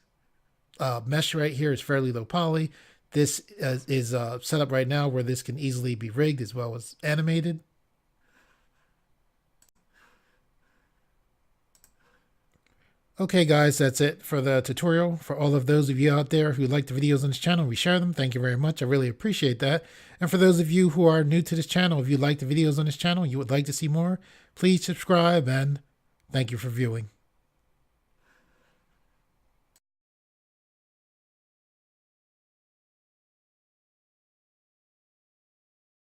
mesh right here is fairly low poly. This is set up right now where this can easily be rigged as well as animated. Okay guys, that's it for the tutorial. For all of those of you out there who like the videos on this channel, we share them. Thank you very much. I really appreciate that. And for those of you who are new to this channel, if you like the videos on this channel, you would like to see more, please subscribe and thank you for viewing.